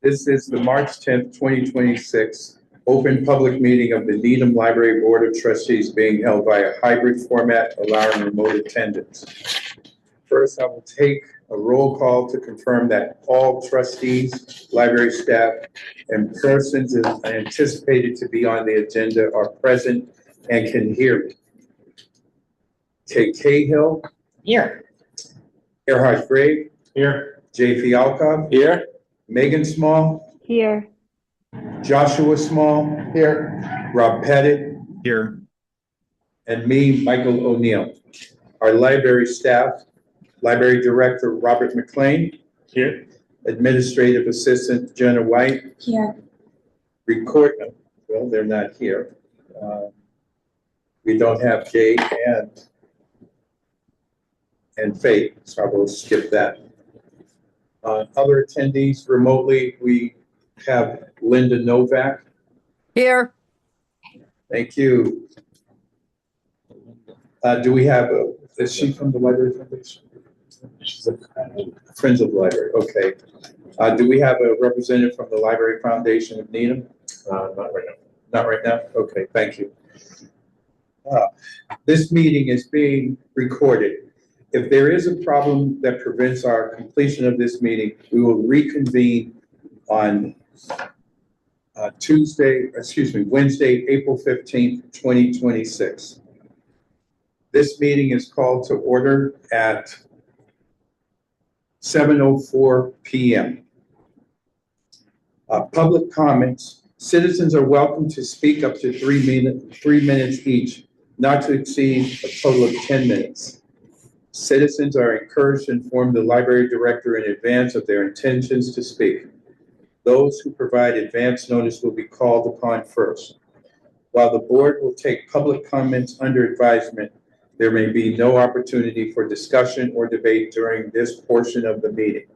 This is the March 10th, 2026 open public meeting of the Needham Library Board of Trustees being held by a hybrid format allowing remote attendance. First, I will take a roll call to confirm that all trustees, library staff, and persons anticipated to be on the agenda are present and can hear me. Kay Cahill. Here. Gerhard Gray. Here. J. Fialkov. Here. Megan Small. Here. Joshua Small. Here. Rob Pettit. Here. And me, Michael O'Neill. Our library staff, Library Director Robert McLean. Here. Administrative Assistant Jenna White. Here. Well, they're not here. We don't have Jay and Faith, so I will skip that. Other attendees remotely, we have Linda Novak. Here. Thank you. Do we have is she from the Library Foundation? She's a Friends of the Library, okay. Do we have a representative from the Library Foundation of Needham? Not right now. Not right now? Okay, thank you. This meeting is being recorded. If there is a problem that prevents our completion of this meeting, we will reconvene on Wednesday, April 15th, 2026. This meeting is called to order at 7:04 p.m. Public comments. Citizens are welcome to speak up to 3 minutes each, not to exceed a total of 10 minutes. Citizens are encouraged to inform the library director in advance of their intentions to speak. Those who provide advance notice will be called upon first. While the board will take public comments under advisement, there may be no opportunity for discussion or debate during this portion of the meeting.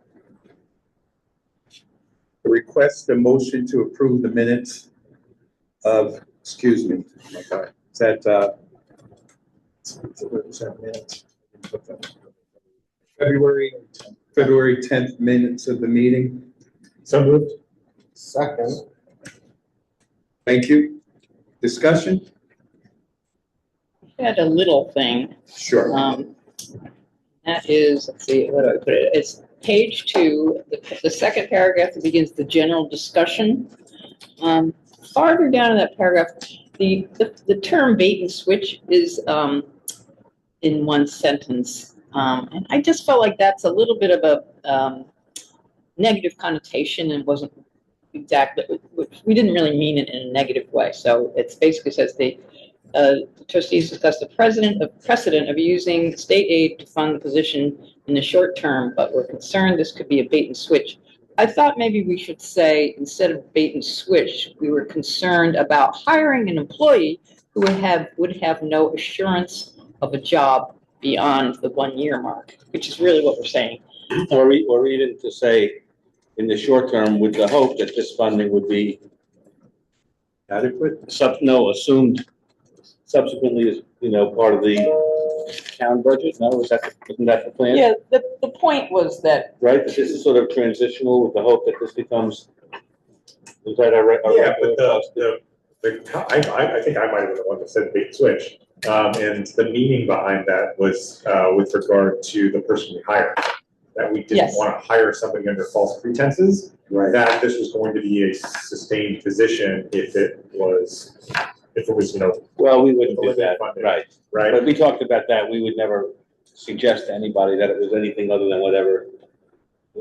I request a motion to approve the minutes of, excuse me, is that, February 10th minutes of the meeting. So moved. Second. Thank you. Discussion? I had a little thing. Sure. That is, let's see, what do I put it? It's page 2, the second paragraph that begins the general discussion. Farther down in that paragraph, the term bait and switch is in one sentence. And I just felt like that's a little bit of a negative connotation and wasn't exactly, we didn't really mean it in a negative way. So it basically says the trustees discussed the precedent of using state aid to fund the position in the short term, but we're concerned this could be a bait and switch. I thought maybe we should say, instead of bait and switch, we were concerned about hiring an employee who would have no assurance of a job beyond the 1 year mark, which is really what we're saying. Or even to say, in the short term, with the hope that this funding would be Adequate? assumed subsequently as, part of the town budget. No, isn't that the plan? Yeah, the point was that, Right, that this is sort of transitional with the hope that this becomes, is that Yeah, but I think I might have been the one that said bait switch. And the meaning behind that was with regard to the person we hired. That we didn't Yes. want to hire somebody under false pretenses. Right. That this was going to be a sustained position if it was, well, we wouldn't do limited that, funding. right. right? But we talked about that. We would never suggest to anybody that it was anything other than whatever.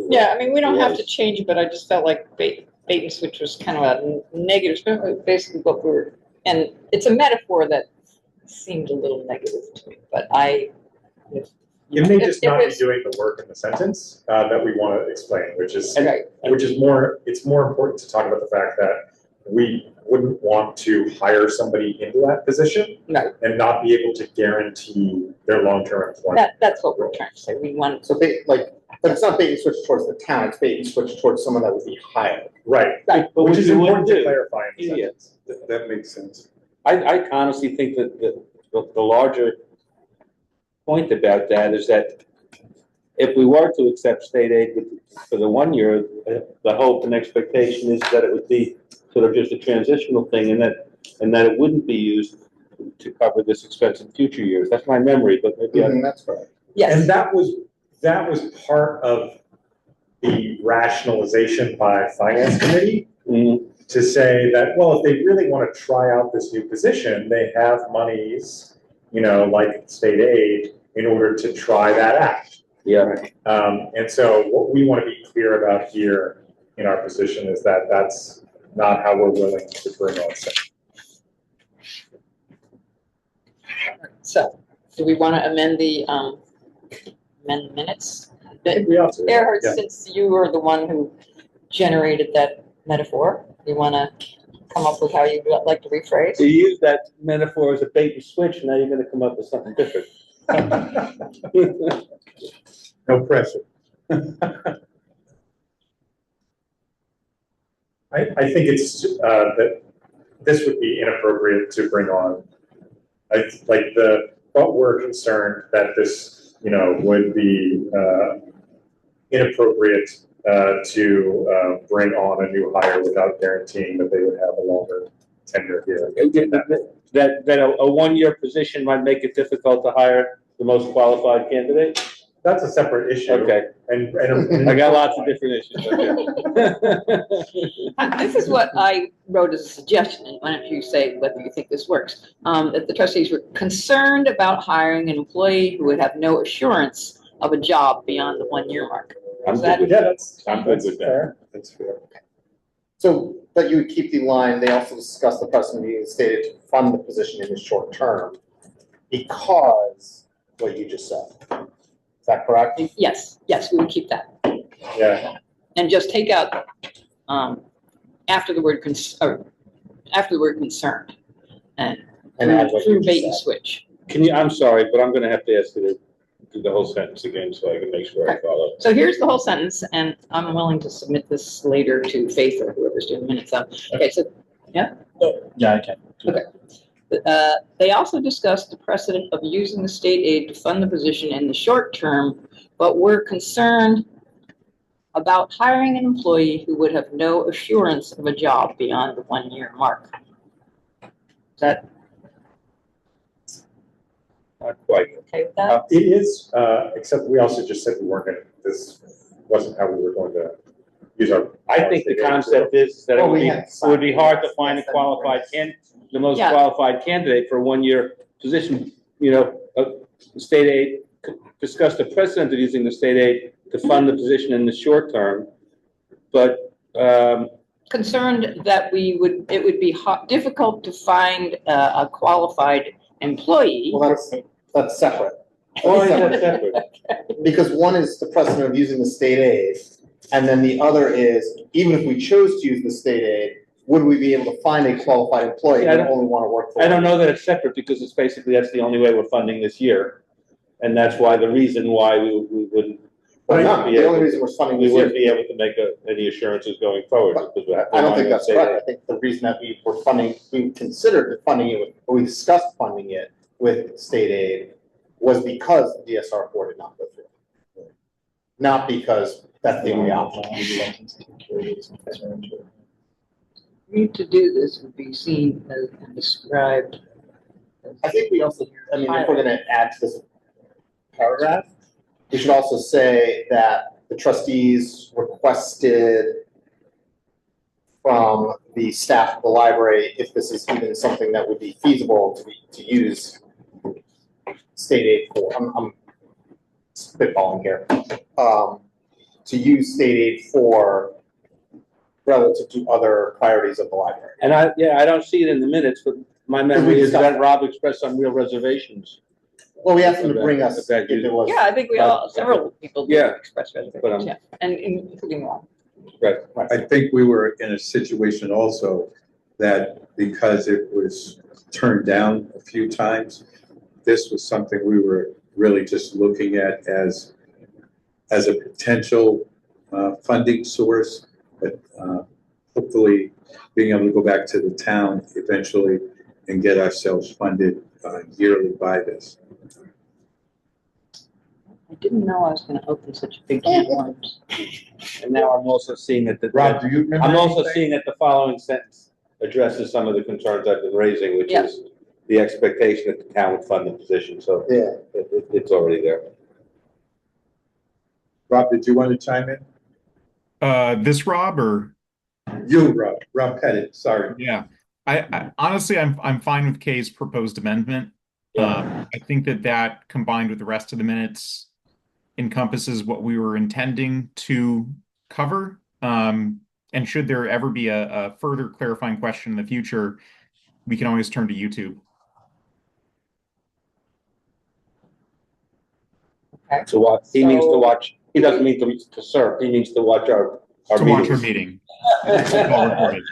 yeah, I mean, we don't have to change it, but I just felt like bait and switch was kind of a negative, basically what we're, and it's a metaphor that seemed a little negative to me, but You may just not be it's- doing the work in the sentence that we want to explain, which is Right. more. It's more important to talk about the fact that we wouldn't want to hire somebody into that position Right. and not be able to guarantee their long-term employment. That's what we're trying to say. We want, So but it's not bait and switch towards the town, it's bait and switch towards someone that would be hired. Right. Right. But Which what is you important wouldn't to do. clarify in the Yeah. sentence. That makes sense. I honestly think that the larger point about that is that if we were to accept state aid for the 1 year, the hope and expectation is that it would be sort of just a transitional thing, and that it wouldn't be used to cover this expense in future years. That's my memory, but maybe That's correct. Yes. And that was part of the rationalization by finance committee to say that, well, if they really want to try out this new position, they have monies, like state aid, in order to try that out. Yeah. And so what we want to be clear about here in our position is that that's not how we're willing to bring on staff. So, do we want to amend the minutes? We ought to. Erhard, Yeah. since you were the one who generated that metaphor, you want to come up with how you'd like to rephrase? You use that metaphor as a bait and switch, and now you're going to come up with something different. No pressure. I think it's that this would be inappropriate to bring on. But we're concerned that this, would be inappropriate to bring on a new hire without guaranteeing that they would have a longer tenure here. That a 1 year position might make it difficult to hire the most qualified candidate? That's a separate issue. Okay. And I got lots of different issues. This is what I wrote as a suggestion, and why don't you say whether you think this works? That the trustees were concerned about hiring an employee who would have no assurance of a job beyond the 1 year mark. I'm Is good that with that's I'm good with that. fair. That's fair. So, but you would keep the line, they also discussed the precedent being stated to fund the position in the short term because what you just said. Is that correct? Yes, we would keep that. Yeah. And just take out after the word concerned and add what you through just bait and said. switch. I'm sorry, but I'm going to have to ask you to do the whole sentence again so I can make sure I follow. So here's the whole sentence, and I'm willing to submit this later to Faith or whoever's doing the minutes on. Okay, so, yeah? Yeah, I can. Okay. They also discussed the precedent of using the state aid to fund the position in the short term, but were concerned about hiring an employee who would have no assurance of a job beyond the 1 year mark. Is that Not quite. okay with that? It is, except we also just said we weren't going to, this wasn't how we were going to use our. I think the concept is that it would be hard to find a qualified the most Yeah. qualified candidate for a 1 year position. State aid, discuss the precedent of using the state aid to fund the position in the short term, but Concerned that it would be difficult to find a qualified employee. Well, that's separate. that's separate. Because one is the precedent of using the state aid, and then the other is, even if we chose to use the state aid, would we be able to find a qualified employee Yeah, that only want to work for? I don't know that it's separate because it's basically, that's the only way we're funding this year. And that's why the reason why we wouldn't. Well, we no, wouldn't be the able only to- reason we're funding We this wouldn't year. be able to make any assurances going forward. Because we have to I don't rely think on that's state correct. aid. I think the reason that we considered or we discussed funding it with state aid was because the DSR4 did not go through. Not because that's the only option. Need to do this would be seen as described. I think we also, if we're gonna add to this paragraph, we should also say that the trustees requested from the staff of the library, if this is even something that would be feasible to use state aid for. I'm spitballing here. To use state aid for relative to other priorities of the library. And I don't see it in the minutes, but my memory is that Rob expressed some real reservations. Well, we asked them to bring us if That there was. Yeah, I think several people did Yeah. express But, reservations, yeah, and including Ron. I think we were in a situation also that because it was turned down a few times, this was something we were really just looking at as a potential funding source, but hopefully being able to go back to the town eventually and get ourselves funded yearly by this. I didn't know I was gonna open such a big can of worms. And now I'm also seeing that Rob, do you remember? I'm also anything? seeing that the following sentence addresses some of the concerns I've been raising, which Yeah. is the expectation that the town would fund the position, so Yeah. it's already there. Rob, did you want to chime in? This Rob or You, Rob Pettit, sorry. yeah, I honestly I'm fine with Kay's proposed amendment. I think that combined with the rest of the minutes encompasses what we were intending to cover. And should there ever be a further clarifying question in the future, we can always turn to YouTube. To watch, he means to So- watch, he doesn't mean to serve, he means to watch our To watch our meetings. meeting. It's all recorded.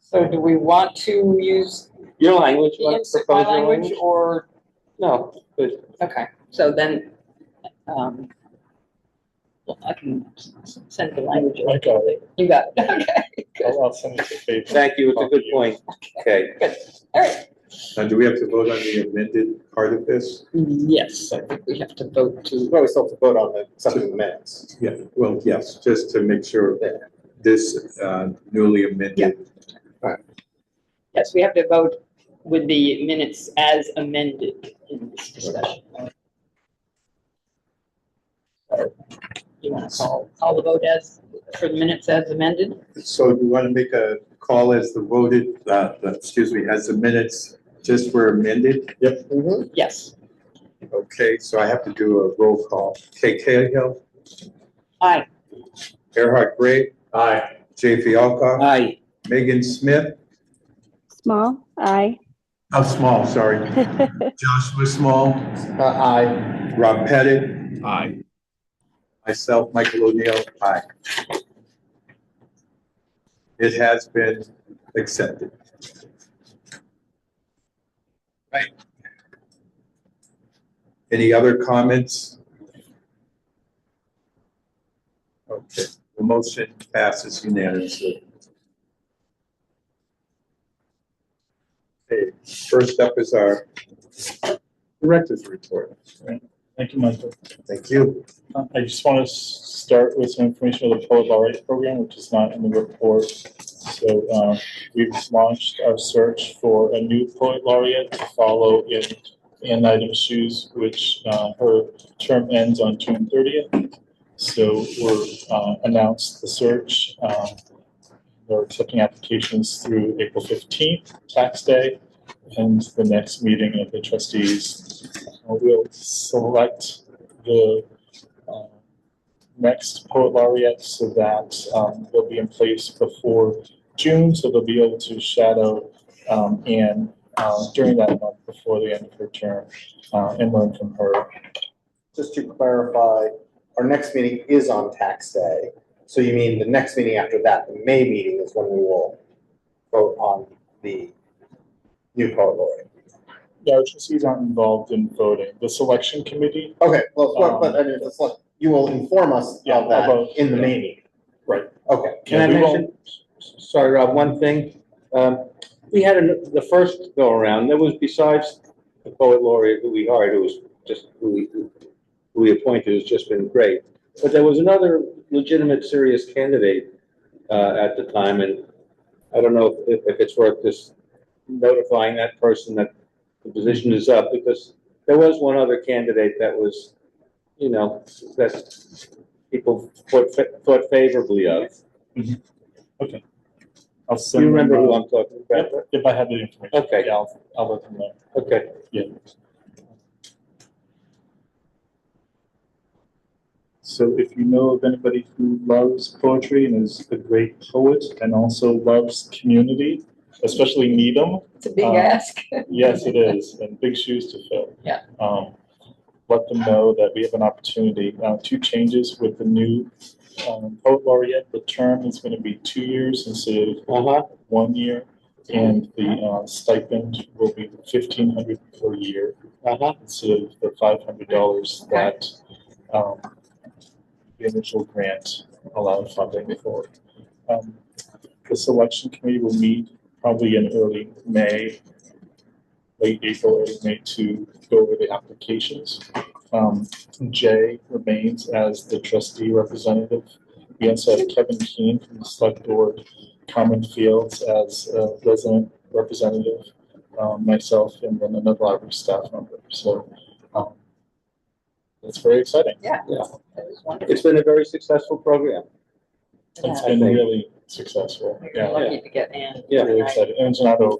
So do we want to use Your language, you the want to instant my propose your language language? or, No, but okay, so then, well, I can send the language. I got it. You got it, okay, good, I'll send it to Faith. thank you, it's a good point. Okay, good, all right. Now, do we have to vote on the amended part of this? Yes, I think we have to vote to, Well, we still have to vote on the accepting the minutes. Yeah, well, yes, just to make sure that this newly amended. yes, we have to vote with the minutes as amended in this discussion. So, you want to call the vote as, for the minutes as amended? So you want to make a call as the voted, as the minutes just were amended? Yep. Yes. Okay, so I have to do a roll call. Kay Cahill, Aye. Gerhard Gray, Aye. Jay Fialka, aye, Megan Smith, Small, aye. Small, sorry. Joshua Small, Aye. Rob Pettit, Aye. myself, Michael O'Neill, aye. It has been accepted. Right. Any other comments? Okay, the motion passes unanimously. Okay, first up is our director's report. Thank you, Michael. Thank you. I just want to start with some information on the Poet Laureate program, which is not in the report. So we've launched our search for a new Poet Laureate to follow in Ann Item's shoes, which her term ends on June 30th. So we're announced the search. We're accepting applications through April 15th, tax day, and the next meeting of the trustees. We'll select the next Poet Laureate so that they'll be in place before June, so they'll be able to shadow Anne during that month before the end of her term and learn from her. Just to clarify, our next meeting is on tax day. So you mean the next meeting after that, the May meeting is when we will vote on the new Poet Laureate? Yeah, our trustees aren't involved in voting. The selection committee, Okay, well, but I mean, it's like, you will inform us Yeah, of that about- in the May meeting. right. Okay. can I we mention, sorry, Rob, one thing? We had the first go around, there was, besides the poet laureate who we hired, who was just, who we appointed, who's just been great. But there was another legitimate, serious candidate at the time, and I don't know if it's worth just notifying that person that the position is up, because there was one other candidate that was, you know, that people thought favorably of. I'll Do send you remember them, who I'm talking about? Yep, if I have the information. Okay. Yeah, I'll let them know. Okay. Yeah. So if you know of anybody who loves poetry and is a great poet and also loves community, especially Needham. It's a big Um, ask. Yes, it is, and big shoes to fill. Yeah. Let them know that we have an opportunity. Two changes with the new Poet Laureate. The term is going to be 2 years instead of Uh-huh. 1 year, and the stipend will be $1,500 per year Uh-huh. instead of the $500 that the initial grant allowed funding for. The selection committee will meet probably in early May, late April, early May, to go over the applications. Jay remains as the trustee representative. We also have Kevin Keane from the select board, Carmen Fields as a resident representative, myself, and then another library staff member. So it's very exciting. Yeah. Yeah. That is wonderful. It's been a very successful program. It's I been think- really successful. We're Yeah, lucky to get Ann. Yeah. really exciting. And it's not over.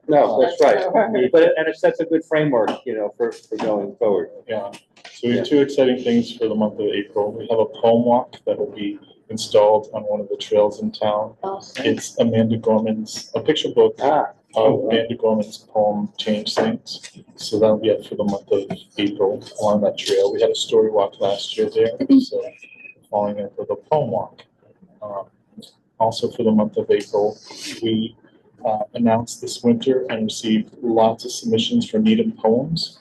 No, that's right. Right. But, and it sets a good framework, you know, for going forward. Yeah. So we have two exciting things for the month of April. We have a poem walk that will be installed on one of the trails in town. Awesome. It's Amanda Gorman's, a picture book Ah, of Amanda Gorman's poem, Change Things. So that'll be up for the month of April along that trail. We had a story walk last year there, so following up with a poem walk. Also for the month of April, we announced this winter and received lots of submissions for Needham poems.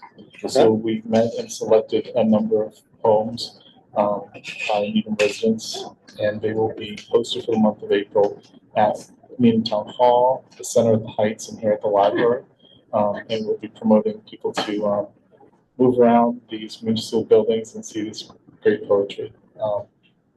So we met and selected a number of poems by Needham residents, and they will be posted for the month of April at Needham Town Hall, the Center of the Heights, and here at the library. And we'll be promoting people to move around these municipal buildings and see this great poetry.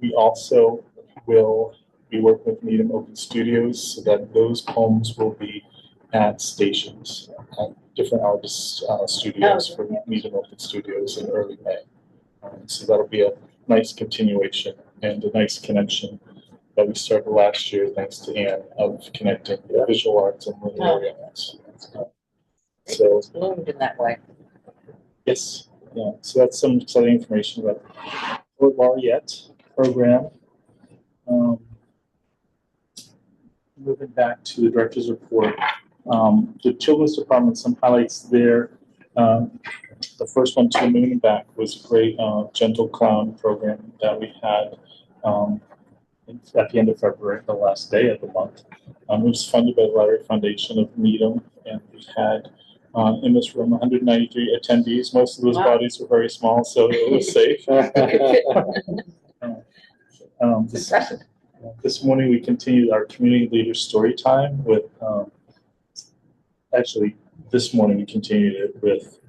We also will be working with Needham Open Studios so that those poems will be at stations, at different artists' studios for Needham Open Studios in early May. So that'll be a nice continuation and a nice connection that we started last year, thanks to Anne, of connecting the visual arts and literary arts. So, It's bloomed in that way. yes, yeah, so that's some exciting information about the Laureate program. Moving back to the director's report, the children's department, some highlights there. The first one, To the Moon and Back, was a great gentle clown program that we had at the end of February, the last day of the month. It was funded by the Library Foundation of Needham, and we had in this room 193 attendees. Most of those Wow. bodies were very small, so it was safe. This morning we continued our community leader story time with, actually this morning we continued it with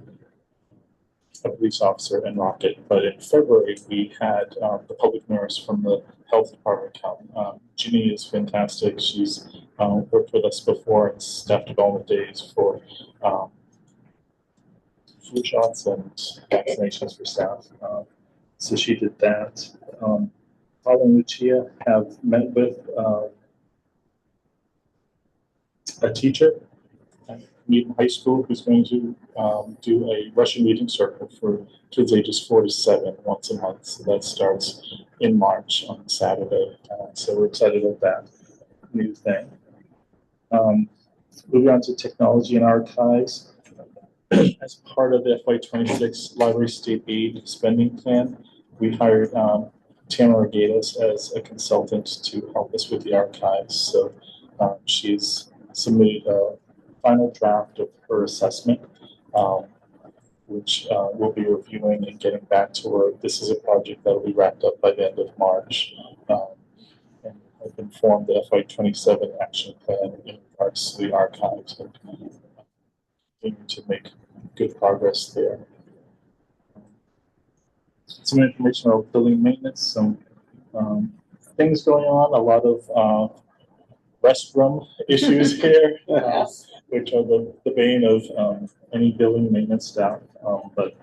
a police officer and Rocket, but in February we had the public nurse from the health department come. Ginny is fantastic. She's worked with us before in staff development days for flu shots and vaccinations for staff. So she did that. Paul and Lucia have met with a teacher at Needham High School who's going to do a Russian reading circle for kids ages 4 to 7 once a month. So that starts in March on Saturday. So we're excited about that new thing. Moving on to technology and archives. As part of the FY26 Library State Aid spending plan, we hired Tamara Gatos as a consultant to help us with the archives. So she's submitted a final draft of her assessment, which we'll be reviewing and getting back to her. This is a project that will be wrapped up by the end of March. And I've informed the FY27 action plan in regards to the archives and continue to make good progress there. Some information about building maintenance, some things going on, a lot of restroom issues here, which are the bane of any building maintenance staff, but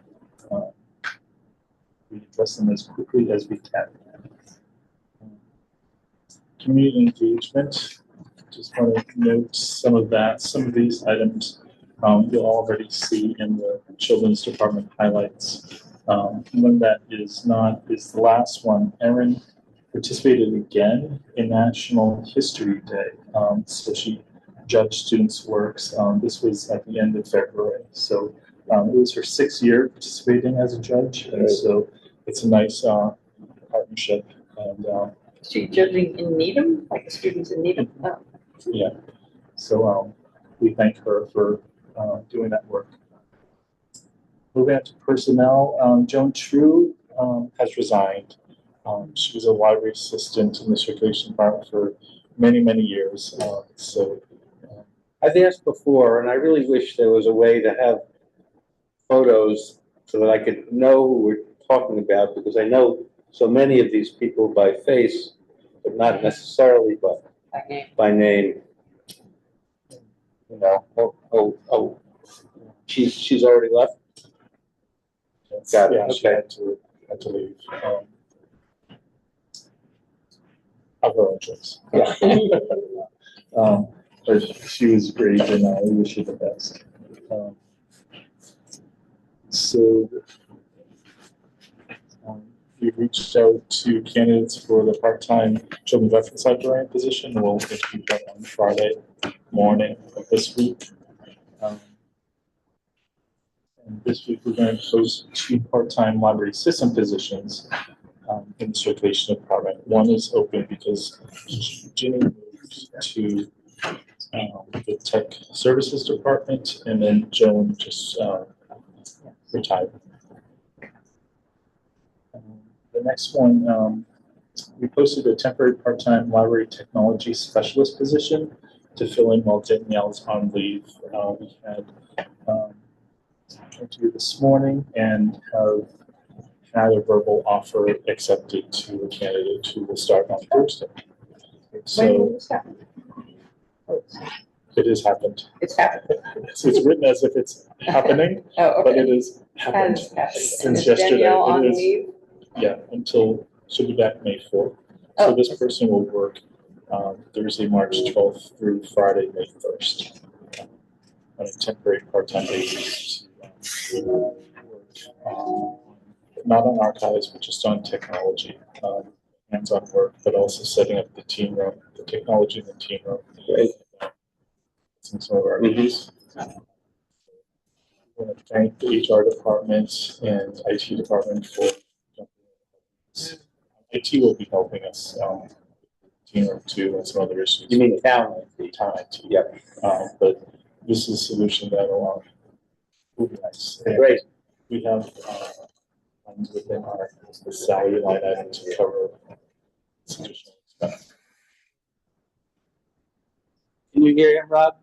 we address them as quickly as we can. Community engagement, just want to note some of that. Some of these items you'll already see in the children's department highlights. One that is not is the last one. Erin participated again in National History Day. So she judged students' works. This was at the end of February. So it was her 6th year participating as a judge. And so it's a nice partnership. And Is she judging in Needham, like the students in Needham? Oh. yeah, so we thank her for doing that work. Moving on to personnel, Joan True has resigned. She was a library assistant in the circulation department for many, many years. I've asked before, and I really wish there was a way to have photos so that I could know who we're talking about, because I know so many of these people by face, but not necessarily Okay. by name. You know, she's already left? Got it, Yeah, she okay. had to leave. Of her own choice. Yeah. But she was great, and I wish her the best. So we reached out to candidates for the part-time children's reference librarian position. We'll interview them on Friday morning of this week. And this week we're going to post 2 part-time library assistant positions in the circulation department. One is open because Ginny moved to the tech services department, and then Joan just retired. The next one, we posted a temporary part-time library technology specialist position to fill in while Danielle's on leave. We had interview this morning and have had a verbal offer accepted to a candidate who will start on Thursday. When So will this happen? it has happened. It's happened. It's written as if it's happening, Oh, but okay. it has happened Has happened. And since is yesterday. Danielle on It is, leave? yeah, until she'll be back May 4th. Oh. So this person will work Thursday, March 12th through Friday, May 1st on a temporary part-time basis. Not on archives, but just on technology, hands-on work, but also setting up the team room, the technology in the team room. Great. Some of our needs. I want to thank the HR department and IT department for. IT will be helping us, team room too, and some other issues. You mean town? Town IT. Yep. But this is a solution that will be nice. And Great. we have funds within our the salary line item to cover this additional expense. Can you hear him, Rob?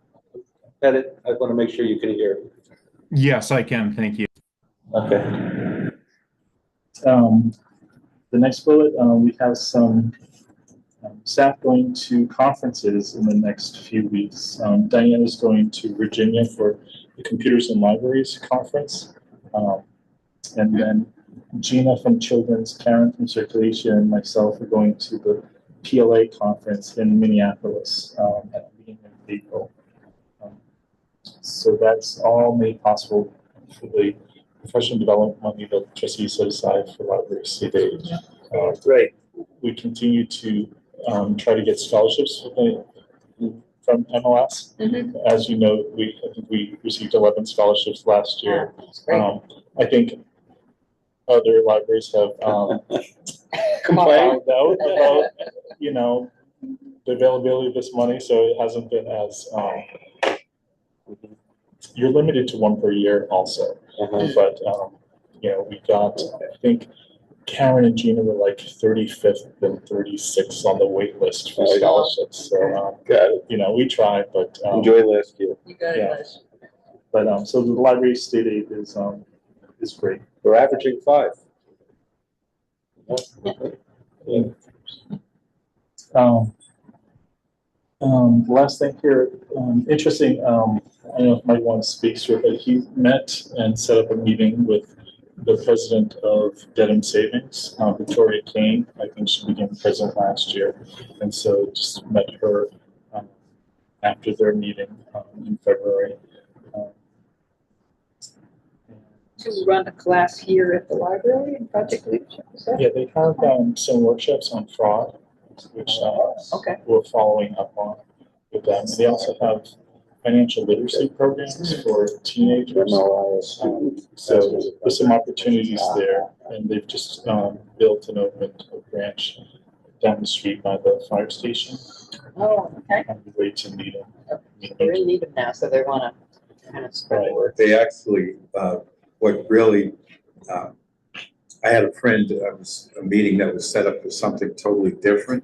Edit, I want to make sure you can hear. Yes, I can. Thank you. Okay. The next bullet, we have some staff going to conferences in the next few weeks. Diane is going to Virginia for the Computers and Libraries Conference. And then Gina from Children's, Karen from Circulation, and myself are going to the PLA conference in Minneapolis at the beginning of April. So that's all made possible for the professional development money that trustees set aside for library state aid. Great. We continue to try to get scholarships from MLS. Mhm. As you know, I think we received 11 scholarships last year. That's great. I think other libraries have Complain? found out about, you know, the availability of this money, so it hasn't been as, you're limited to one per year also. But, you know, we got, I think Karen and Gina were like 35th and 36th on the wait list for scholarships. So, Got it. you know, we tried, but. Enjoy last year. You got it, Yeah. Liz. But, so the library state aid is great. We're averaging 5. Last thing here, interesting, I don't know if Mike wants to speak to it, but he met and set up a meeting with the president of Dedham Savings, Victoria Kane. I think she became president last year. And so just met her after their meeting in February. To run a class here at the library in project leadership, is that? Yeah, they have some workshops on fraud, which Okay. we're following up on with them. They also have financial literacy programs for teenagers. So there's some opportunities there, and they've just built and opened a branch down the street by the fire station Oh, okay. on the way to Needham. They're in Needham now, so they want to kind of spread the word. They actually, what really, I had a friend, was a meeting that was set up for something totally different.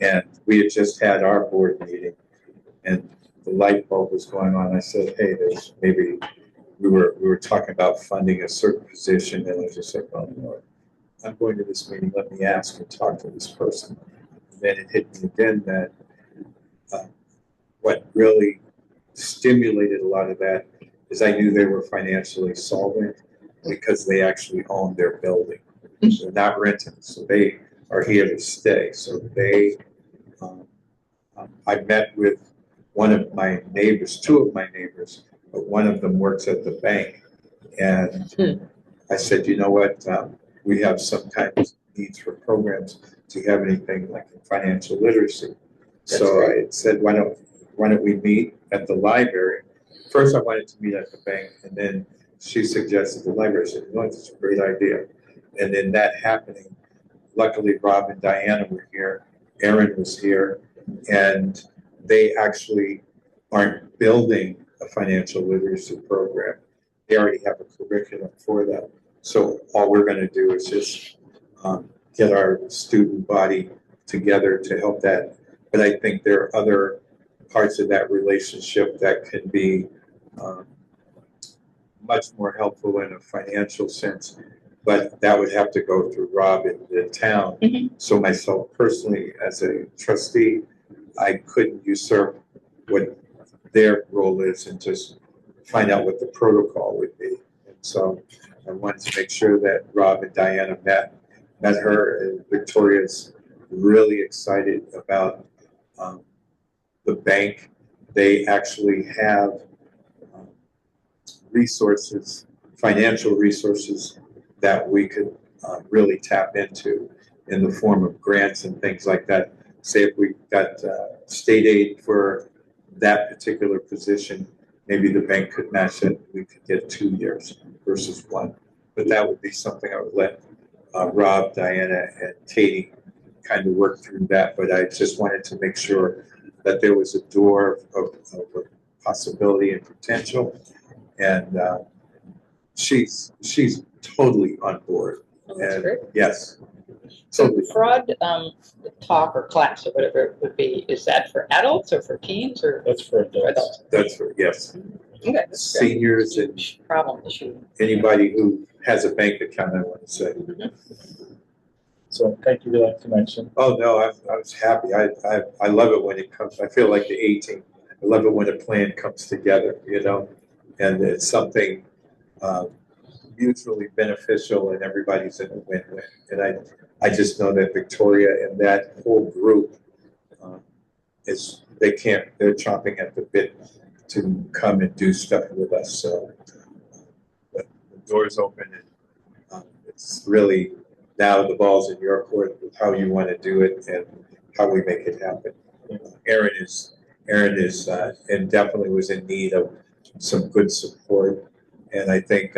And we had just had our board meeting and the light bulb was going on. I said, hey, there's maybe we were talking about funding a certain position, and I just said, well, you know, I'm going to this meeting, let me ask and talk to this person. And then it hit me again that what really stimulated a lot of that is I knew they were financially solvent because they actually own their building. They're not renting, so they are here to stay. So they, I met with one of my neighbors, two of my neighbors, but one of them works at the bank. And I said, you know what, we have some kind of needs for programs. Do you have anything like financial literacy? So I said, why don't we meet at the library? First, I wanted to meet at the bank, and then she suggested the library. I said, no, it's a great idea. And then that happening, luckily Rob and Diana were here, Aaron was here, and they actually aren't building a financial literacy program. They already have a curriculum for that. So all we're gonna do is just get our student body together to help that. But I think there are other parts of that relationship that can be much more helpful in a financial sense, but that would have to go through Rob in the town. So myself personally, as a trustee, I couldn't usurp what their role is and just find out what the protocol would be. And so I wanted to make sure that Rob and Diana met her, and Victoria's really excited about the bank. They actually have resources, financial resources that we could really tap into in the form of grants and things like that. Say if we got state aid for that particular position, maybe the bank could match it. We could get 2 years versus 1. But that would be something I would let Rob, Diana, and Katie kind of work through that. But I just wanted to make sure that there was a door of possibility and potential. And she's totally on board. Oh, that's And great. yes, So totally. the fraud talk or class or whatever it would be, is that for adults or for teens or That's for for adults. adults? That's for, yes. Okay, that's great. Seniors and Huge problem issue. anybody who has a bank account, I want to say. So thank you for that connection. Oh, no, I was happy. I love it when it comes, I feel like the 18. I love it when a plan comes together, you know, and it's something mutually beneficial and everybody's in a win-win. And I just know that Victoria and that whole group they're chomping at the bit to come and do stuff with us. So the door's open, and it's really now the ball's in your court with how you want to do it and how we make it happen. Aaron is and definitely was in need of some good support, and I think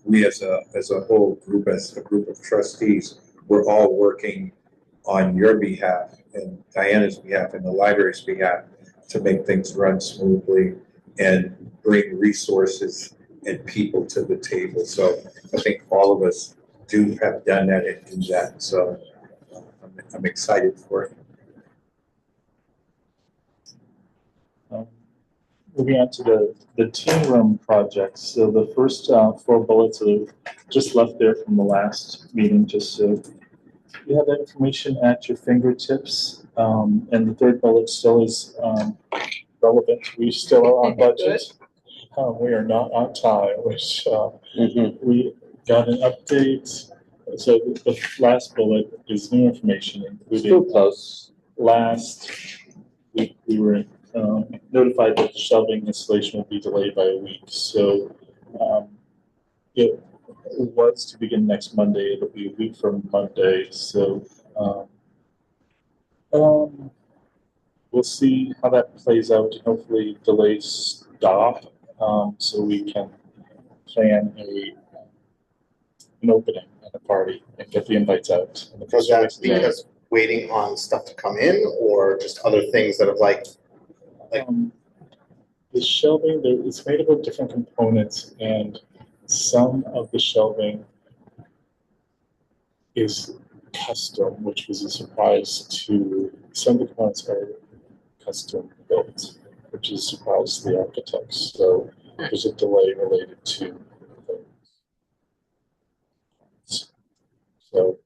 we as a whole group, as a group of trustees, we're all working on your behalf and Diana's behalf and the library's behalf to make things run smoothly and bring resources and people to the table. So I think all of us have done that and do that. So I'm excited for it. Moving on to the team room projects. So the first 4 bullets are just left there from the last meeting, just so you have that information at your fingertips. And the third bullet still is relevant. We still are on budget. We are not on time, which we got an update. So the last bullet is new information, including Still close. Last week we were notified that the shelving installation will be delayed by a week. So it was to begin next Monday. It'll be a week from Monday. So we'll see how that plays out. Hopefully delays stop so we can plan an opening and a party and get the invites out. And Was that because waiting on stuff to come in, or just other things that have like the shelving, it's made up of different components, and some of the shelving is custom, which was a surprise to some of the components are custom built, which is a surprise to the architects. So there's a delay related to those. So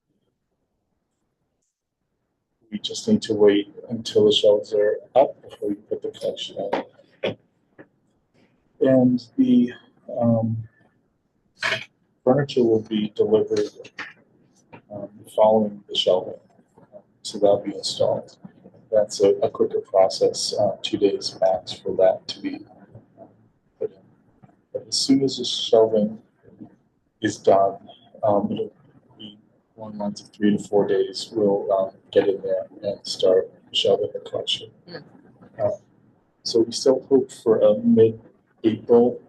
we just need to wait until the shelves are up before we put the collection out. And the furniture will be delivered following the shelving. So that'll be installed. That's a quicker process, 2 days max for that to be put in. But as soon as the shelving is done, it'll be along lines of 3 to 4 days. We'll get in there and start shelving the collection. So we still hope for a mid-April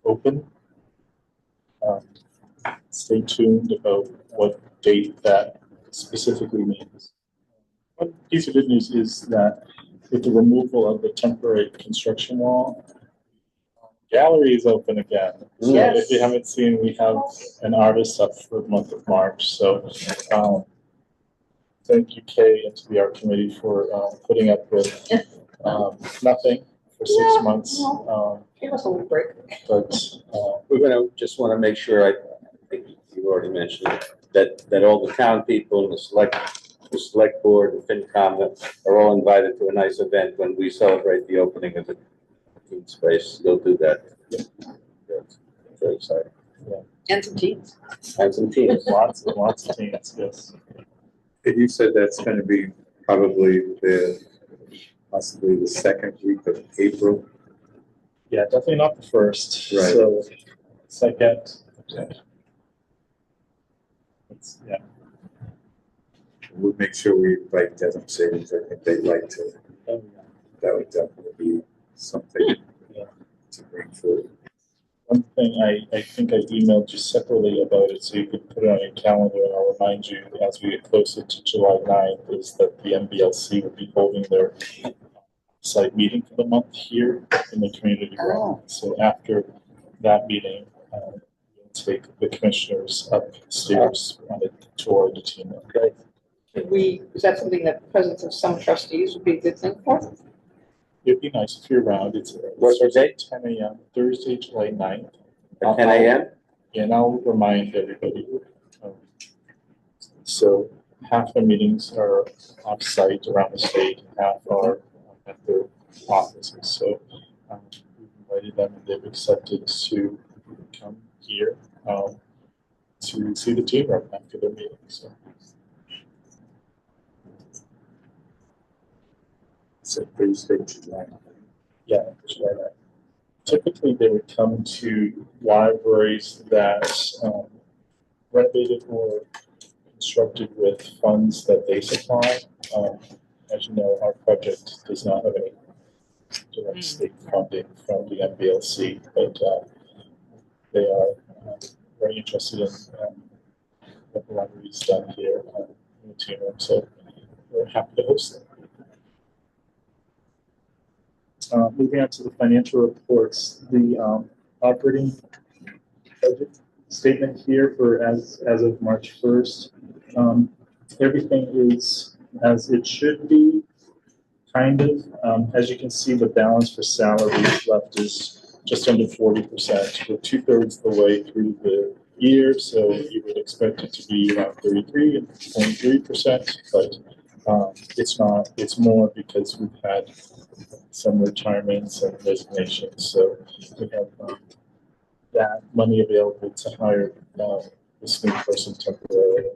open. Stay tuned about what date that specifically means. One piece of good news is that with the removal of the temporary construction wall, gallery is open again. So Yes. if you haven't seen, we have an artist up for the month of March. So thank you, Kay, and to the art committee for putting up with nothing for 6 months. Give us a little break. But We're gonna, just wanna make sure, I think you already mentioned it, that all the town people and the select board and FinCom are all invited to a nice event when we celebrate the opening of the team space. You'll do that. Very exciting. And some teams. And some teams. lots of teams, yes. And you said that's gonna be probably possibly the second week of April. Yeah, definitely not the first. Right. So second. Yeah. We'll make sure we invite Devon Savings. I think they'd like to. That would definitely be something to bring forward. One thing I think I emailed you separately about it, so you could put it on your calendar, and I'll remind you as we get closer to July 9th, is that the MBLC will be holding their site meeting for the month here in the community room. So after that meeting, we'll take the commissioners upstairs on a tour of the team. Okay. Is that something that the presence of some trustees would be a good thing for? It'd be nice if you're around. What's the date? 10 a.m. Thursday, July 9th. At 10 a.m.? And I'll remind everybody. So half the meetings are off-site around the state, half are at their offices. So we've invited them and they've accepted to come here to see the team right after their meeting. So. So Thursday, July. Yeah, July 9th. Typically, they would come to libraries that renovated or constructed with funds that they supply. As you know, our project does not have any direct state funding from the MBLC, but they are very interested in what the library's done here in the team room. So we're happy to host them. Moving on to the financial reports, the operating budget statement here for as of March 1st. Everything is as it should be, kind of. As you can see, the balance for salaries left is just under 40%. We're 2/3 the way through the year, so you would expect it to be around 33.3%, but it's not. It's more because we've had some retirements and resignations, so we have that money available to hire this new person temporarily.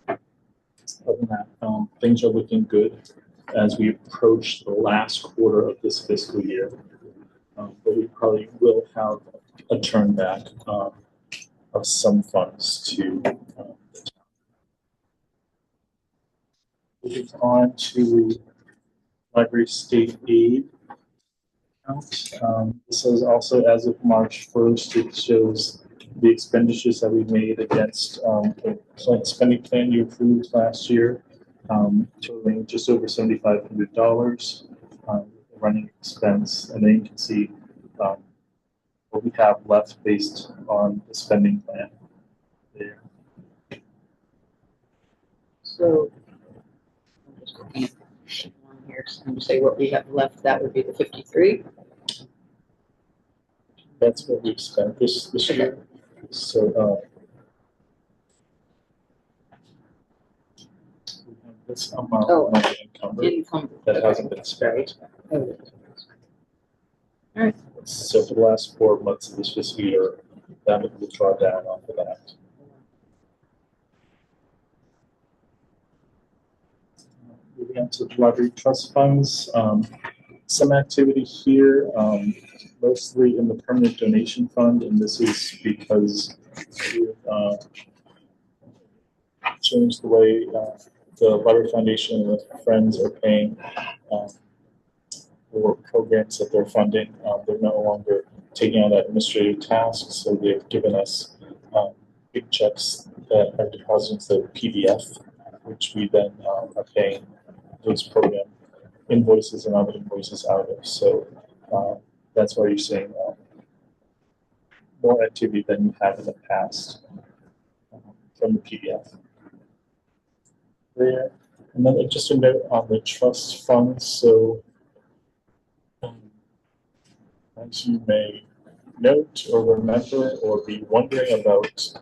Other than that, things are looking good as we approach the last quarter of this fiscal year, but we probably will have a turn back of some funds to the town. Moving on to library state aid account. This is also as of March 1st. It shows the expenditures that we made against the spending plan you approved last year, totaling just over $7,500 running expense, and then you can see what we have left based on the spending plan there. So I'm just looking at on here, so I'm gonna say what we have left, that would be the 53. that's what we've spent this year. So, we have this amount Oh. of money encumbered Income. that hasn't been spent. Oh. So for the last 4 months of this fiscal year, that will draw down off of that. Moving on to the library trust funds, some activity here, mostly in the permanent donation fund, and this is because we've changed the way the Library Foundation and the Friends are paying for programs that they're funding. They're no longer taking on administrative tasks, so they've given us big checks that are deposited to PDF, which we then are paying those program invoices and other invoices out of. So that's why you're seeing more activity than you have in the past from the PDF. There, and then just a note on the trust funds. So as you may note or remember or be wondering about,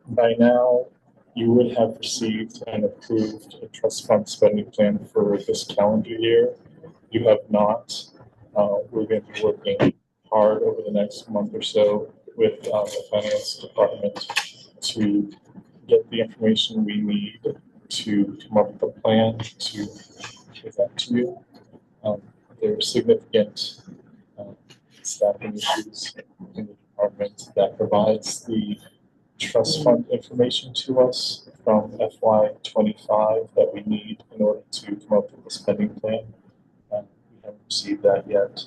by now you would have received and approved a trust fund spending plan for this calendar year. You have not. We're going to be working hard over the next month or so with the finance department to get the information we need to come up with a plan to present to you. There are significant staffing issues in the department that provides the trust fund information to us from FY25 that we need in order to come up with a spending plan. We haven't received that yet,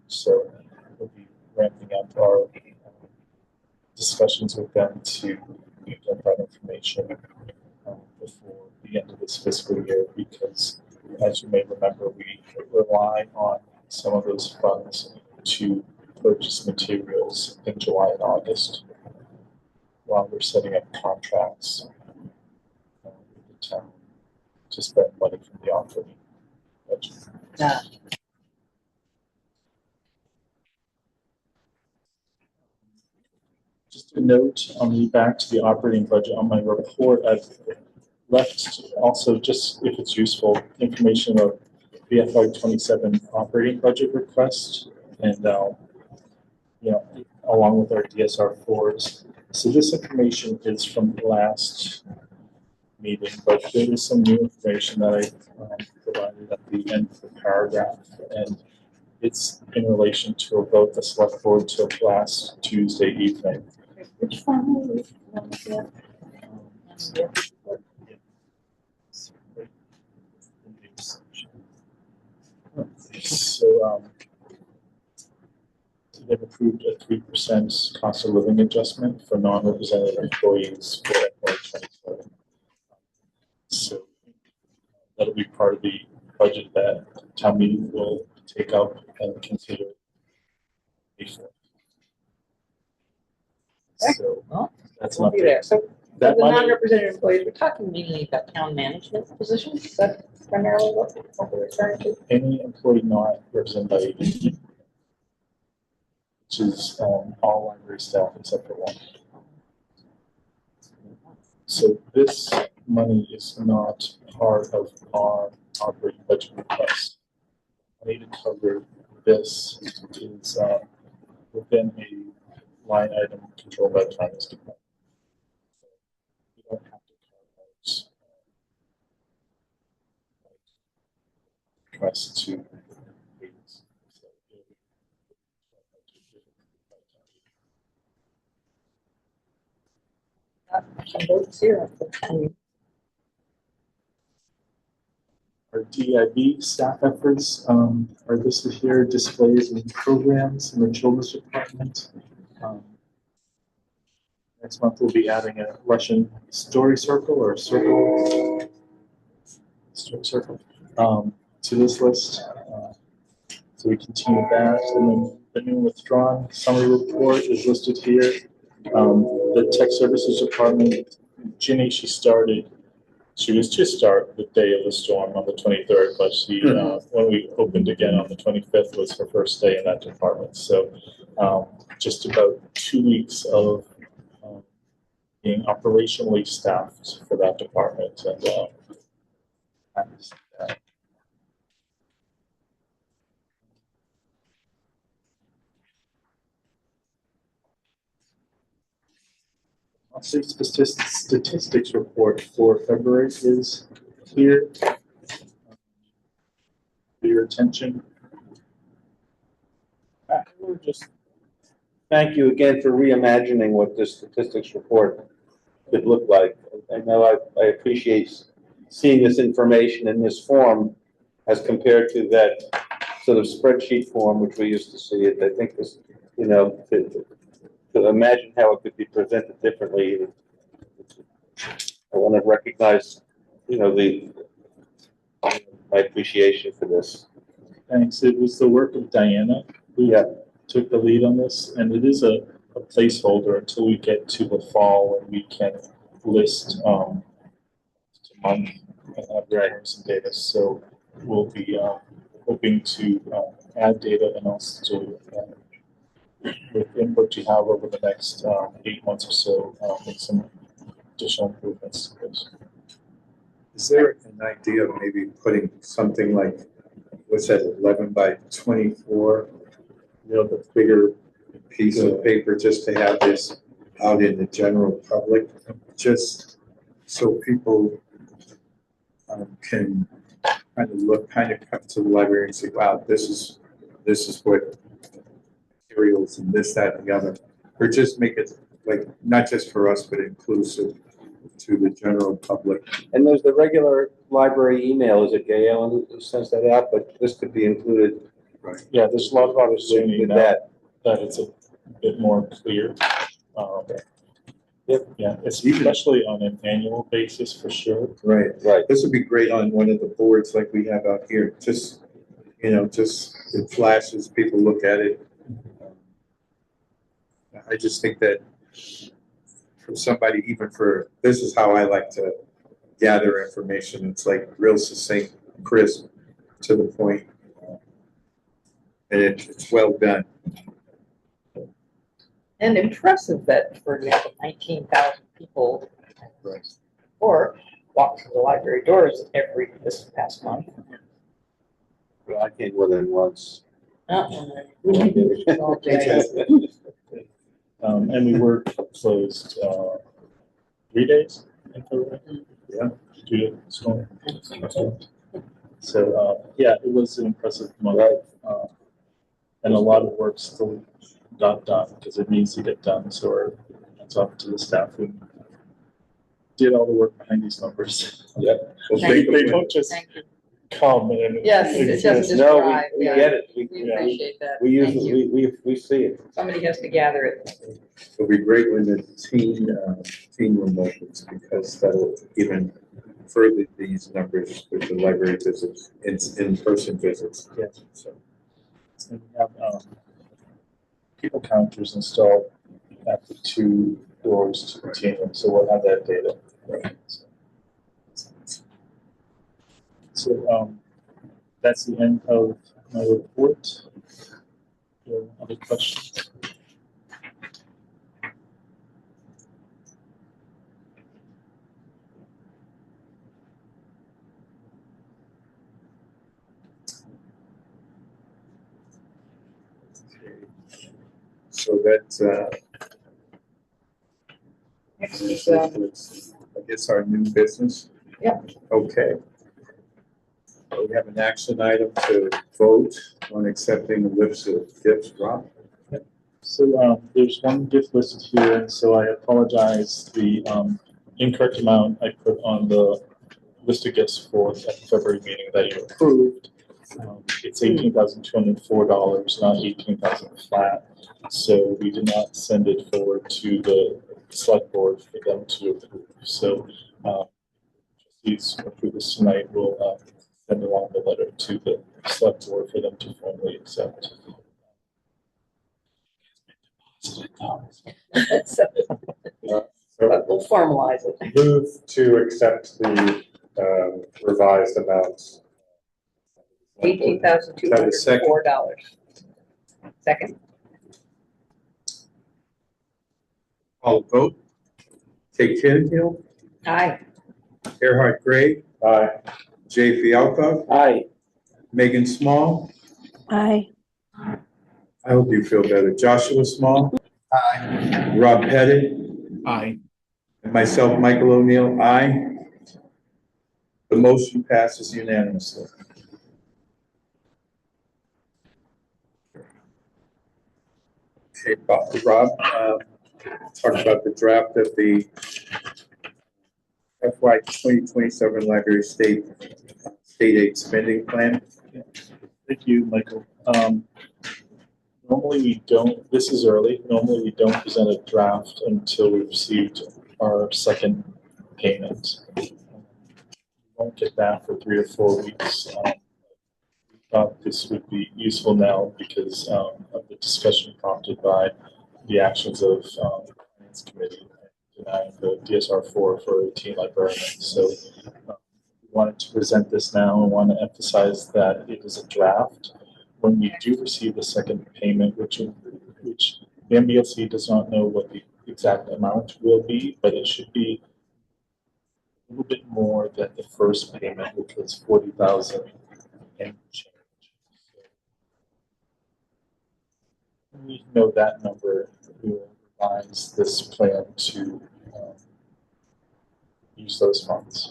so we'll be ramping up our discussions with them to get that information before the end of this fiscal year, because as you may remember, we rely on some of those funds to purchase materials in July and August while we're setting up contracts with the town to spend money from the operating budget. Yeah. Just a note on the back to the operating budget on my report, I've left also, just if it's useful, information of the FY27 operating budget request, and along with our DSR 4s. So this information is from the last meeting, but there is some new information that I provided at the end of the paragraph, and it's in relation to a vote the select board took last Tuesday evening. Which one? So they've approved a 3% cost of living adjustment for non-represented employees for FY27. So that'll be part of the budget that town meeting will take up and consider before. So Well, that's we'll not be there. So that the money. non-represented employees, we're talking mainly about town management positions. Is that primarily what we're referring to? Any employee not represented by AD, which is all library staff except for one. So this money is not part of our operating budget request. Money to cover this is within a line item controlled by the finance department. You don't have to carve out requests to raise. So Some votes here. our DIB staff efforts are listed here, displays and programs in the children's department. Next month we'll be adding a Russian story circle or story circle to this list. So we continue that, and then the new withdrawn summary report is listed here. The tech services department, Ginny, she was to start the day of the storm on the 23rd, but she, when we opened again on the 25th was her first day in that department. So just about 2 weeks of being operationally staffed for that department. And monthly statistics report for February is here for your attention. We're just, thank you again for reimagining what this statistics report could look like. I know I appreciate seeing this information in this form as compared to that sort of spreadsheet form which we used to see it. I think this, you know, to imagine how it could be presented differently. I want to recognize, you know, my appreciation for this. Thanks. It was the work of Diana who took the lead on this, and it is a placeholder until we get to the fall when we can list a month and have some data. So we'll be hoping to add data and also with input you have over the next 8 months or so, make some additional improvements to this. Is there an idea of maybe putting something like, what's that, 11 by 24, you know, the bigger piece of paper, just to have this out in the general public, just so people can kind of come to the library and say, wow, this is what materials and this, that, and the other, or just make it like not just for us, but inclusive to the general public. And there's the regular library email, is it Gail, who sends that out, but this could be included. Right. Yeah, there's a lot of opportunity with now that it's a bit more clear. Yeah, especially on an annual basis for sure. Right. Right. This would be great on one of the boards like we have out here. Just, you know, just it flashes, people look at it. I just think that for somebody, even for, this is how I like to gather information. It's like real succinct, crisp, to the point, and it's well done. And impressive that, for example, 19,000 people or walked through the library doors this past month. Well, I came more than once. All day. And we were closed 3 days in February. Yeah. Due to the storm. So yeah, it was an impressive month, and a lot of work still got done because it needs to get done. So it's up to the staff who did all the work behind these numbers. Yep. They don't just come and Yes, it doesn't just No, drive. we get it. We appreciate that. We Thank you. we see it. Somebody has to gather it. It'll be great when the teen room opens, because that'll even further these numbers with the library visits, in-person visits. Yes. So we have people counters installed at the 2 doors to the teen room, so we'll have that data. Right. So that's the end of my report. Other questions? So that's, Next is, I guess, our new business. Yep. Okay. We have an action item to vote on accepting the list of gifts, Rob. So there's one gift listed here, and so I apologize. The incorrect amount I put on the list of gifts for the February meeting that you approved. It's $18,204, not $18,000 flat. So we did not send it forward to the select board for them to approve. So trustees approve this tonight. We'll send along the letter to the select board for them to formally accept. But we'll formalize it. Move to accept the revised amounts. $18,204. Second. Call a vote. Kate Canfield, Aye. Erhard Gray, Aye. Jay Fialka, Aye. Megan Small. Aye. I hope you feel better. Joshua Small. Aye. Rob Pettit, Aye. and myself, Michael O'Neill, aye. The motion passes unanimously. Okay, Rob, talk about the draft of the FY 2027 Library State Aid Spending Plan. Thank you, Michael. Normally we don't, this is early, normally we don't present a draft until we've received our second payment. We won't get that for 3 or 4 weeks. We thought this would be useful now because of the discussion prompted by the actions of the Finance Committee denying the DSR 4 for 18 librarians. So we wanted to present this now and want to emphasize that it is a draft. When we do receive the second payment, which the MBLC does not know what the exact amount will be, but it should be a little bit more than the first payment, which was 40,000 and change. When we know that number, we will revise this plan to use those funds.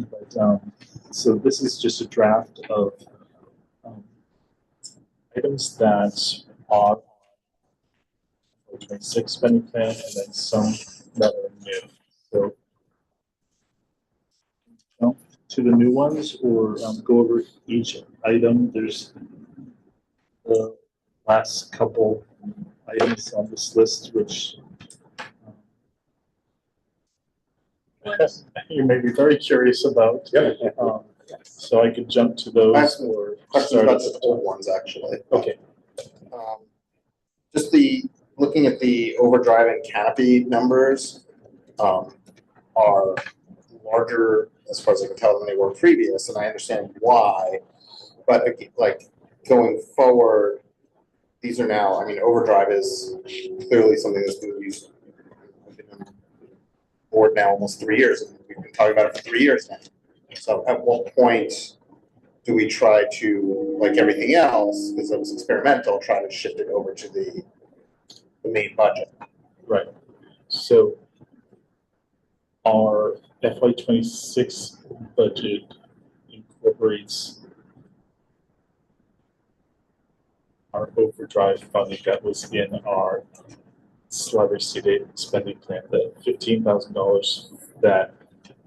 But, so this is just a draft of items that are on the 26 spending plan and then some that are new. So jump to the new ones or go over each item. There's the last couple items on this list, which you may be very curious about. Yep. So I could jump to those I have some or Questions start about at the the old ones, actually. Okay. Just looking at the overdrive and canopy numbers, are larger, as far as I can tell, than they were previous, and I understand why. But like going forward, these are now, I mean, overdrive is clearly something that's been used. I've been on board now almost 3 years, and we've been talking about it for 3 years now. So at what point do we try to, like everything else, because it was experimental, try to shift it over to the main budget? Right. So our FY26 budget incorporates our overdrive funding that was in our library state aid spending plan. The $15,000 that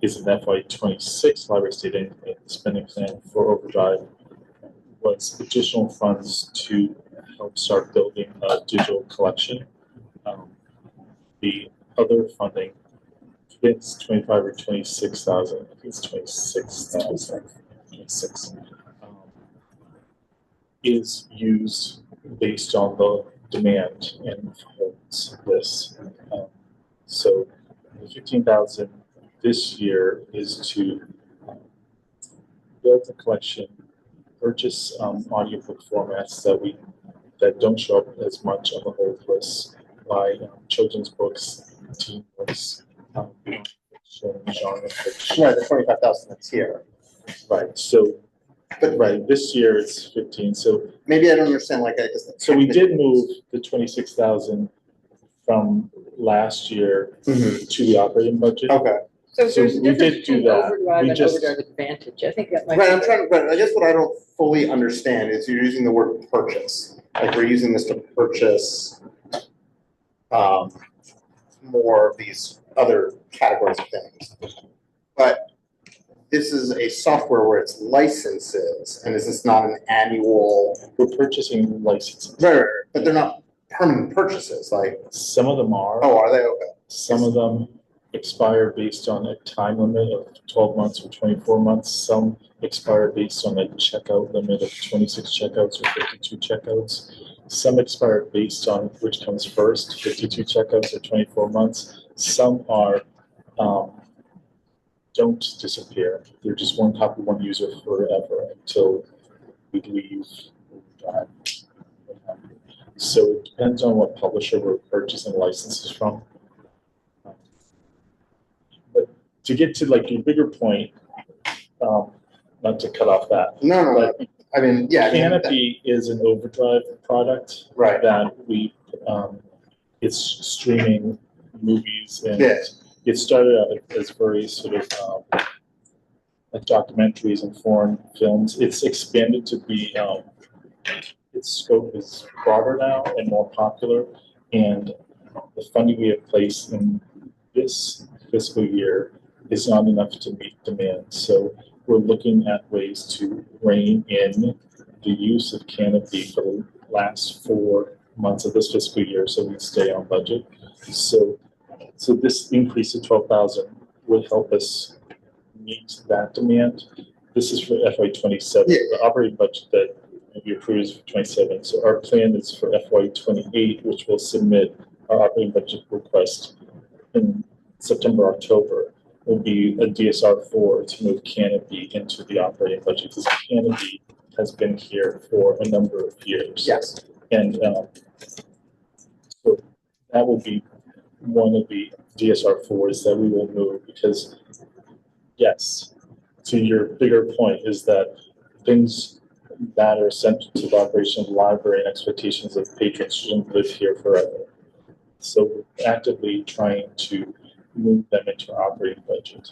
is an FY26 library state aid spending plan for overdrive was additional funds to help start building a digital collection. The other funding, it's 25 or 26,000. I think it's 26,000. 26. Is used based on the demand and holds this. So the 15,000 this year is to build a collection, purchase audiobook formats that don't show up as much on the hold list, by children's books, teen books, fiction, genre fiction. Right, the 25,000 that's here. Right. So, But right, this year it's 15. So maybe I don't understand, like, I guess. so we did move the 26,000 from last year to the operating budget. Okay. So So there's a we did difference do between that. overdrive We and just- overdrive advantage. I think that might Right, be. I'm trying, but I guess what I don't fully understand is you're using the word purchase. Like, we're using this to purchase more of these other categories of things. But this is a software where it's licenses, and is this not an annual? We're purchasing licenses. Right, but they're not permanent purchases, like, Some of them are. oh, are they? Okay. Some of them expire based on a time limit of 12 months or 24 months. Some expire based on a checkout limit of 26 checkouts or 52 checkouts. Some expire based on which comes first, 52 checkouts or 24 months. Some are don't disappear. They're just one copy, one user forever until we leave. So it depends on what publisher we're purchasing licenses from. But to get to like your bigger point, not to cut off that. No. But I mean, yeah. I mean, Canopy is an overdrive product Right. that we, it's streaming movies, and Yeah. it started out as very sort of like documentaries and foreign films. It's expanded to be, its scope is broader now and more popular, and the funding we have placed in this fiscal year is not enough to meet demand. So we're looking at ways to rein in the use of Canopy for the last 4 months of this fiscal year, so we stay on budget. So this increase of 12,000 would help us meet that demand. This is for FY 27. Yeah. The operating budget that we approved is for 27. So our plan is for FY 28, which we'll submit our operating budget request in September, October. Will be a DSR4 to move Canopy into the operating budget, because Canopy has been here for a number of years. yes. And so that will be one of the DSR4s that we will move, because yes, to your bigger point is that things that are essential to the operation of the library and expectations of patrons shouldn't live here forever. So we're actively trying to move them into our operating budget.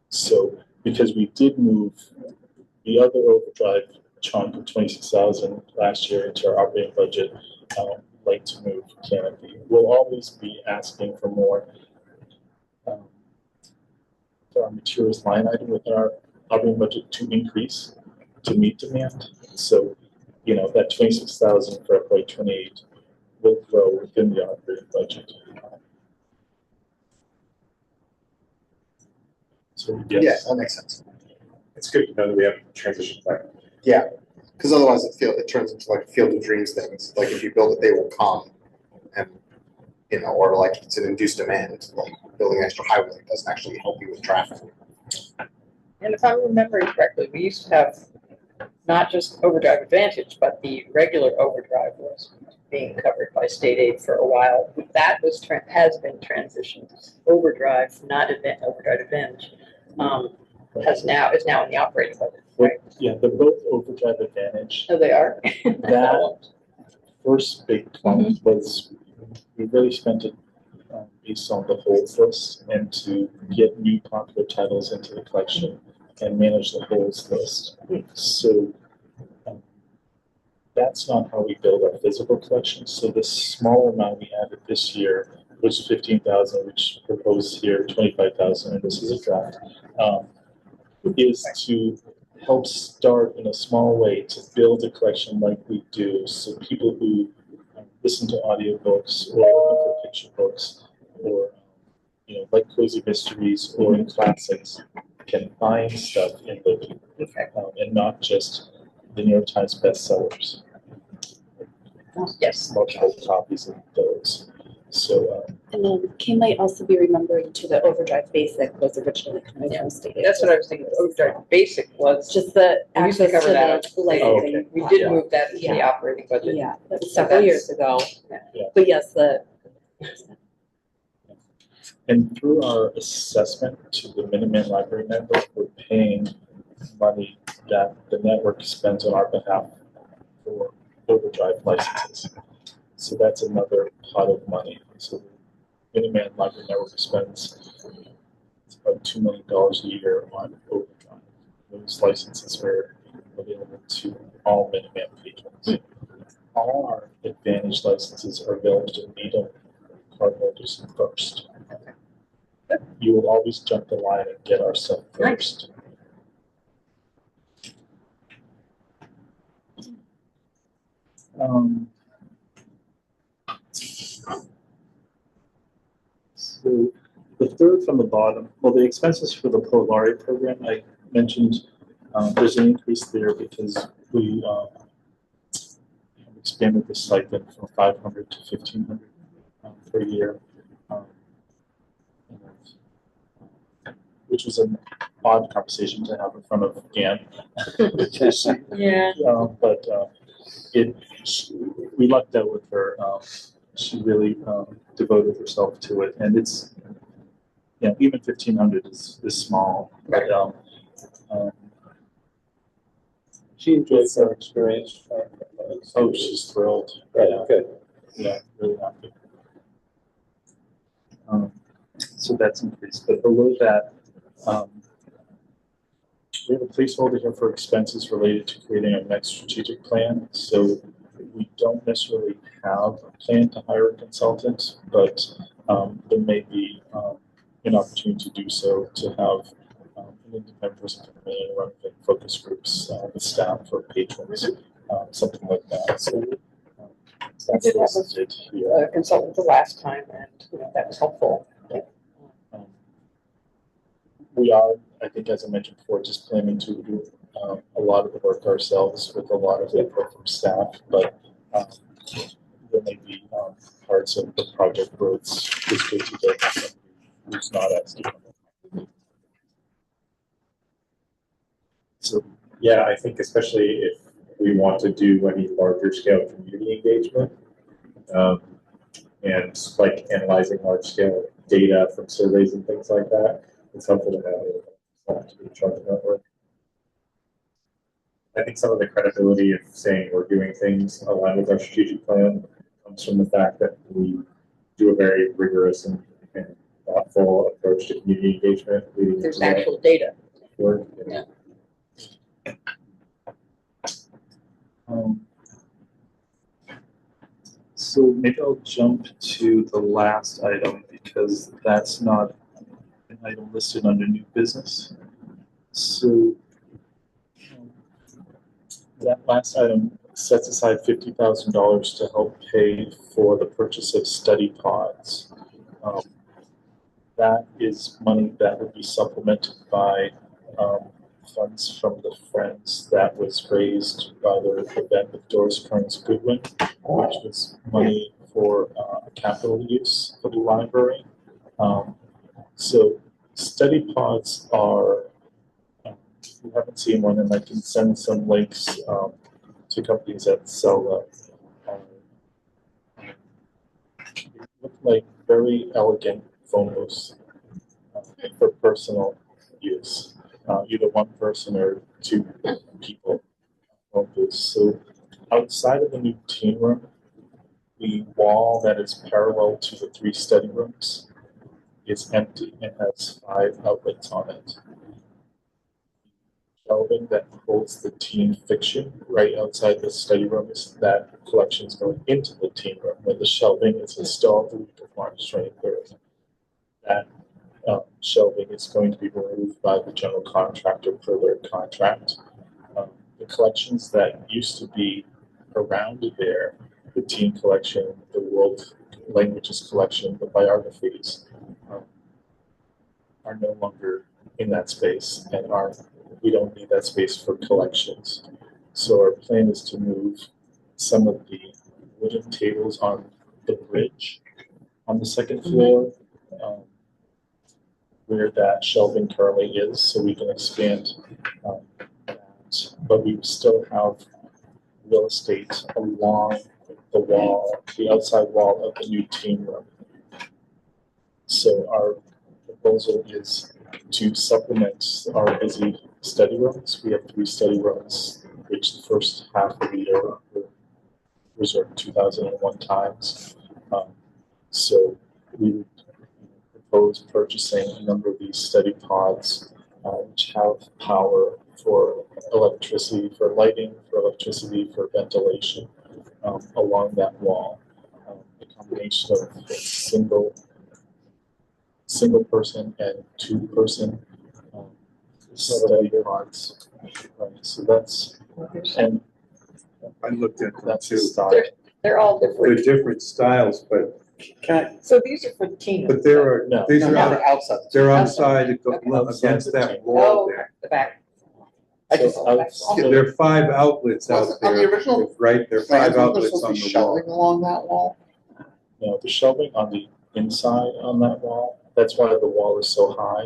So because we did move the other overdrive chunk of 26,000 last year into our operating budget, like to move Canopy. We'll always be asking for more for our materials line item within our operating budget to increase to meet demand. So, you know, that 26,000 for FY 28 will grow within the operating budget. So yes. Yeah, that makes sense. It's good to know that we have a transition plan. Yeah, because otherwise it turns into like a field of dreams things. Like if you build it, they will come, and you know, or like it's an induced demand. Like building an extra highway doesn't actually help you with traffic. And if I'm remembering correctly, we used to have not just Overdrive Advantage, but the regular Overdrive was being covered by state aid for a while. That was has been transitioned. Overdrive, not Overdrive Advantage, is now in the operating budget. Right? Yeah, they're both Overdrive Advantage. Oh, they are. That first big one was, we really spent it based on the holds list and to get new popular titles into the collection and manage the holds list. So that's not how we build our physical collection. So the smaller amount we added this year, which is 15,000, which proposed here 25,000, and this is a draft, is to help start in a small way to build a collection like we do, so people who listen to audiobooks or looking for picture books or like cozy mysteries or in classics can find stuff in the and not just the New York Times bestsellers. Yes. Multiple copies of those. So and then Kim might also be remembering to the Overdrive Basic was originally coming from state. That's what I was thinking. Overdrive Basic was Just the we used to access cover to that. the licensing. okay. We did move that into the operating budget. Yeah, that was So several that's- years ago. Yeah. But yes, and through our assessment to the Minuteman Library network, we're paying money that the network spends on our behalf for Overdrive licenses. So that's another pot of money. So the Minuteman Library network spends about $2 million a year on Overdrive. Those licenses are available to all Minuteman patrons. All our Advantage licenses are available to Needham cardholders first. You will always jump the line and get our stuff first. So the third from the bottom, well, the expenses for the Poet Laureate program, I mentioned there's an increase there because we expanded the stipend from 500 to 1,500 per year, which was an odd conversation to have in front of Anne. Yeah. But we lucked out with her. She really devoted herself to it, and it's, even 1,500 is small, but She enjoyed her experience. oh, she's thrilled. Right, good. Yeah, really happy. So that's increased, but below that, we have a placeholder here for expenses related to creating our next strategic plan. So we don't necessarily have a plan to hire a consultant, but there may be an opportunity to do so, to have an independent person come in and run focus groups with staff or patrons, something like that. So We did have listed here. a consultant the last time, and that was helpful. We are, I think, as I mentioned before, just planning to do a lot of the work ourselves with a lot of input from staff, but there may be parts of the project where it's good to get somebody who's not as dependent. So, Yeah, I think especially if we want to do any larger scale community engagement, and like analyzing large scale data from surveys and things like that, it's helpful to have to be in charge of that work. I think some of the credibility of saying we're doing things aligned with our strategic plan comes from the fact that we do a very rigorous and thoughtful approach to community engagement. There's actual data. Work. Yeah. So maybe I'll jump to the last item because that's not an item listed under new business. So that last item sets aside $50,000 to help pay for the purchase of study pods. That is money that would be supplemented by funds from the Friends that was raised by the event with Doris Kearns Goodwin, which was money for capital use for the library. So study pods are, we haven't seen one, and I can send some links to companies that sell them. They look like very elegant photos for personal use, either one person or two people. So outside of the new teen room, the wall that is parallel to the 3 study rooms is empty and has 5 outlets on it. Shelving that holds the teen fiction right outside the study room is that collection is going into the teen room, where the shelving is installed the week of March 23rd. That shelving is going to be removed by the general contractor per their contract. The collections that used to be around there, the teen collection, the world languages collection, the biographies, are no longer in that space, and we don't need that space for collections. So our plan is to move some of the wooden tables on the bridge on the 2nd floor, where that shelving currently is, so we can expand that. But we still have real estate along the wall, the outside wall of the new teen room. So our proposal is to supplement our busy study rooms. We have 3 study rooms, which the first half of the year were reserved 2001 times. So we would propose purchasing a number of these study pods, which have power for electricity, for lighting, for electricity, for ventilation, along that wall. A combination of single person and 2-person study pods. Right, so that's, and I looked at that that's the too. style. They're all They're different. different styles, but So these are for the teen. but there are, No. these are, No, out- they're outside. they're outside Okay. against that Oh, wall there. the back. I just, There are 5 outlets out Was it on the there, original right? There are 5 outlets on the wall. shelving along that wall? No, the shelving on the inside on that wall, that's why the wall is so high.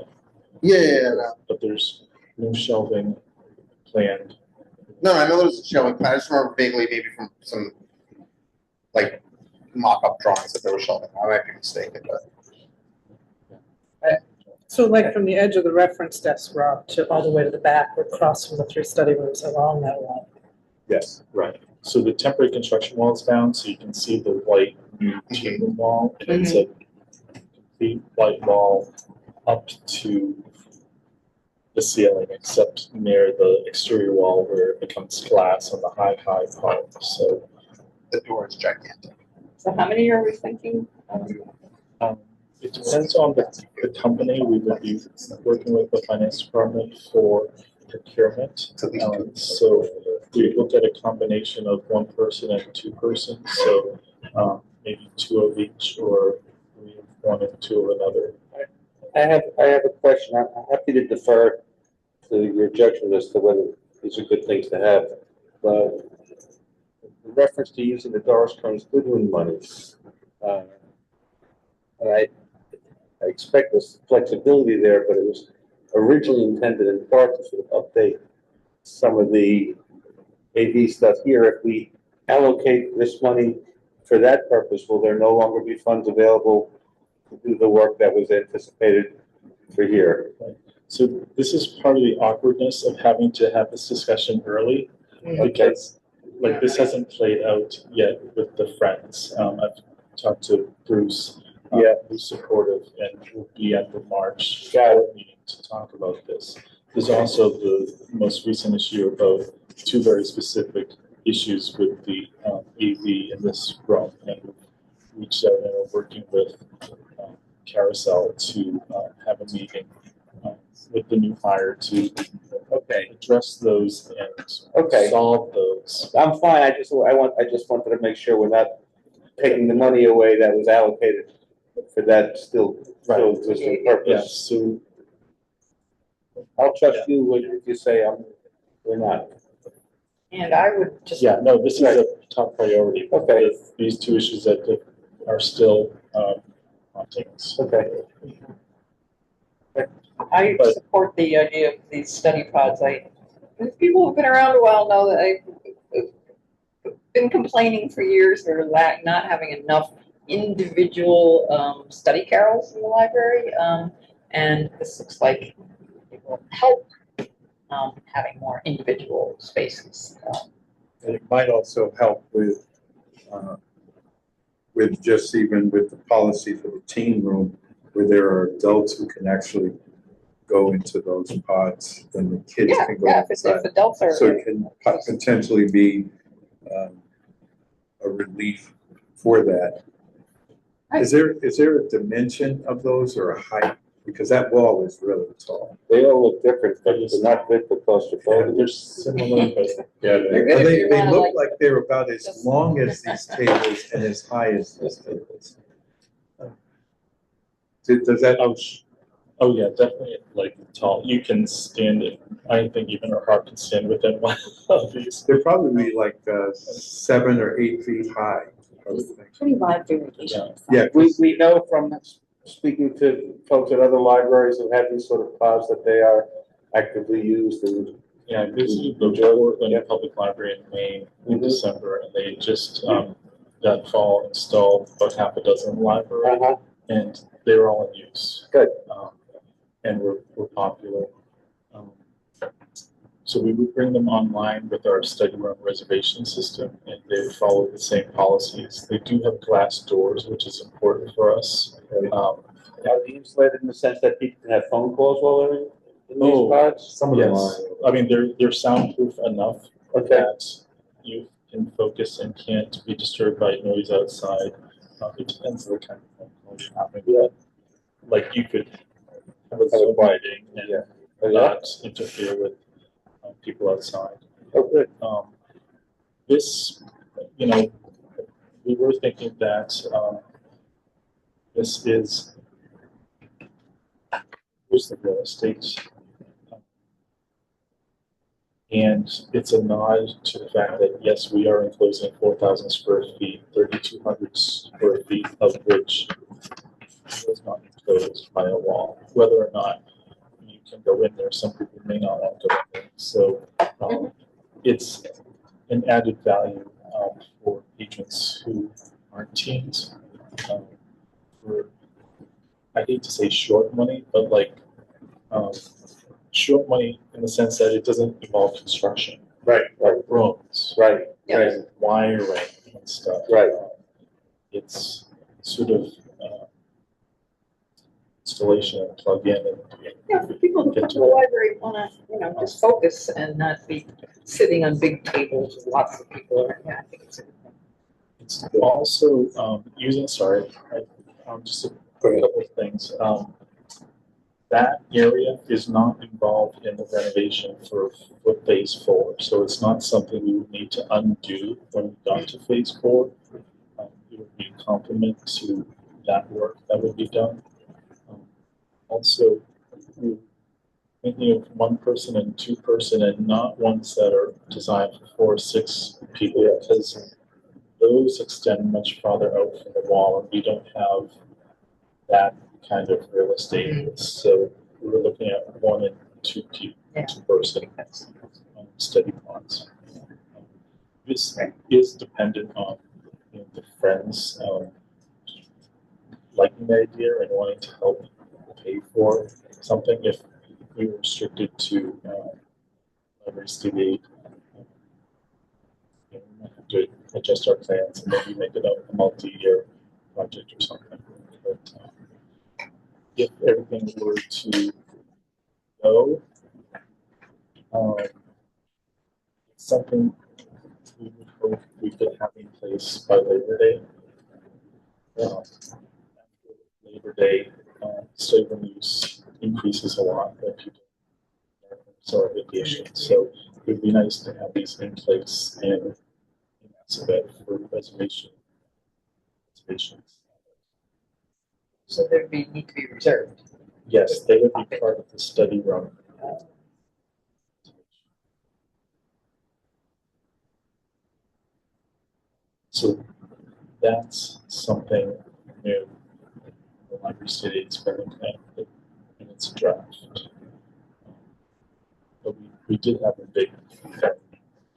Yeah. But there's no shelving planned No, I know there's a showing plan. I just remember vaguely, maybe from some like mock-up drawings that they were showing. I might be mistaken, but So like from the edge of the reference desk, Rob, to all the way to the back, or across from the 3 study rooms along that wall. Yes. Right. So the temporary construction wall is down, so you can see the white new chamber wall, and it's a complete white wall up to the ceiling, except near the exterior wall where it becomes glass on the high part. So the door is gigantic. So how many are we thinking? it depends on the company. We would be working with the finance department for procurement. So we look at a combination of 1 person and 2 persons. So maybe 2 of each, or 1 and 2 of another. I have a question. I'm happy to defer to your judgment as to whether these are good things to have. But in reference to using the Doris Kearns Goodwin money, and I expect this flexibility there, but it was originally intended in part to sort of update some of the AV stuff here. If we allocate this money for that purpose, will there no longer be funds available to do the work that was anticipated for here? So this is part of the awkwardness of having to have this discussion early, because like this hasn't played out yet with the friends. I've talked to Bruce, who's supportive, and will be at the March meeting to talk about this. There's also the most recent issue about 2 very specific issues with the AV in this room, and we've reached out and are working with Carousel to have a meeting with the new hire to address those and solve those. I'm fine. I just wanted to make sure we're not taking the money away that was allocated for that still existing purpose. Yeah, so I'll trust you if you say we're not. And I would just. Yeah, no, this is a top priority. Okay. These 2 issues that are still haunting us. Okay. I support the idea of these study pods. People who've been around a while know that I've been complaining for years for not having enough individual study carrels in the library, and this looks like it will help having more individual spaces. And it might also help with just even with the policy for the teen room, where there are adults who can actually go into those pods and the kids can go inside. If adults are. So it can potentially be a relief for that. Is there a dimension of those or a height? Because that wall is really tall. They all look different, but they're not good for claustrophobia. They're similar, but They look like they're about as long as these tables and as high as these tables. Does that? Oh yeah, definitely like tall. You can stand it. I think even our heart can stand within one of these. They're probably like 7 or 8 feet high. Pretty wide variation. Yeah, We know from speaking to folks at other libraries who have these sort of pods that they are actively used. And yeah, I visited the Portland Public Library in Maine in December, and they just that fall installed about half a dozen libraries, and they were all in use. Good. And were popular. So we would bring them online with our study room reservation system, and they follow the same policies. They do have glass doors, which is important for us. Are they insulated in the sense that people can have phone calls while they're in these pods? Some of them are. I mean, they're soundproof enough that you can focus and can't be disturbed by noise outside. It depends on the kind of phone call you're having. Yeah. Like you could have a Zoom meeting and not interfere with people outside. Okay. This, we were thinking that this is here's the real estate, and it's a nod to the fact that yes, we are enclosing 4,000 square feet, 3,200 square feet of which is not enclosed by a wall. Whether or not you can go in there, some people may not want to go in there. So it's an added value for patrons who aren't teens. For, I hate to say short money, but like short money in the sense that it doesn't involve construction. Right. Like rooms. Right, Yeah. right, And wiring and stuff. right. It's sort of installation and plug in and Yeah, for people who come to the library wanna, just focus and not be sitting on big tables with lots of people. Yeah, I think it's a good thing. it's also using, sorry, just a couple of things. That area is not involved in the renovation for phase 4, so it's not something we would need to undo when we got to phase 4. It would be a complement to that work that would be done. Also, we're thinking of 1 person and 2 person and not ones that are designed for 4 or 6 people, because those extend much farther out from the wall and we don't have that kind of real estate. So we're looking at 1 and 2 people, Yeah. 2 person study pods. This is dependent on the friends liking the idea and wanting to help pay for something. If we were restricted to library state aid, we might have to adjust our plans and maybe make it a multi-year project or something. But if everything were to go, it's something we would hope we could have in place by Labor Day. After Labor Day, study room use increases a lot when people are on vacation. So it would be nice to have these in place and that's a bit for reservations. So there'd need to be reserved. Yes, they would be part of the study room. So that's something new. The library city experiment in its draft. But we did have a big thing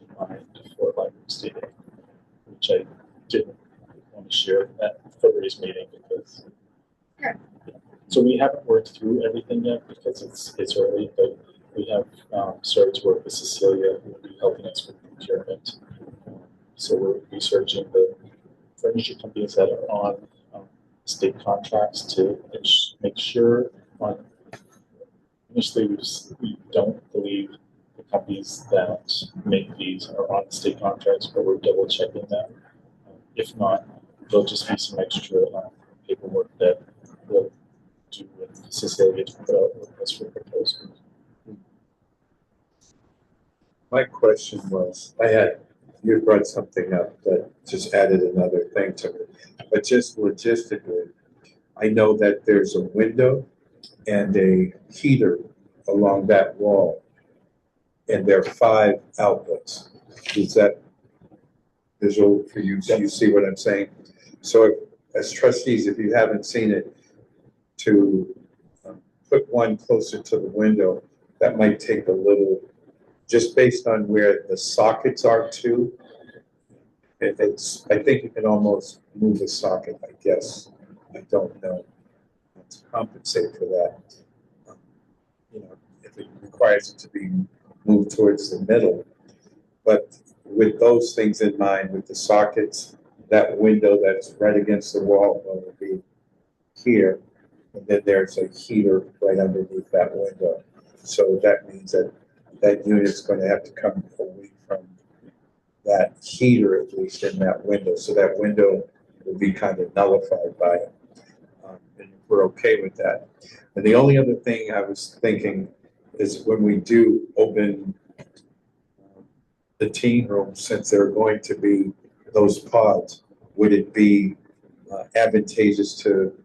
in mind for library city, which I didn't want to share at February's meeting because. Sure. So we haven't worked through everything yet because it's early, but we have started to work with Cecilia, who will be helping us with procurement. So we're researching the furniture companies that are on state contracts to make sure initially we don't believe the companies that make these are on state contracts, but we're double checking that. If not, there'll just be some extra paperwork that we'll do with Cecilia to put out with us for proposals. My question was, you brought something up that just added another thing to it. But just logistically, I know that there's a window and a heater along that wall. And there are 5 outlets. Is that visual for you? Do you see what I'm saying? So as trustees, if you haven't seen it, to put one closer to the window, that might take a little, just based on where the sockets are too. I think you can almost move a socket, I guess. I don't know. To compensate for that. If it requires it to be moved towards the middle. But with those things in mind, with the sockets, that window that's right against the wall will be here. And then there's a heater right underneath that window. So that means that that unit's going to have to come away from that heater, at least in that window. So that window will be kind of nullified by it. And we're okay with that. And the only other thing I was thinking is when we do open the teen room, since there are going to be those pods, would it be advantageous to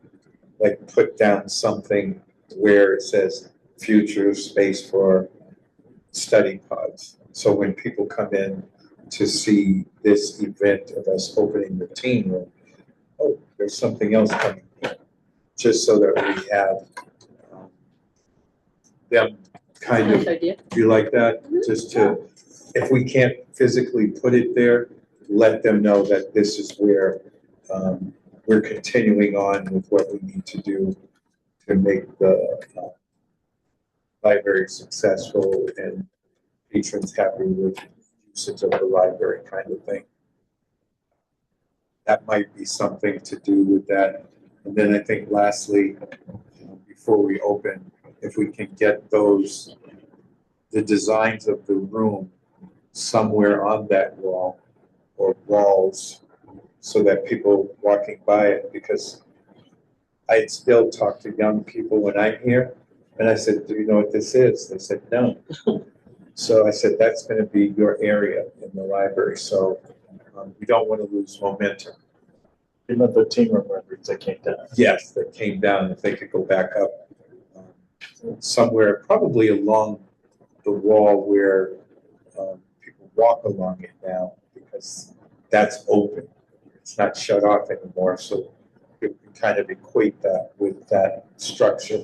like put down something where it says future space for study pods? So when people come in to see this event of us opening the teen room, oh, there's something else coming in, just so that we have them kind Nice of, idea. do you like that? Just to if we can't physically put it there, let them know that this is where we're continuing on with what we need to do to make the library successful and patrons happy with usage of the library kind of thing. That might be something to do with that. And then I think lastly, before we open, if we can get those, the designs of the room somewhere on that wall or walls so that people walking by it, because I still talk to young people when I'm here and I said, do you know what this is? They said, no. So I said, that's going to be your area in the library. So we don't want to lose momentum. You know, the team members that came down. Yes, that came down, if they could go back up somewhere, probably along the wall where people walk along it now, because that's open. It's not shut off anymore, so you can kind of equate that with that structure.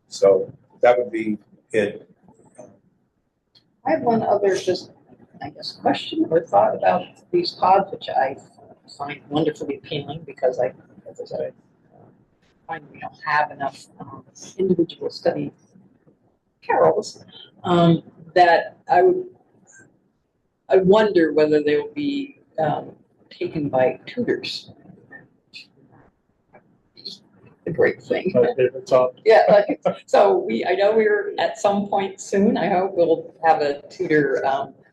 So that would be it. I have one other just, I guess, question or thought about these pods, which I find wonderfully appealing because as I said, I find we don't have enough individual study carrels, that I wonder whether they will be taken by tutors. A great thing. My favorite topic. Yeah, like, so I know we're at some point soon, I hope we'll have a tutor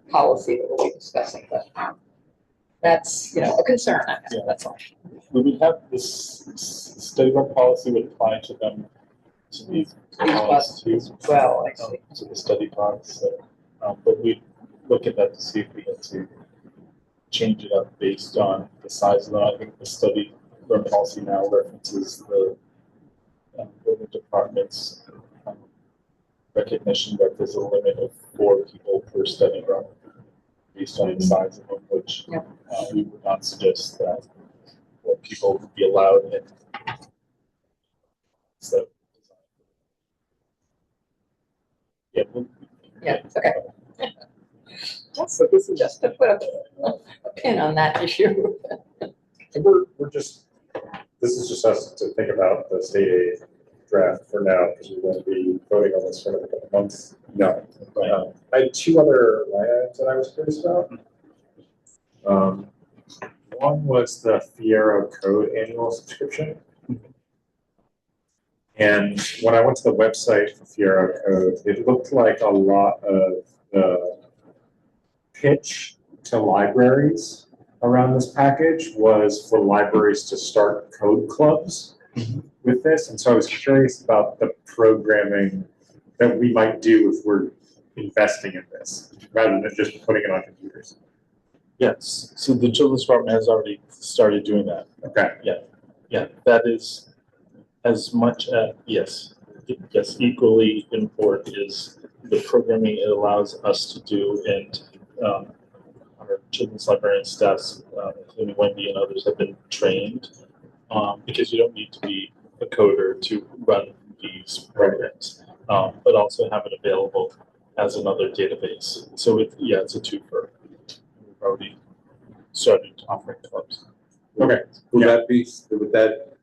policy that we'll be discussing, but that's, a concern, I guess, that's all. We would have this study group policy would apply to them, to these pods too. Well, I see. To the study pods, so, but we look at that to see if we had to change it up based on the size of them. I think the study group policy now references the building department's recognition that there's a limit of 4 people per study group based on the size of them, which we would not suggest that 4 people would be allowed in. So, yeah, It's okay. So this is just to put a pin on that issue. We're just, this is just us to think about the state aid draft for now, because we won't be voting on this for another couple months. No. I had 2 other line items that I was curious about. One was the Fiero Code annual subscription. And when I went to the website for Fiero Code, it looked like a lot of the pitch to libraries around this package was for libraries to start code clubs with this. And so I was curious about the programming that we might do if we're investing in this, rather than just putting it on computers. yes. So the children's department has already started doing that. Okay. Yeah, that is as much yes, equally important is the programming it allows us to do, and our children's librarian staffs, including Wendy and others, have been trained because you don't need to be a coder to run these programs, but also have it available as another database. So it's a twofer. We've already started offering clubs. Okay. Would that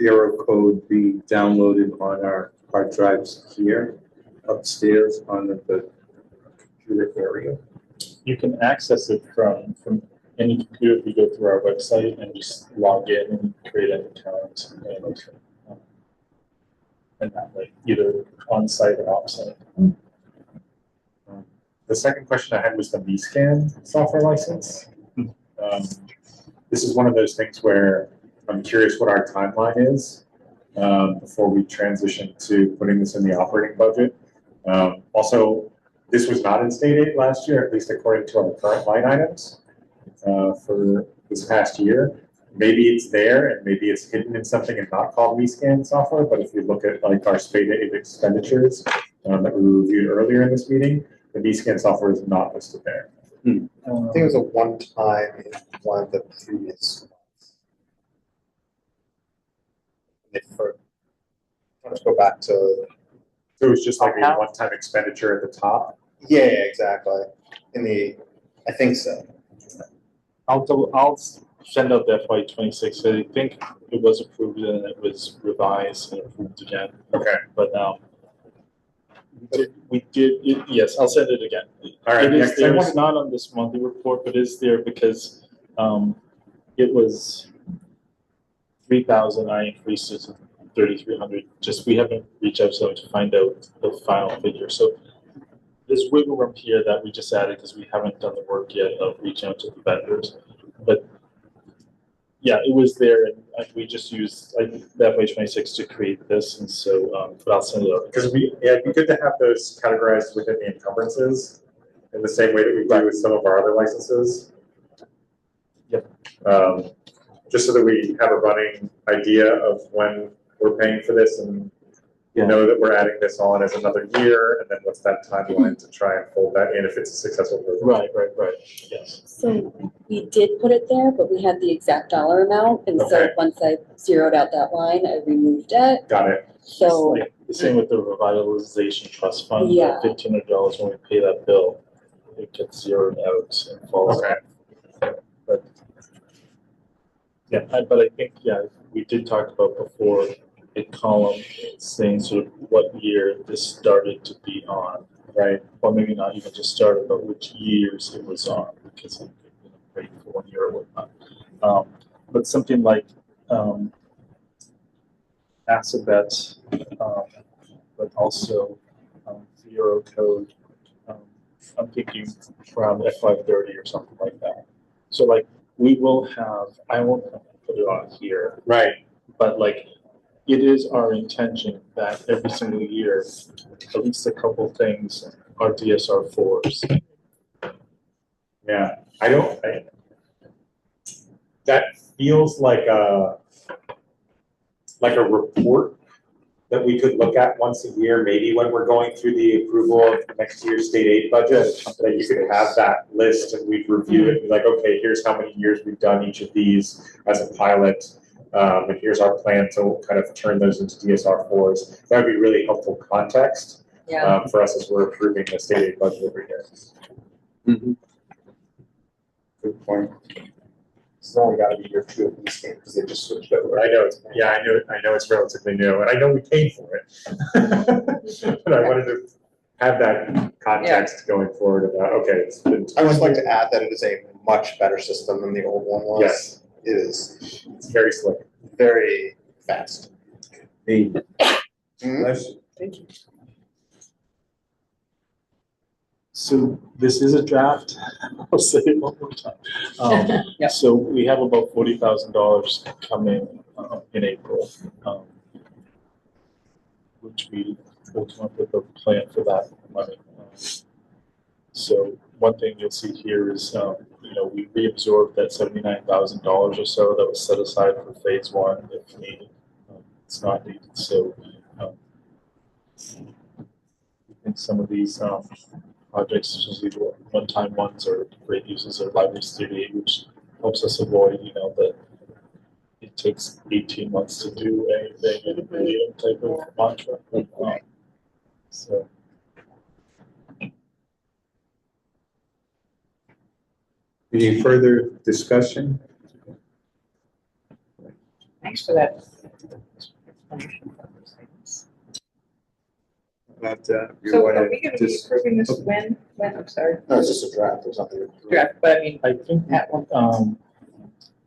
Fiero code be downloaded on our hard drives here upstairs on the computer area? You can access it from any computer if you go through our website and just log in and create an account and that way, either on site or off site. The second question I had was the vScan software license. This is one of those things where I'm curious what our timeline is before we transition to putting this in the operating budget. Also, this was not in state aid last year, at least according to our current line items for this past year. Maybe it's there and maybe it's hidden in something and not called vScan software, but if you look at like our state aid expenditures that we reviewed earlier in this meeting, the vScan software is not listed there. I think it was a one-time in one of the previous ones. Let's go back to. So it was just like a one-time expenditure at the top. Yeah, exactly. I think so. I'll send out the FY26. I think it was approved and it was revised and approved again. Okay. But yes, I'll send it again. All right, It yeah, is 'cause I there. wanted- It's not on this monthly report, but it's there because it was 3,000. I increased it to 3,300. Just we haven't reached out to them to find out the final figure. So there's wiggle room here that we just added because we haven't done the work yet of reaching out to the vendors. But yeah, it was there, and we just used the FY26 to create this, and so but I'll send it out. Because it'd be good to have those categorized within the encumbrances in the same way that we do with some of our other licenses. Yep. Just so that we have a running idea of when we're paying for this and know that we're adding this on as another year, and then what's that timeline to try and fold that in if it's a successful program. Right. Yes. So we did put it there, but we had the exact dollar amount, and so Okay. once I zeroed out that line, I removed it. Got it. So Like the same with the revitalization trust fund. Yeah. $1,500 when we pay that bill, it gets zeroed out and falls Okay. off. But yeah, but I think we did talk about before a column saying sort of what year this started to be on, right? Or maybe not even just started, but which years it was on, because it paid for 1 year or whatnot. But something like Assabet, but also Zero Code. I'm thinking around FY30 or something like that. So like we will have, I won't put it on here, Right. but like it is our intention that every single year, at least a couple things are DSR4s. Yeah. That feels like a report that we could look at once a year, maybe when we're going through the approval of next year's state aid budget, that you could have that list and we'd review it and be like, okay, here's how many years we've done each of these as a pilot. And here's our plan to kind of turn those into DSR4s. That would be really helpful context for us as we're approving the state aid budget every year. Mhm. Good point. It's only got to be year 2 of these games because they just switched over. I know it's relatively new, and I know we paid for it. But I wanted to have that context going forward about, okay, it's been. I would like to add that it is a much better system than the old one was. Yes. It is It's very slick. very fast. Hey, Mhm. bless you. Thank you. So this is a draft. I'll say it one more time. Yep. So we have about $40,000 coming in April, which we will come up with a plan for that money. So one thing you'll see here is, we reabsorbed that $79,000 or so that was set aside for phase 1 if needed. It's not needed, so I think some of these projects, especially the one-time ones, are great uses of library studio, which helps us avoid, that it takes 18 months to do anything in a million type of mantra. So. Any further discussion? Thanks for that. About, you So want are we gonna be just, approving this when, I'm sorry? No, it's just a draft. There's nothing. Draft, but I mean, I think at one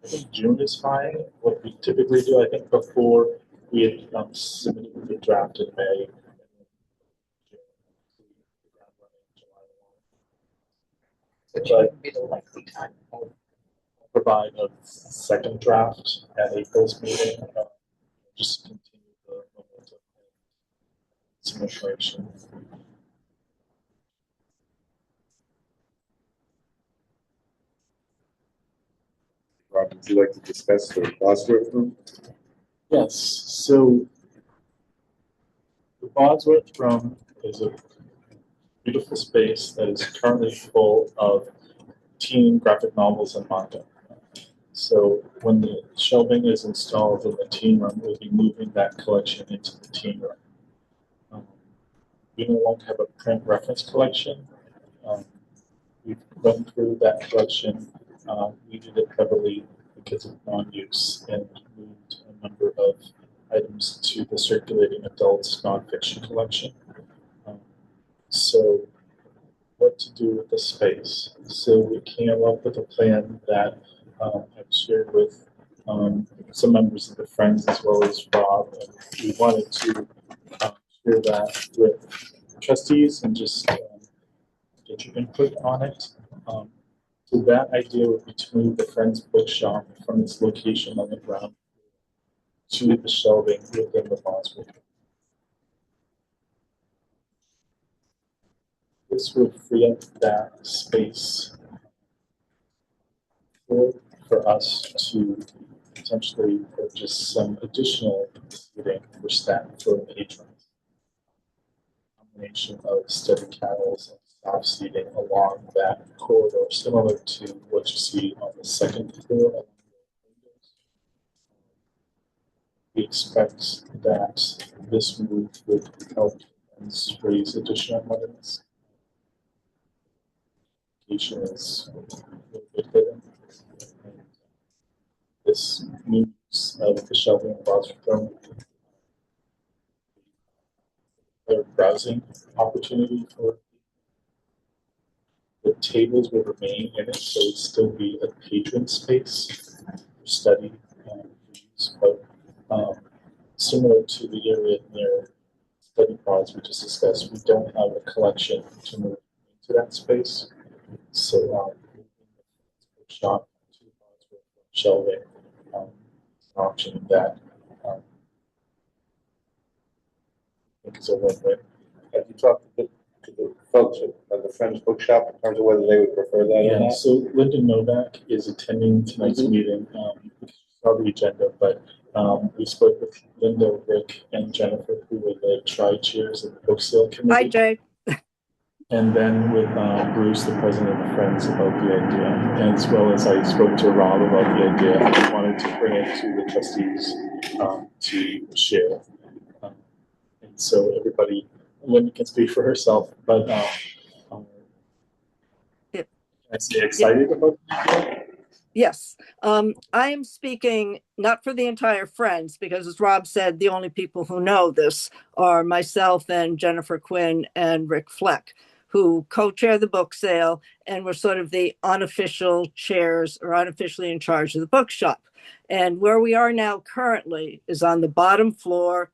I think June is fine. What we typically do, I think before we had submitted the draft in May. That should be the likely time. Provide a second draft at April's meeting, just to continue the momentum and some information. Rob, would you like to discuss the Bosworth room? Yes, so the Bosworth room is a beautiful space that is currently full of teen graphic novels and manga. So when the shelving is installed in the teen room, we'll be moving that collection into the teen room. We no longer have a print reference collection, we've run through that collection, weeded it heavily because of non-use, and moved a number of items to the circulating adults nonfiction collection. So what to do with the space? So we came up with a plan that I've shared with some members of the Friends as well as Rob, and we wanted to share that with trustees and just get your input on it. So that idea would be to move the Friends bookshop from its location on the ground to the shelving within the Bosworth. This would free up that space for us to potentially purchase some additional seating for staff for patrons. Combination of study cabins and staff seating along that corridor, similar to what you see on the second floor. We expect that this move would help and raise additional revenues. Location is a little bit hidden. This use of the shelving and bathroom a browsing opportunity for the tables will remain in it, so it'd still be a patron space for study and use, but similar to the area near study pods we just discussed, we don't have a collection to move into that space. So shop two pods with shelving option that I think is a win-win. Have you talked to the folks at the Friends Bookshop in terms of whether they would prefer that or Yeah, not? so Linda Novak is attending tonight's meeting. We saw the agenda, but we spoke with Linda, Rick, and Jennifer, who were the tri-chairs of the book sale committee. Hi, Jay. And then with Bruce, the president of the Friends, about the idea, as well as I spoke to Rob about the idea. I wanted to bring it to the trustees to share. And so everybody, Linda can speak for herself, but Yep. I say excited about it. Yes. I am speaking not for the entire Friends, because as Rob said, the only people who know this are myself and Jennifer Quinn and Rick Fleck, who co-chair the book sale and were sort of the unofficial chairs or unofficially in charge of the bookshop. And where we are now currently is on the bottom floor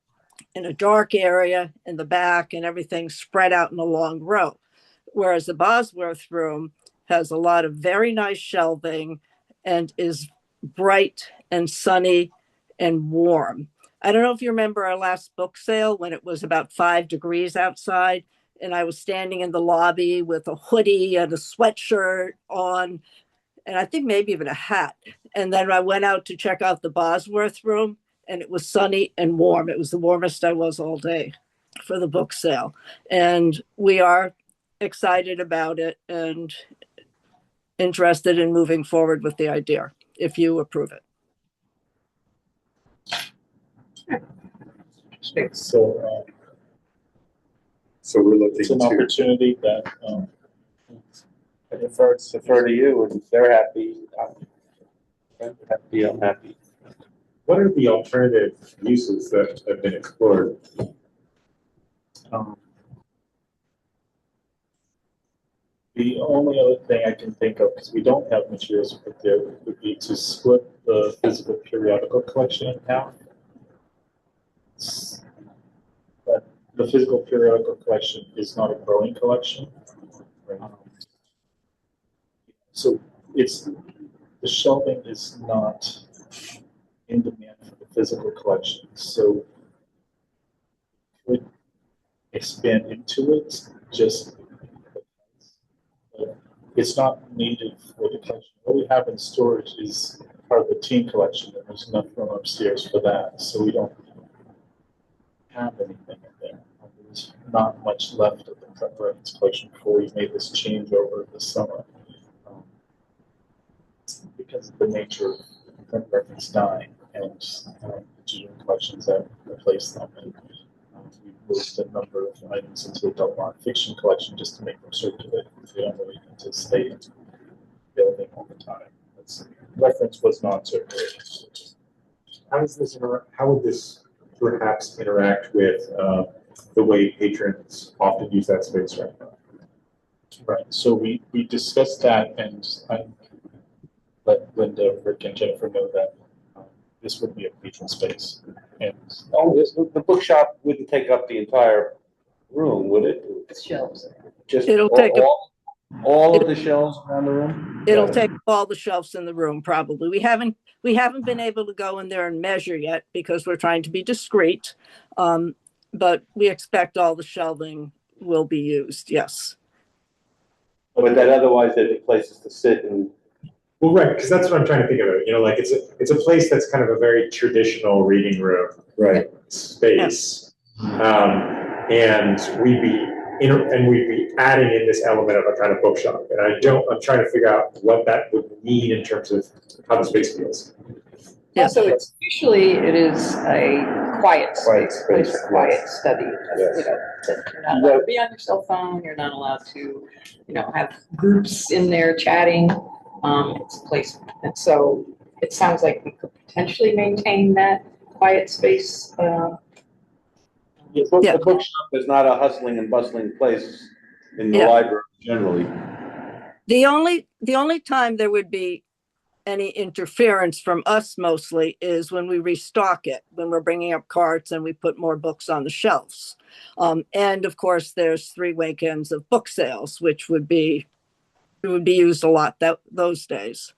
in a dark area in the back, and everything spread out in a long row. Whereas the Bosworth room has a lot of very nice shelving and is bright and sunny and warm. I don't know if you remember our last book sale when it was about 5 degrees outside, and I was standing in the lobby with a hoodie and a sweatshirt on, and I think maybe even a hat. And then I went out to check out the Bosworth room, and it was sunny and warm. It was the warmest I was all day for the book sale. And we are excited about it and interested in moving forward with the idea, if you approve it. So So we're looking it's an to, opportunity that I defer to you, and if they're happy, I'm happy, I'm happy. What are the alternative uses that have been explored? the only other thing I can think of, because we don't have materials put there, would be to split the physical periodical collection in half. But the physical periodical collection is not a growing collection. So it's, the shelving is not in demand for the physical collection. So could expand into it, just it's not needed for the collection. What we have in storage is part of the teen collection, and there's enough room upstairs for that, so we don't have anything in there. There's not much left of the print reference collection before we made this change over this summer. Because of the nature of print reference dying and the digital collections that replace them. And we moved a number of items into adult nonfiction collection just to make them circulate. They don't really need to stay in the building all the time. Reference was non-circulating. How would this perhaps interact with the way patrons often use that space right now? Right, so we discussed that, and I let Linda, Rick, and Jennifer know that this would be a patron space. And The bookshop wouldn't take up the entire room, would it? Shelves. Just It'll take up- all of the shelves around the room? It'll take all the shelves in the room, probably. We haven't been able to go in there and measure yet because we're trying to be discreet. But we expect all the shelving will be used, yes. But that otherwise there'd be places to sit and. Well, right, because that's what I'm trying to think of it. You know, like it's a place that's kind of a very traditional reading room space, and we'd be adding in this element of a kind of bookshop. And I'm trying to figure out what that would mean in terms of how the space feels. Yeah. Also, it is a quiet space, place for quiet study. Yes. You know, that you're not allowed to be on your cell phone. You're not allowed to, have groups in there chatting. It's a place, and so it sounds like we could potentially maintain that quiet space. The bookshop is not a hustling and bustling place in the library generally. The only time there would be any interference from us mostly is when we restock it, when we're bringing up carts and we put more books on the shelves. And of course, there's 3 weekends of book sales, which would be used a lot those days.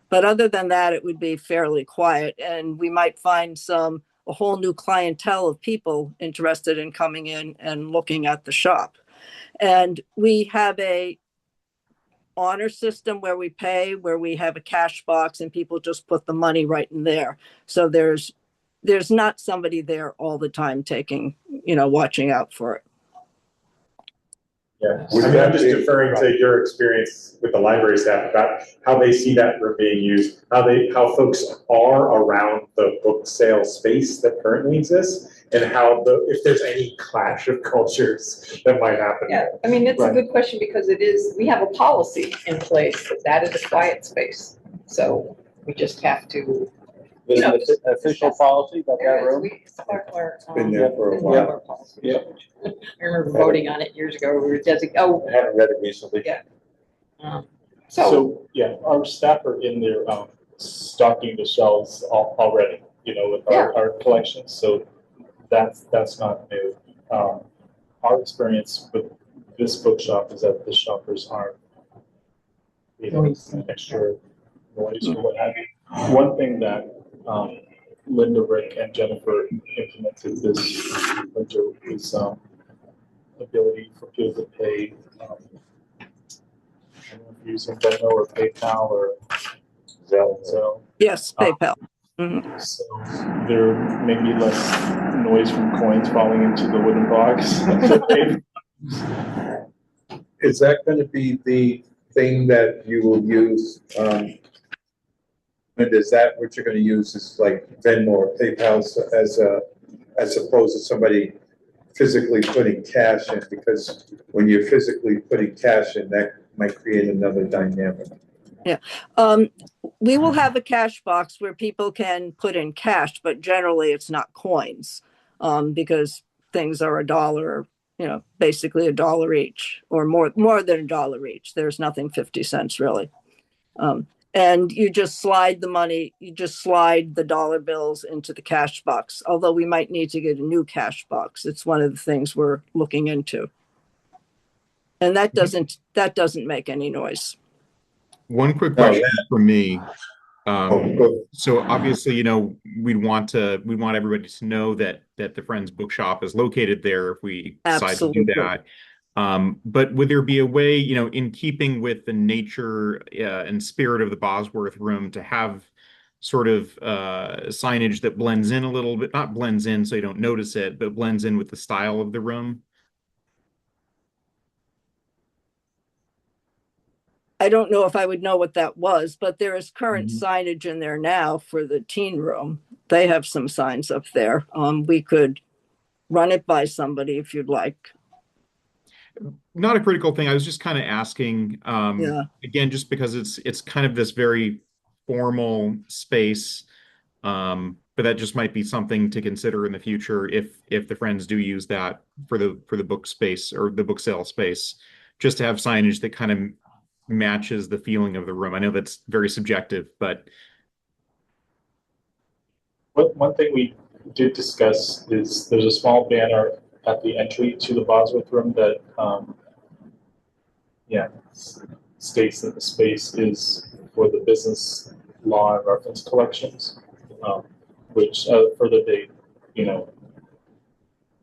But other than that, it would be fairly quiet, and we might find a whole new clientele of people interested in coming in and looking at the shop. And we have a honor system where we have a cash box and people just put the money right in there. So there's not somebody there all the time watching out for it. Yeah, I'm just deferring to your experience with the library staff about how they see that room being used, how folks are around the book sale space that currently exists, and if there's any clash of cultures that might happen. Yeah, I mean, it's a good question because we have a policy in place that is a quiet space. So we just have to. There's an official policy about that room? It's been there for a while. Yeah. I remember voting on it years ago. We were I haven't read it recently. Yeah. So our staff are in there stocking the shelves already, with our collections. So that's not new. Our experience with this bookshop is that the shoppers aren't, extra noise or what have you. One thing that Linda, Rick, and Jennifer implemented this winter is ability for people to pay. I don't know if you're using Venmo or PayPal or Zelle. Yes, PayPal. So there may be less noise from coins falling into the wooden box. Is that going to be the thing that you will use? And is that what you're going to use is like Venmo or PayPal as opposed to somebody physically putting cash in? Because when you're physically putting cash in, that might create another dynamic. Yeah. We will have a cash box where people can put in cash, but generally it's not coins because things are $1, basically $1 each or more than $1 each. There's nothing 50 cents really. And you just slide the money, the dollar bills into the cash box, although we might need to get a new cash box. It's one of the things we're looking into. And that doesn't make any noise. One quick question for me. So obviously, we'd want everybody to know that the Friends Bookshop is located there if we decide to do that. But would there be a way, in keeping with the nature and spirit of the Bosworth room to have sort of signage that blends in a little bit, not blends in so you don't notice it, but blends in with the style of the room? I don't know if I would know what that was, but there is current signage in there now for the teen room. They have some signs up there. We could run it by somebody if you'd like. Not a critical thing. I was just kind of asking, Yeah. again, just because it's kind of this very formal space. But that just might be something to consider in the future if the Friends do use that for the book space or the book sale space, just to have signage that kind of matches the feeling of the room. I know that's very subjective, but One thing we did discuss is there's a small banner at the entry to the Bosworth room that, states that the space is for the business law and reference collections, which further date,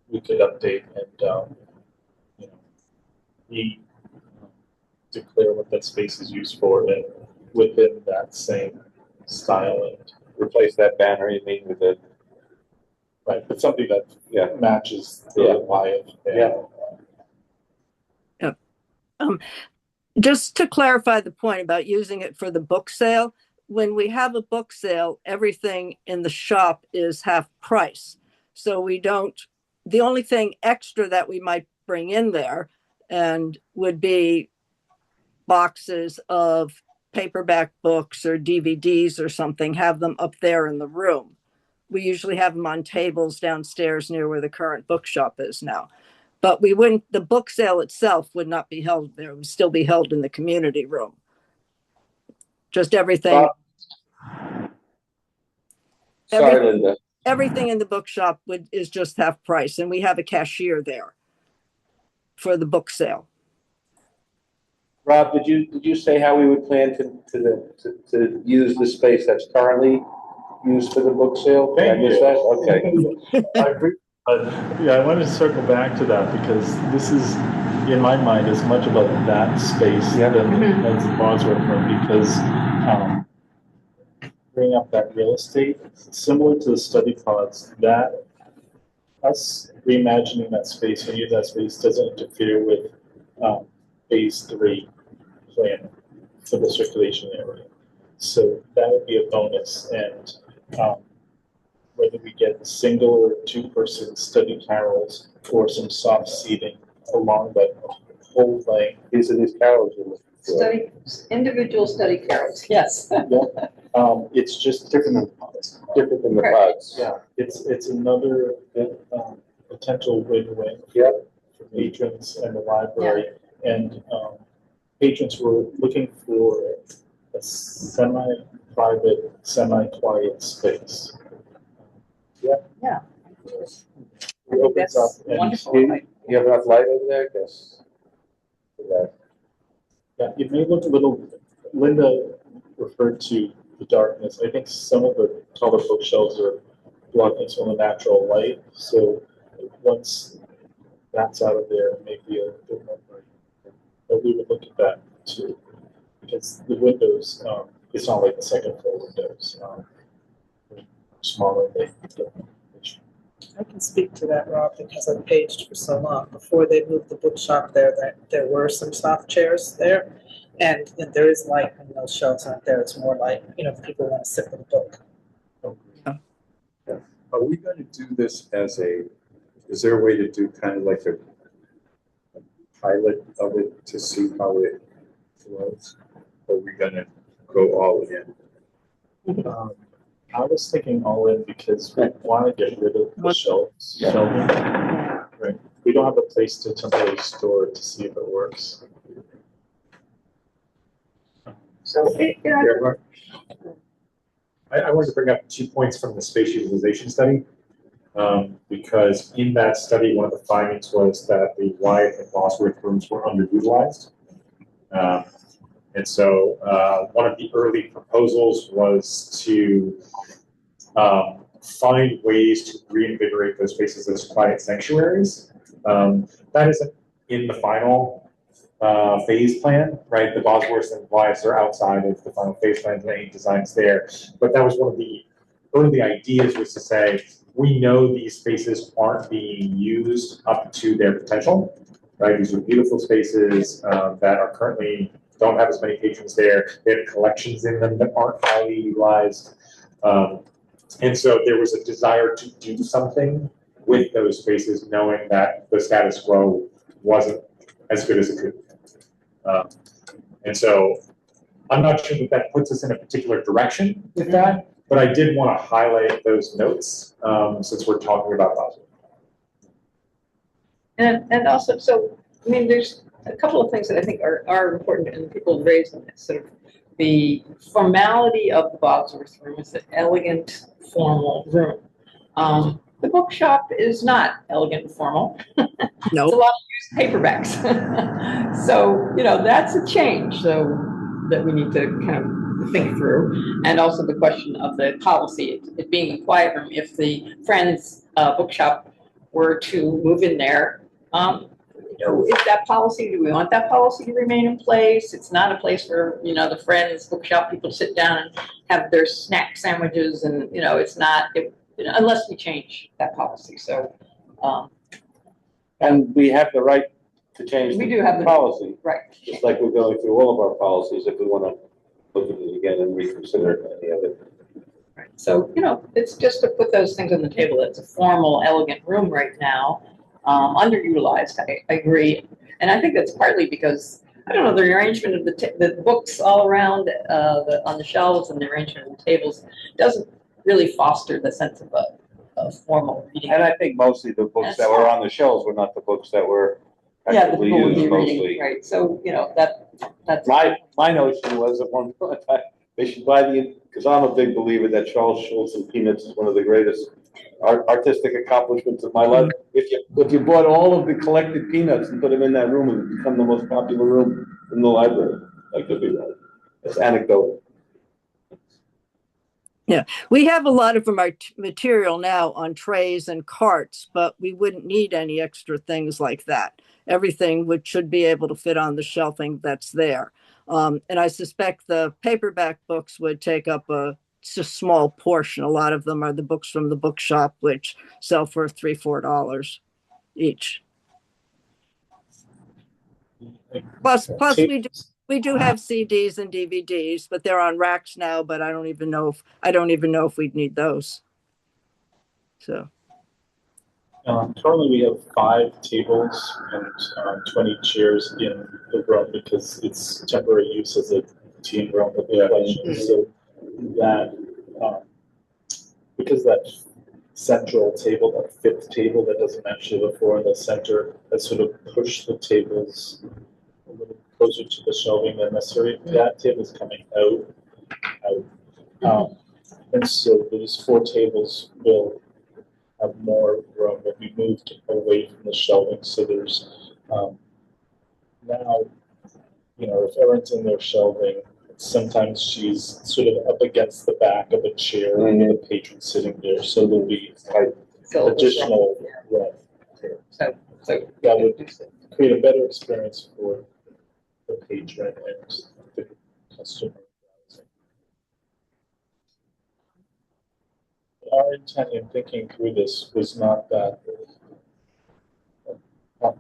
we could update and, we declare what that space is used for and within that same style and Replace that banner, you mean, with the, right, but something that matches the Yeah. Wyatt. Just to clarify the point about using it for the book sale, when we have a book sale, everything in the shop is half price. So the only thing extra that we might bring in there and would be boxes of paperback books or DVDs or something, have them up there in the room. We usually have them on tables downstairs near where the current bookshop is now. But the book sale itself would not be held there. It would still be held in the community room. Just everything. Sorry, Linda. Everything in the bookshop is just half price. And we have a cashier there for the book sale. Rob, did you say how we would plan to use the space that's currently used for the book sale? Did I miss that? Okay. I agree. I wanted to circle back to that because this is, in my mind, as much about that space than as the Bosworth room, because bringing up that real estate, similar to the study pods, that us reimagining that space and using that space doesn't interfere with phase 3 plan for the circulation area. So that would be a bonus. And whether we get single or 2-person study carrels or some soft seating along that whole lane. These are these carrels. Individual study carrels, yes. It's just Different than the pods. Yeah, it's another potential win-win for patrons and the library. And patrons were looking for a semi-private, semi-quiet space. Yeah. It opens up and Wonderful. You have enough light over there, I guess? For that. yeah, it may look a little, Linda referred to the darkness. I think some of the taller bookshelves are blocking some of the natural light. So once that's out of there, it may be a bit more bright. But we would look at that too, because the windows, it's not like the second floor windows. Smaller than I can speak to that, Rob, because I've paged for so long. Before they moved the bookshop there were some soft chairs there. And there is light when those shelves aren't there. It's more like, if people want to sit with a book. Are we going to do this is there a way to do kind of like a pilot of it to see how it flows? Or are we going to go all in? I was thinking all in because we want to get rid of the shelving. Right. We don't have a place to temporarily store it to see if it works. So, I wanted to bring up 2 points from the space utilization study, because in that study, one of the findings was that the Wyatt and Bosworth rooms were underutilized. And so one of the early proposals was to find ways to reinvigorate those spaces as quiet sanctuaries. That isn't in the final phase plan, right? The Bosworths and Wyatts are outside of the final phase plans and any designs there. But that was one of the early ideas, was to say, we know these spaces aren't being used up to their potential, right? These are beautiful spaces that are currently don't have as many patrons there. They have collections in them that aren't highly utilized. And so there was a desire to do something with those spaces, knowing that the status quo wasn't as good as it could be. And so I'm not sure that that puts us in a particular direction with that, but I did want to highlight those notes since we're talking about Boswell. And also, so, I mean, there's a couple of things that I think are important and people raise on this. Sort of the formality of the Bosworth room is an elegant, formal room. The bookshop is not elegant and formal. No. It's a lot of used paperbacks. So, you know, that's a change. So that we need to kind of think through. And also the question of the policy, it being a quiet room. If the Friends bookshop were to move in there, you know, is that policy, do we want that policy to remain in place? It's not a place where, you know, the Friends bookshop people sit down and have their snack sandwiches and, you know, it's not, you know, unless we change that policy. So, And we have the right to change we the do have the policy, right. just like we're going through all of our policies if we want to look at it again and reconsider any of it. Right. So, you know, it's just to put those things on the table. It's a formal, elegant room right now, underutilized, I agree. And I think that's partly because, I don't know, the arrangement of the books all around on the shelves and the arrangement of the tables doesn't really foster the sense of a formal reading. And I think mostly the books that were on the shelves were not the books that were Yeah, the actively people would used be reading, mostly. right? So, you know, that's. My notion was at one point, they should buy because I'm a big believer that Charles Schulz and Peanuts is one of the greatest artistic accomplishments of my life. If you bought all of the collected Peanuts and put them in that room, it would become the most popular room in the library. I could be right. It's anecdotal. Yeah, we have a lot of material now on trays and carts, but we wouldn't need any extra things like that. Everything should be able to fit on the shelving that's there. And I suspect the paperback books would take up a small portion. A lot of them are the books from the bookshop, which sell for $3, $4 each. Plus we do have CDs and DVDs, but they're on racks now. But I don't even know if we'd need those. So currently, we have 5 tables and 20 chairs in the room because it's temporary use as a teen room with the election. So that because that central table, that 5th table that doesn't match the floor in the center, that sort of pushed the tables a little closer to the shelving than necessary. That table is coming out. And so those 4 tables will have more room, but we moved away from the shelving. So there's now, you know, if Erin's in their shelving, sometimes she's sort of up against the back of a chair with a patron sitting there. So there'll be additional room. So that would create a better experience for the patron and the customer. Our intent in thinking through this was not that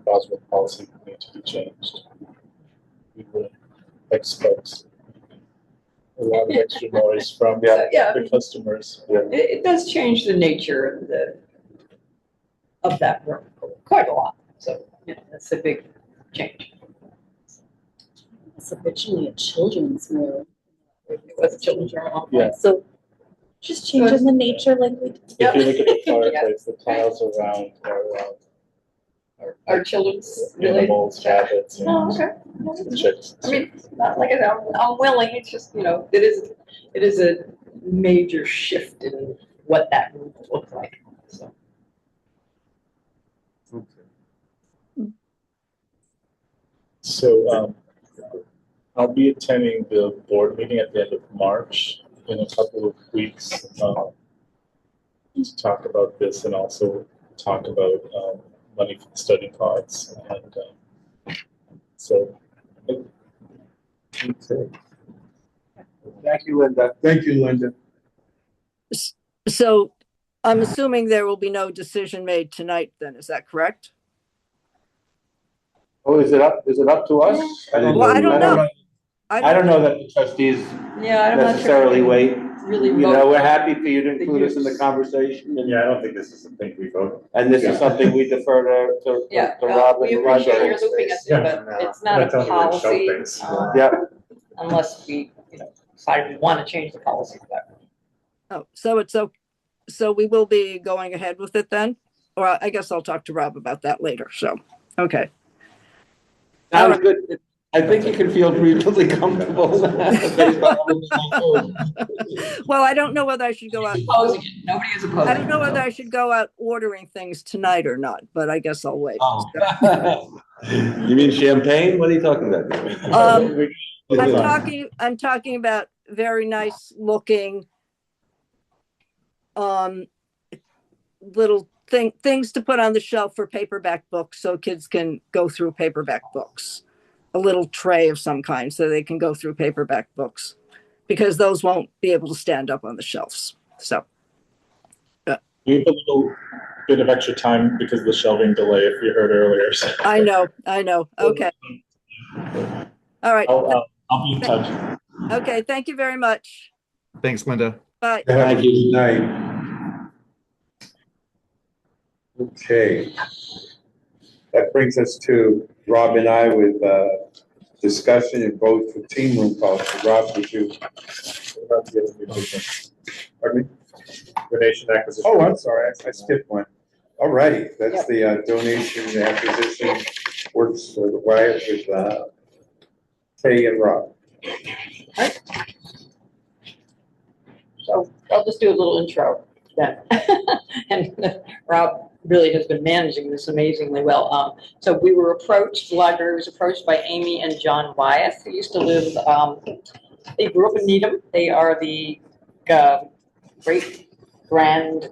Boswell policy would need to be changed. We would expect a lot of extra noise from the customers. it does change the nature of that room quite a lot. So, you know, that's a big change. It's originally a children's room. It was a children's room. Yeah. So just changing the nature like we did. If you look at the fireplace, the tiles around Our children's related. animals, rabbits, and Oh, okay. chicks. I mean, not like I'm willing. It's just, you know, it is a major shift in what that room will look like. So. So I'll be attending the board meeting at the end of March in a couple of weeks to talk about this and also talk about money for the study pods. And so. Thank you, Linda. Thank you, Linda. So I'm assuming there will be no decision made tonight then, is that correct? Oh, is it up to us? Well, I don't know. I don't know that the trustees Yeah, I'm not sure. necessarily wait. really You know, vote we're on happy for you to the include us in the use. conversation. Yeah, I don't think this is the thing we vote. And this is something we defer to Yeah, Rob we and the appreciate library. your looping us in, but it's not That's a how we would show policy, things. Yeah. unless we, decide we want to change the policy for that. Oh, so we will be going ahead with it then? Or I guess I'll talk to Rob about that later. So, okay. Sounds good. I think you can feel reasonably comfortable. Based on everything I heard. Well, I don't know whether I should go out. Opposing it, nobody is opposing it. I don't know whether I should go out ordering things tonight or not, but I guess I'll wait. Oh. You mean champagne? What are you talking about? I'm talking about very nice looking little things to put on the shelf for paperback books so kids can go through paperback books. A little tray of some kind so they can go through paperback books, because those won't be able to stand up on the shelves. So We have a little bit of extra time because of the shelving delay, if you heard earlier. So. I know. Okay. All right. I'll be in touch. Okay. Thank you very much. Thanks, Linda. Bye. Thank you. Good night. Okay. That brings us to Rob and I with discussion and vote for team room policy. Rob, would you? About the other new business. Pardon me? Donation acquisition. Oh, I'm sorry, I skipped one. All righty, that's the donation and acquisition works for the Wyatt with Kay and Rob. So I'll just do a little intro then. And Rob really has been managing this amazingly well. So we were approached, the library was approached by Amy and John Wyeth, who used to live, they grew up in Needham. They are the great grand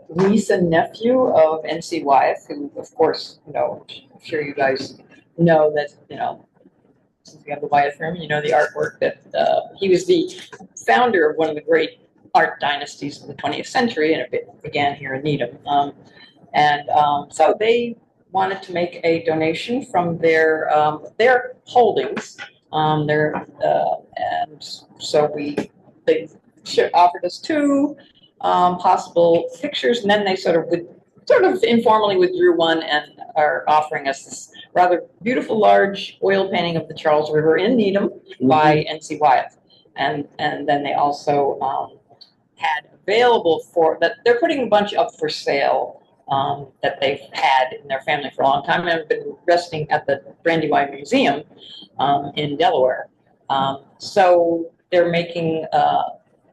niece and nephew of N.C. Wyeth, who, of course, I'm sure you guys know that, since we have the Wyeth room, the artwork that he was the founder of one of the great art dynasties of the 20th century, and it began here in Needham. So they wanted to make a donation from their holdings, and so they offered us two possible pictures, and then they sort of informally withdrew one and are offering us this rather beautiful large oil painting of the Charles River in Needham by N.C. Wyeth, and then they also had available for that. They're putting a bunch up for sale that they've had in their family for a long time and have been resting at the Brandywine Museum in Delaware. So they're making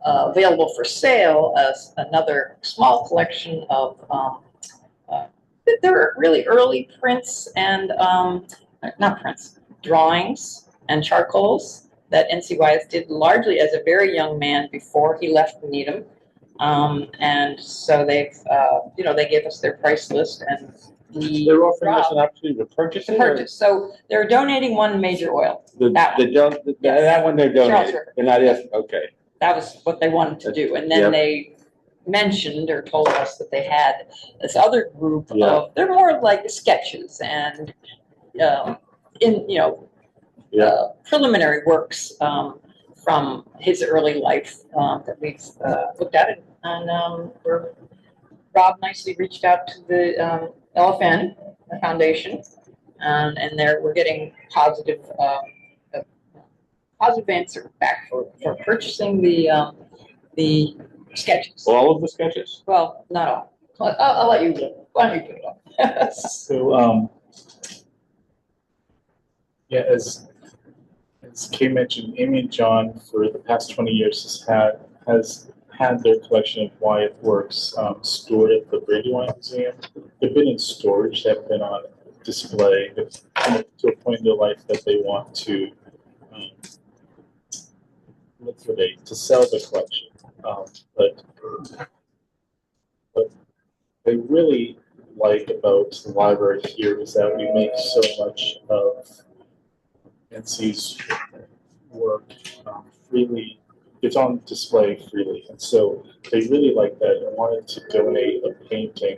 available for sale another small collection of they're really early prints and not prints, drawings and charcoals that N.C. Wyeth did largely as a very young man before he left Needham. And so they've, they gave us their price list, and They're offering us an opportunity to purchase it? So they're donating one major oil. That one they're donating. They're not asking, okay. That was what they wanted to do. And then they mentioned or told us that they had this other group of, they're more like sketches and, preliminary works from his early life that we've looked at it. And Rob nicely reached out to the LFN, the foundation, and we're getting positive answer back for purchasing the sketches. All of the sketches? Well, not all. I'll let you do it. Why don't you put it up? So, as Kay mentioned, Amy and John for the past 20 years has had their collection of Wyeth works stored at the Brandywine Museum. They've been in storage, they've been on display. They've come to a point in their life that they want to liquidate, to sell the collection. But they really like about the library here is that we make so much of NC's work freely. It's on display freely, and so they really like that and wanted to donate a painting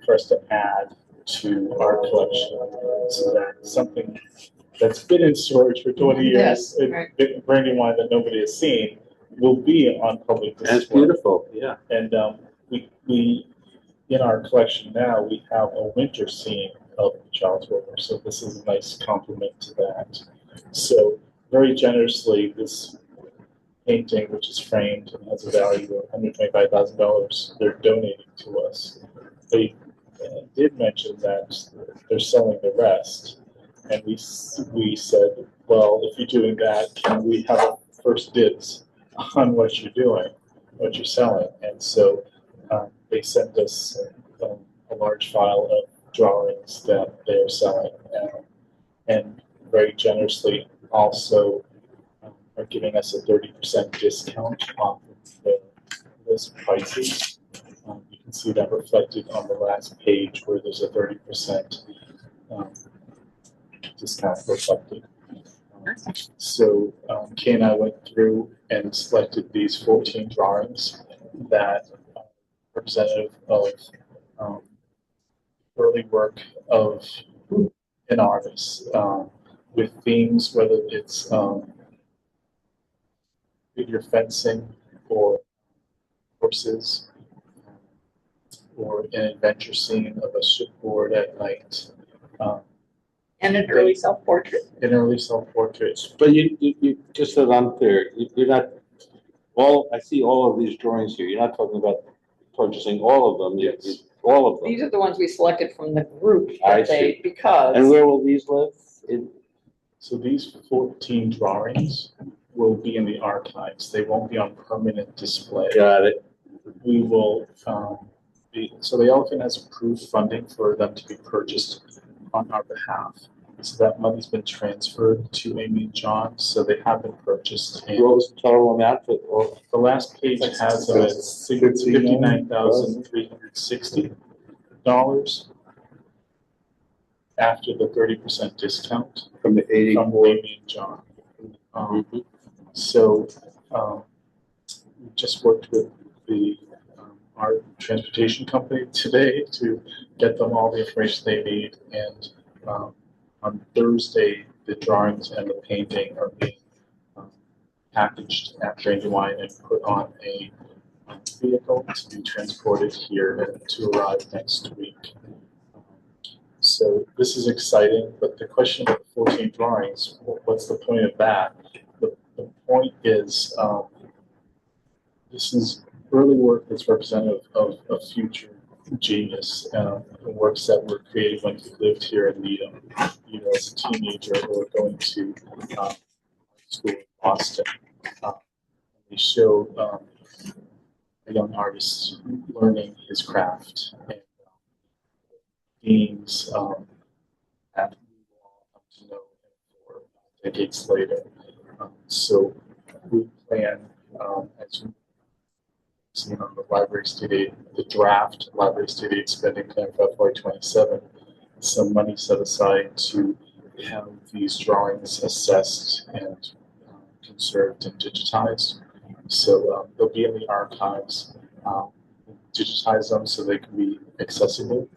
for us to add to our collection. So that's something that's been in storage for 20 years in Brandywine that nobody has seen. will be on public display. That's beautiful, yeah. And we in our collection now, we have a winter scene of Charles River, so this is a nice complement to that. So very generously, this painting, which is framed and has a value of $125,000, they're donating to us. They did mention that they're selling the rest, and we said, well, if you're doing that, can we have first dibs on what you're doing, what you're selling? And so they sent us a large file of drawings that they're selling, and very generously also are giving us a 30% discount off of the list prices. You can see that reflected on the last page where there's a 30% discount reflected. So Kay and I went through and selected these 14 drawings that are representative of early work of an artist with themes, whether it's figure fencing or horses, or an adventure scene of a shipboard at night. And an early self-portrait. An early self-portrait. But you just so that I'm clear, you're not, I see all of these drawings here. You're not talking about purchasing all of them. Yes. All of them. These are the ones we selected from the group I that they, see. because. And where will these live? So these 14 drawings will be in the archives. They won't be on permanent display. Got it. We will so the Elephant has approved funding for them to be purchased on our behalf. So that money's been transferred to Amy and John, so they have been purchased. And What was the total amount for all? the last page has them at $59,360 after the 30% discount From the 80. from Amy and John. So we just worked with our transportation company today to get them all the information they need, and on Thursday the drawings and the painting are being packaged at Brandywine and put on a vehicle to be transported here and to arrive next week. So this is exciting, but the question about 14 drawings, what's the point of that? The point is this is early work that's representative of future genius, works that were created when he lived here in Needham, as a teenager or going to school in Boston. They show a young artist learning his craft and themes that we will all come to know for decades later. So we plan, as you see on the library state aid, the draft library state aid spending plan for FY27, some money set aside to have these drawings assessed and conserved and digitized. So they'll be in the archives. Digitize them so they can be accessible.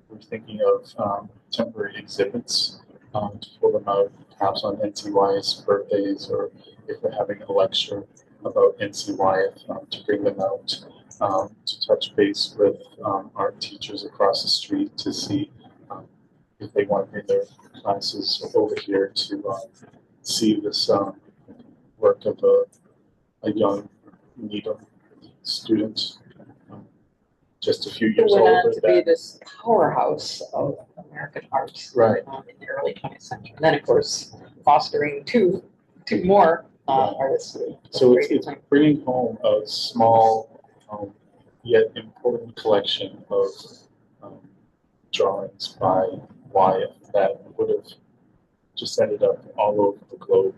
We're thinking of temporary exhibits to pull them out, perhaps on NCY's birthdays, or if we're having a lecture about NCY, to bring them out, to touch base with art teachers across the street to see if they want to bring their classes over here to see this work of a young Needham student, just a few years Who went older on to be this powerhouse of American arts Right. In the early 20th century. And then, of course, fostering two more artists. So it's bringing home a small yet important collection of drawings by Wyatt that would have just ended up all over the globe.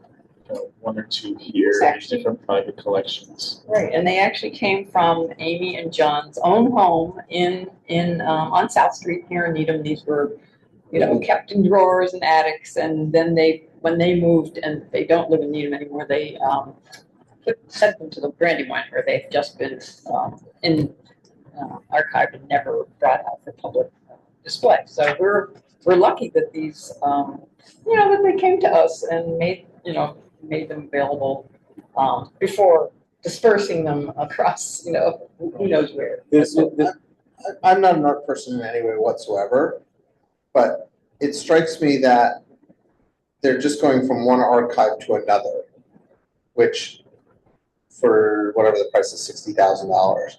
One or two here in different private collections. Right, and they actually came from Amy and John's own home in on South Street here in Needham. These were, kept in drawers and attics, and then when they moved, and they don't live in Needham anymore, they sent them to the Brandywine, where they've just been archived and never brought out for public display. So we're lucky that these, that they came to us and made them available before dispersing them across, who knows where. I'm not an art person in any way whatsoever, but it strikes me that they're just going from one archive to another, which for whatever the price is, $60,000.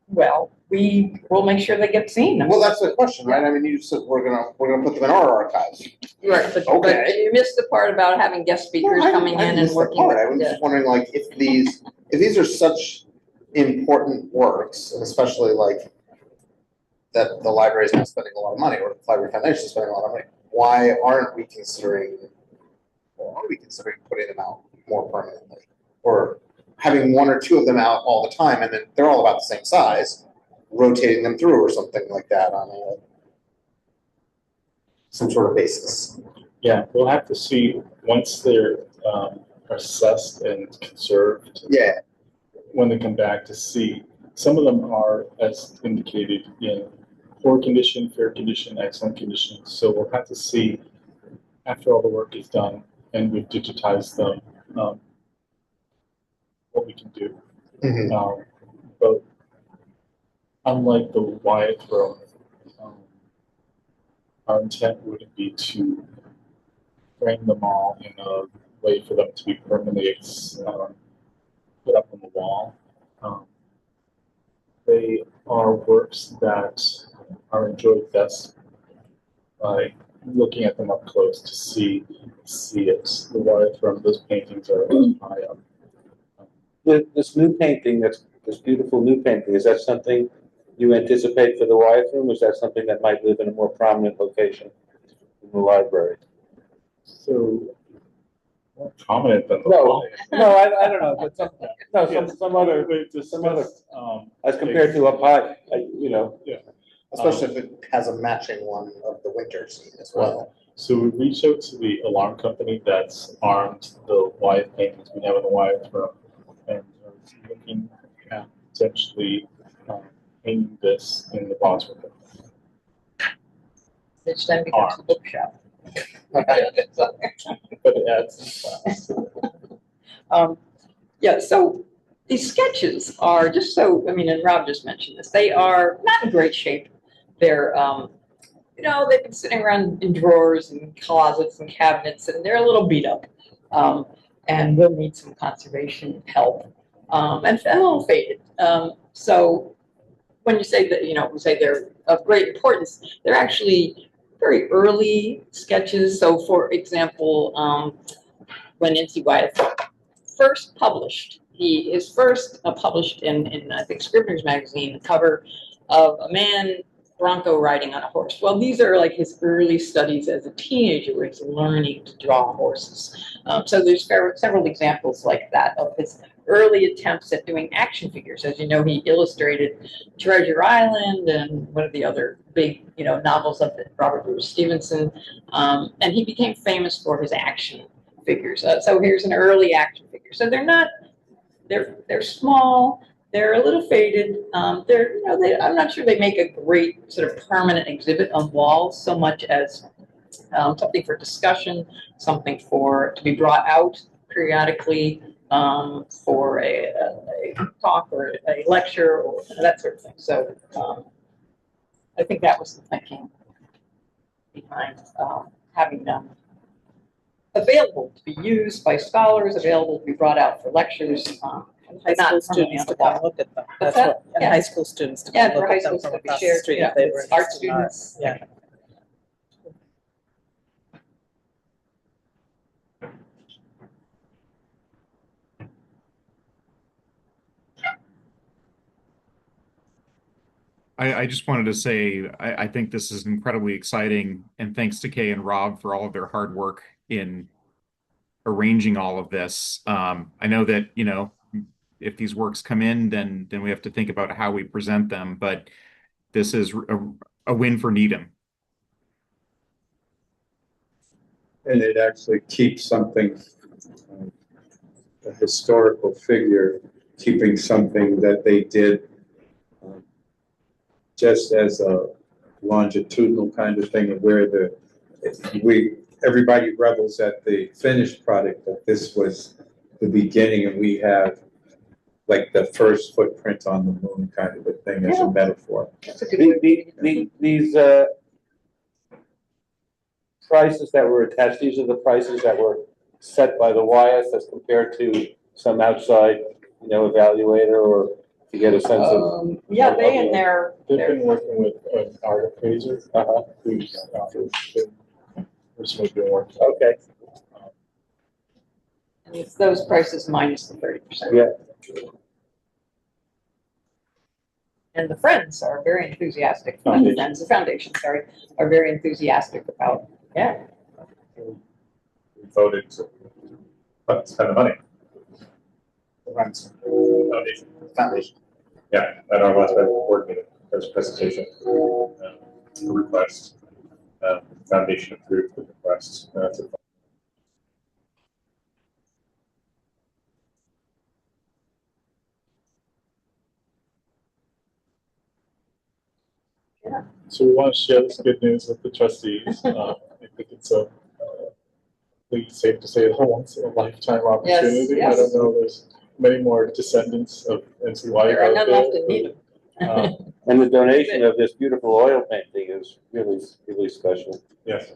Well, we will make sure they get seen. Well, that's the question, right? I mean, you said we're gonna put them in our archives. Right, but Okay. you missed the part about having guest speakers coming in and working with. I was just wondering, like, if these are such important works, and especially like that the library is not spending a lot of money, or the Library Foundation is spending a lot of money, why aren't we considering, or are we considering putting them out more permanently? Or having one or two of them out all the time, and then they're all about the same size, rotating them through or something like that on some sort of basis. Yeah, we'll have to see once they're assessed and conserved. Yeah. When they come back to see, some of them are, as indicated, in poor condition, fair condition, excellent condition. So we'll have to see after all the work is done and we've digitized them, what we can do. Mm-hmm. But unlike the Wyatt Throne, our intent wouldn't be to frame them all in a way for them to be permanently put up on the wall. They are works that are enjoyed best by looking at them up close to see it. The Wyatt Throne, those paintings are high up. This new painting, this beautiful new painting, is that something you anticipate for the Wyatt Room, or is that something that might live in a more prominent location in the library? So, more prominent than the No, I don't know, but some other, as compared to up high, Yeah. Especially if it has a matching one of the winter scene as well. So we reached out to the alarm company that's armed the Wyatt paintings we have in the Wyatt Room, and looking at potentially hanging this in the Bosworth Room. Which then becomes a bookshop. But it adds some class. Yeah, so these sketches are just so, and Rob just mentioned this, they are not in great shape. They're, they've been sitting around in drawers and closets and cabinets, and they're a little beat up. And will need some conservation help, and a little faded. So when you say that, we say they're of great importance, they're actually very early sketches. So for example, when N.C. Wyatt first published, he is first published in I think Scribner's magazine, the cover of a man bronco riding on a horse. Well, these are like his early studies as a teenager where he's learning to draw horses. So there's several examples like that of his early attempts at doing action figures. As you know, he illustrated Treasure Island and one of the other big, novels of Robert Louis Stevenson. And he became famous for his action figures. So here's an early action figure. So they're small. They're a little faded. I'm not sure they make a great sort of permanent exhibit on walls so much as something for discussion, something to be brought out periodically for a talk or a lecture or that sort of thing. So I think that was the thinking behind having them available to be used by scholars, available to be brought out for lectures. High school students to come look at them. That's what, and high school students to come look at them from across the street if they were interested in art. Yeah. I just wanted to say I think this is incredibly exciting, and thanks to Kay and Rob for all of their hard work in arranging all of this. I know that, if these works come in, then we have to think about how we present them, but this is a win for Needham. And it actually keeps something, a historical figure, keeping something that they did just as a longitudinal kind of thing, where we everybody revels at the finished product, but this was the beginning, and we have like the first footprint on the moon kind of a thing as a metaphor. That's a good way. These prices that were attached, these are the prices that were set by the YS as compared to some outside, evaluator, or to get a sense of. Yeah, they and their. They've been working with an art appraiser, who's recently been working. Okay. And it's those prices minus the 30%. Yeah. And the friends are very enthusiastic. Not the friends, the foundation, sorry, are very enthusiastic about. Yeah. We voted to spend the money. Foundation. Yeah, at our last board meeting, there's a presentation, a request. Foundation approved the request. So we want to share this good news with the trustees. I think it's I think it's safe to say it's a once in a lifetime opportunity. Yes. I don't know, there's many more descendants of NCY. There are none left in Needham. And the donation of this beautiful oil painting is really, really special. Yes.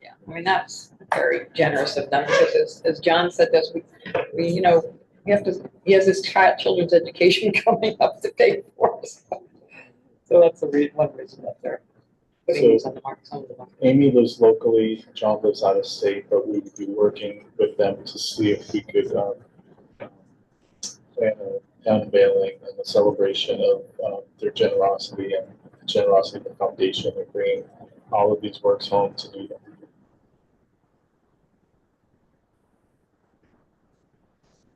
Yeah, I mean, that's very generous of them, because as John said this, we he has his children's education coming up to pay for. So that's one reason that they're putting these on the market. Some of them. Amy lives locally, John lives out of state, but we would be working with them to see if we could plan an unveiling and a celebration of their generosity and the generosity of the foundation and bringing all of these works home to Needham.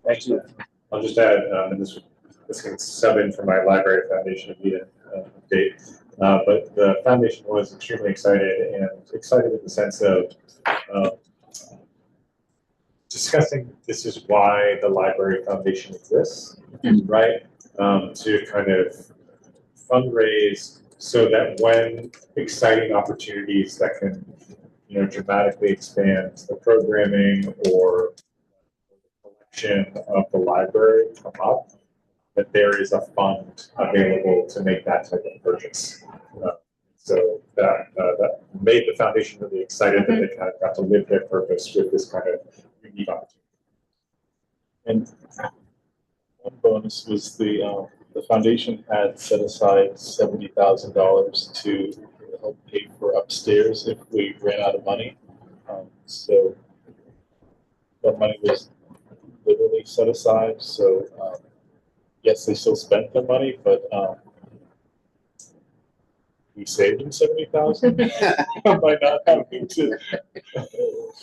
Thank you. I'll just add, and this can sub in for my library foundation of Needham update. But the foundation was extremely excited in the sense of discussing this is why the library foundation exists, right? To kind of fundraise so that when exciting opportunities that can, dramatically expand the programming or the collection of the library come up, that there is a fund available to make that type of purchase. So that made the foundation really excited that they kind of got to live their purpose with this kind of unique opportunity. And one bonus was the foundation had set aside $70,000 to help pay for upstairs if we ran out of money. So that money was literally set aside. So yes, they still spent the money, but we saved them $70,000 by not having to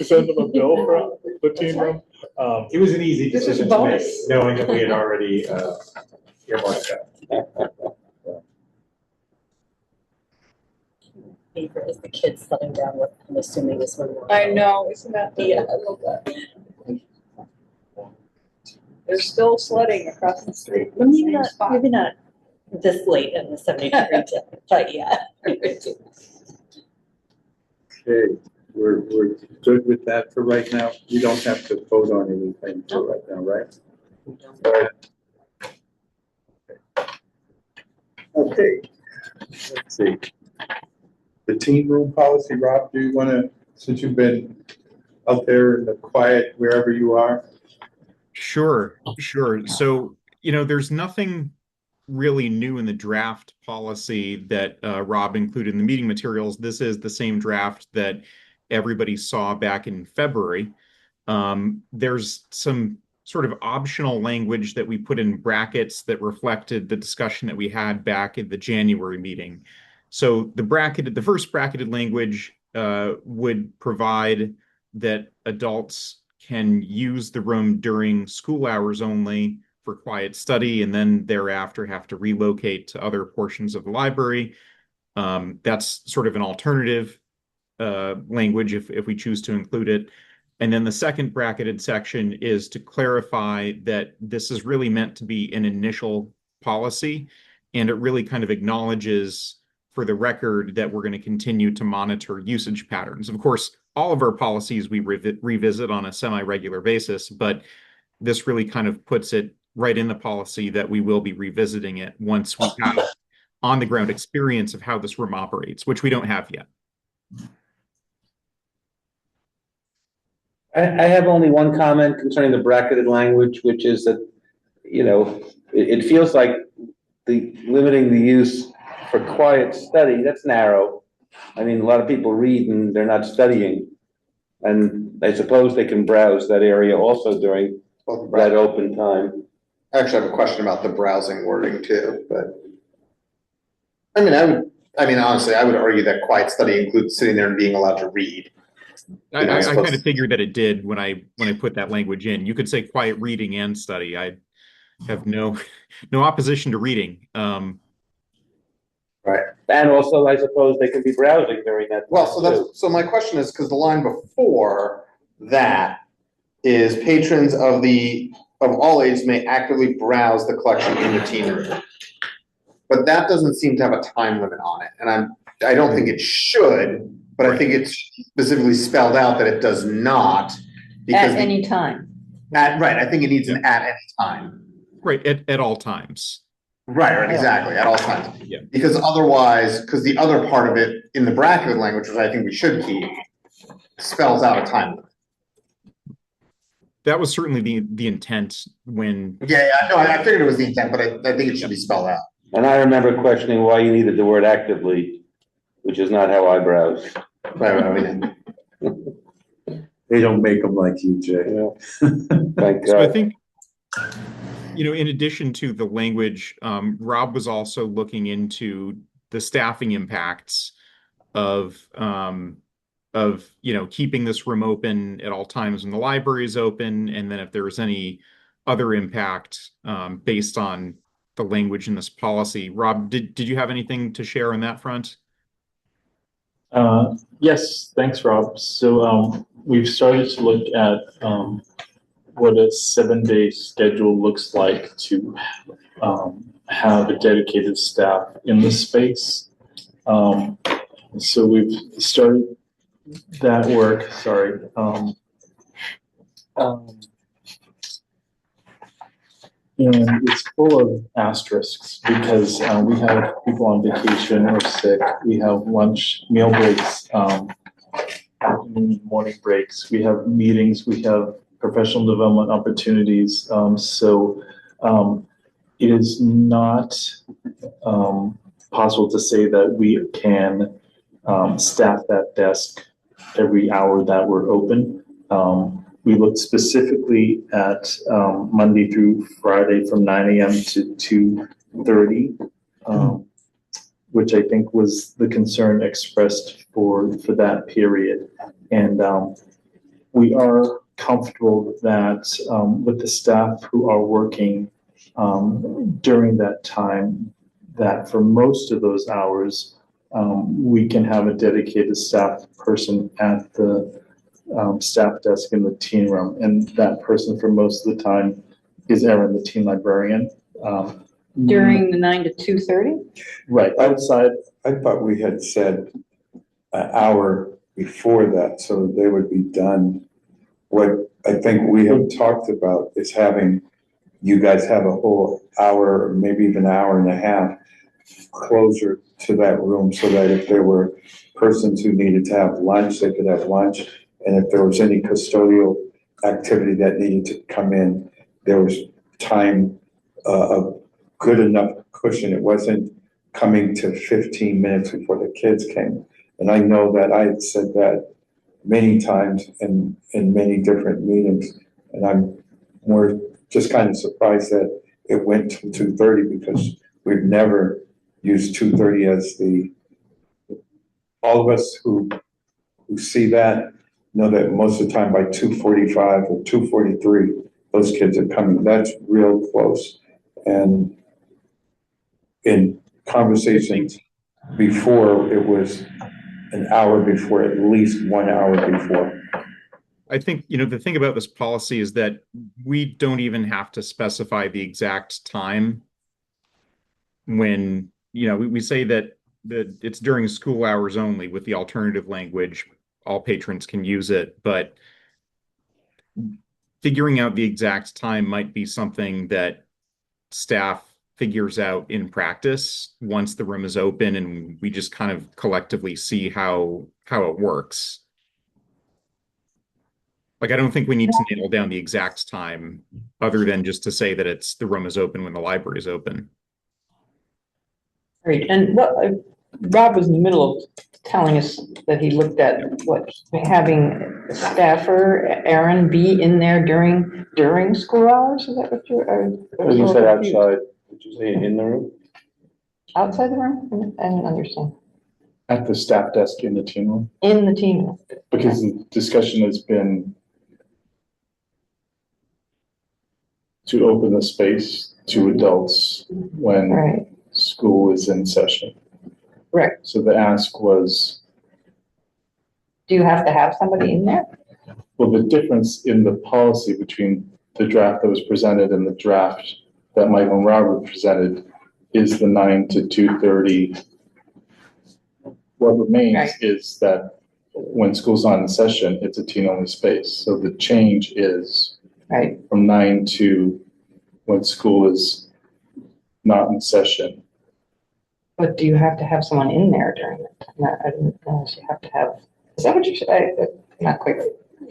send them a bill for the team room. It was an easy This was a decision to make, bonus. knowing that we had already earmarked that. Favorite is the kids sledding down what I'm assuming is one more. I know, isn't that? Yeah. I love that. They're still sledding across the street. Well, maybe not this late in the 70-degree day, but yeah. Okay, we're good with that for right now. You don't have to vote on anything for right now, right? Okay, let's see. The team room policy, Rob, do you want to, since you've been out there in the quiet, wherever you are? Sure. So, there's nothing really new in the draft policy that Rob included in the meeting materials. This is the same draft that everybody saw back in February. There's some sort of optional language that we put in brackets that reflected the discussion that we had back in the January meeting. So the first bracketed language would provide that adults can use the room during school hours only for quiet study, and then thereafter have to relocate to other portions of the library. That's sort of an alternative language if we choose to include it. And then the second bracketed section is to clarify that this is really meant to be an initial policy, and it really kind of acknowledges for the record that we're going to continue to monitor usage patterns. Of course, all of our policies we revisit on a semi-regular basis, but this really kind of puts it right in the policy that we will be revisiting it once we have on-the-ground experience of how this room operates, which we don't have yet. I have only one comment concerning the bracketed language, which is that, it feels like limiting the use for quiet study, that's narrow. I mean, a lot of people read and they're not studying. And I suppose they can browse that area also during that open time. I actually have a question about the browsing wording too, but honestly, I would argue that quiet study includes sitting there and being allowed to read. I kind of figured that it did when I put that language in. You could say quiet reading and study. I have no opposition to reading. Right. And also, I suppose they can be browsing during that time. Well, so my question is, because the line before that is patrons of all ages may actively browse the collection in the teen room. But that doesn't seem to have a time limit on it. And I don't think it should, but I think it's specifically spelled out that it does not. At any time. Right, I think it needs an at any time. Right, at all times. Right, exactly, at all times. Yeah. Because otherwise, because the other part of it in the bracketed language, which I think we should keep, spells out a time limit. That was certainly the intent when. Yeah, no, I figured it was the intent, but I think it should be spelled out. And I remember questioning why you needed the word actively, which is not how I browse. Right. They don't make them like you, Jay. Yeah. Thank God. So I think, in addition to the language, Rob was also looking into the staffing impacts of keeping this room open at all times when the library is open, and then if there was any other impact based on the language in this policy. Rob, did you have anything to share on that front? Yes, thanks, Rob. So we've started to look at what a 7-day schedule looks like to have a dedicated staff in the space. So we've started that work, and it's full of asterisks because we have people on vacation or sick. We have meal breaks, morning breaks. We have meetings. We have professional development opportunities. So it is not possible to say that we can staff that desk every hour that we're open. We looked specifically at Monday through Friday from 9 a.m. to 2:30, which I think was the concern expressed for that period. And we are comfortable that with the staff who are working during that time, that for most of those hours, we can have a dedicated staff person at the staff desk in the teen room, and that person for most of the time is Erin, the teen librarian. During the 9 to 2:30? Right, outside. I thought we had said an hour before that, so they would be done. What I think we have talked about is having you guys have a whole hour, or maybe even an hour and a half closer to that room, so that if there were persons who needed to have lunch, they could have lunch. And if there was any custodial activity that needed to come in, there was time, a good enough cushion. It wasn't coming to 15 minutes before the kids came. And I know that I had said that many times in many different meetings. And I'm more just kind of surprised that it went to 2:30, because we've never used 2:30 as all of us who see that know that most of the time by 2:45 or 2:43, those kids are coming. That's real close. And in conversations before, it was an hour before, at least 1 hour before. I think, the thing about this policy is that we don't even have to specify the exact time when, we say that that it's during school hours only with the alternative language. All patrons can use it, but figuring out the exact time might be something that staff figures out in practice once the room is open and we just kind of collectively see how it works. Like, I don't think we need to nail down the exact time other than just to say that it's the room is open when the library is open. Great, and what, Rob was in the middle of telling us that he looked at having a staffer, Aaron, be in there during school hours, is that what you, Well, you said outside, did you say in the room? outside the room? I didn't understand. At the staff desk in the team room, In the team room. because the discussion has been to open the space to adults when Right, school is in session. right. So the ask was, Do you have to have somebody in there? well, the difference in the policy between the draft that was presented and the draft that Michael and Robert presented is the 9 to 2:30. What remains Right. is that when school's not in session, it's a teen-only space. So the change is Right, from 9 to when school is not in session. but do you have to have someone in there during it? No, I didn't know if you have to have, is that what you said? I'm not quite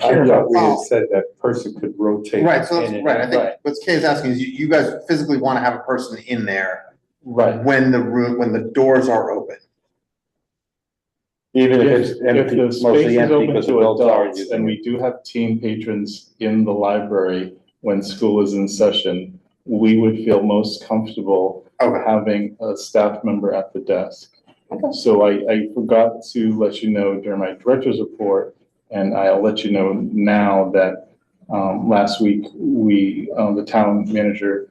I sure. thought we had said that person could rotate. Right, so that's, in and right, I out. think what Kay is asking is you guys physically want to have a person in there Right. when the doors are open. Even if If it's empty, the space mostly is empty open because to adults aren't adults, using and it. we do have teen patrons in the library when school is in session, we would feel most comfortable Okay. having a staff member at the desk. So I forgot to let you know during my director's report, and I'll let you know now that last week, the town manager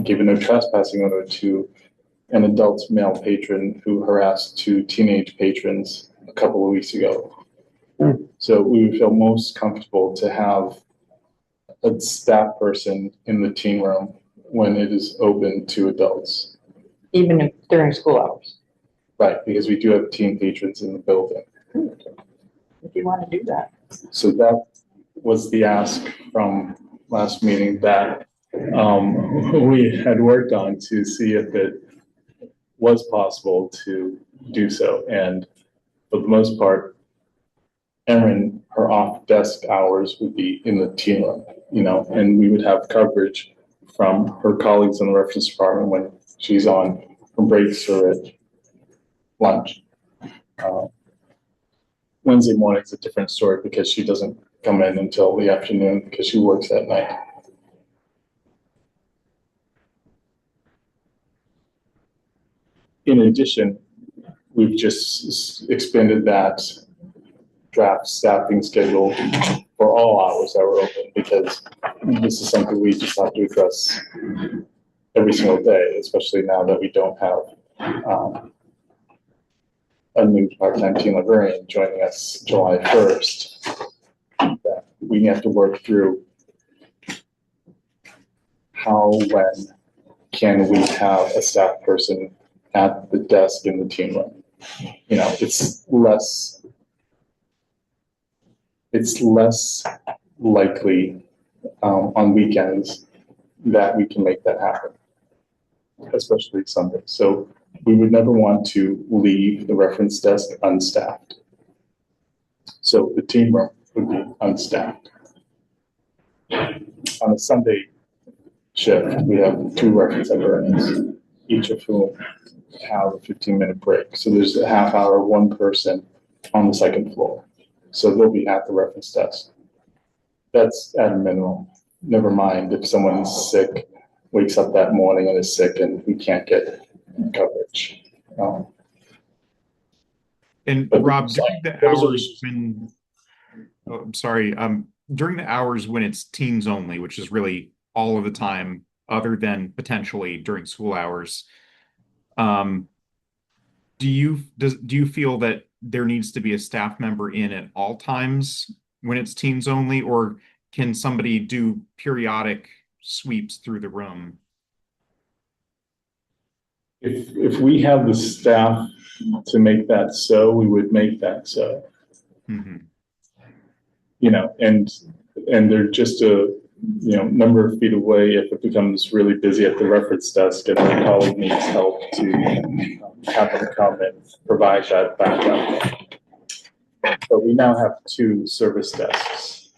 gave a no trespassing order to an adult male patron who harassed two teenage patrons a couple of weeks ago. So we would feel most comfortable to have a staff person in the teen room when it is open to adults. Even during school hours, Right, because we do have teen patrons in the building. if you want to do that. So that was the ask from last meeting that we had worked on to see if it was possible to do so. And for the most part, Erin, her off-desk hours would be in the teen room, and we would have coverage from her colleagues in the reference department when she's on her breaks or at lunch. Wednesday morning's a different story because she doesn't come in until the afternoon because she works at night. In addition, we've just expanded that draft staffing schedule for all hours that were open because this is something we just have to address every single day, especially now that we don't have a new part-time teen librarian joining us July 1st. That we have to work through how, when can we have a staff person at the desk in the teen room? It's less likely on weekends that we can make that happen, especially Sunday. So we would never want to leave the reference desk unstaffed. So the team room would be unstaffed. On a Sunday shift, we have two reference librarians, each of whom have a 15-minute break. So there's a half hour, one person on the second floor. So they'll be at the reference desk. That's at a minimum. Never mind if someone's sick, wakes up that morning and is sick and we can't get coverage. And But Rob, so during the those are hours when, oh, I'm sorry, during the hours when it's teams only, which is really all of the time, other than potentially during school hours, do you feel that there needs to be a staff member in at all times when it's teams only, or can somebody do periodic sweeps through the room? If we have the staff to make that so, we would make that so. Mhm. You know, and they're just a, you know, number of feet away if it becomes really busy at the reference desk and my colleague needs help to have them come and provide that backup. But we now have 2 service desks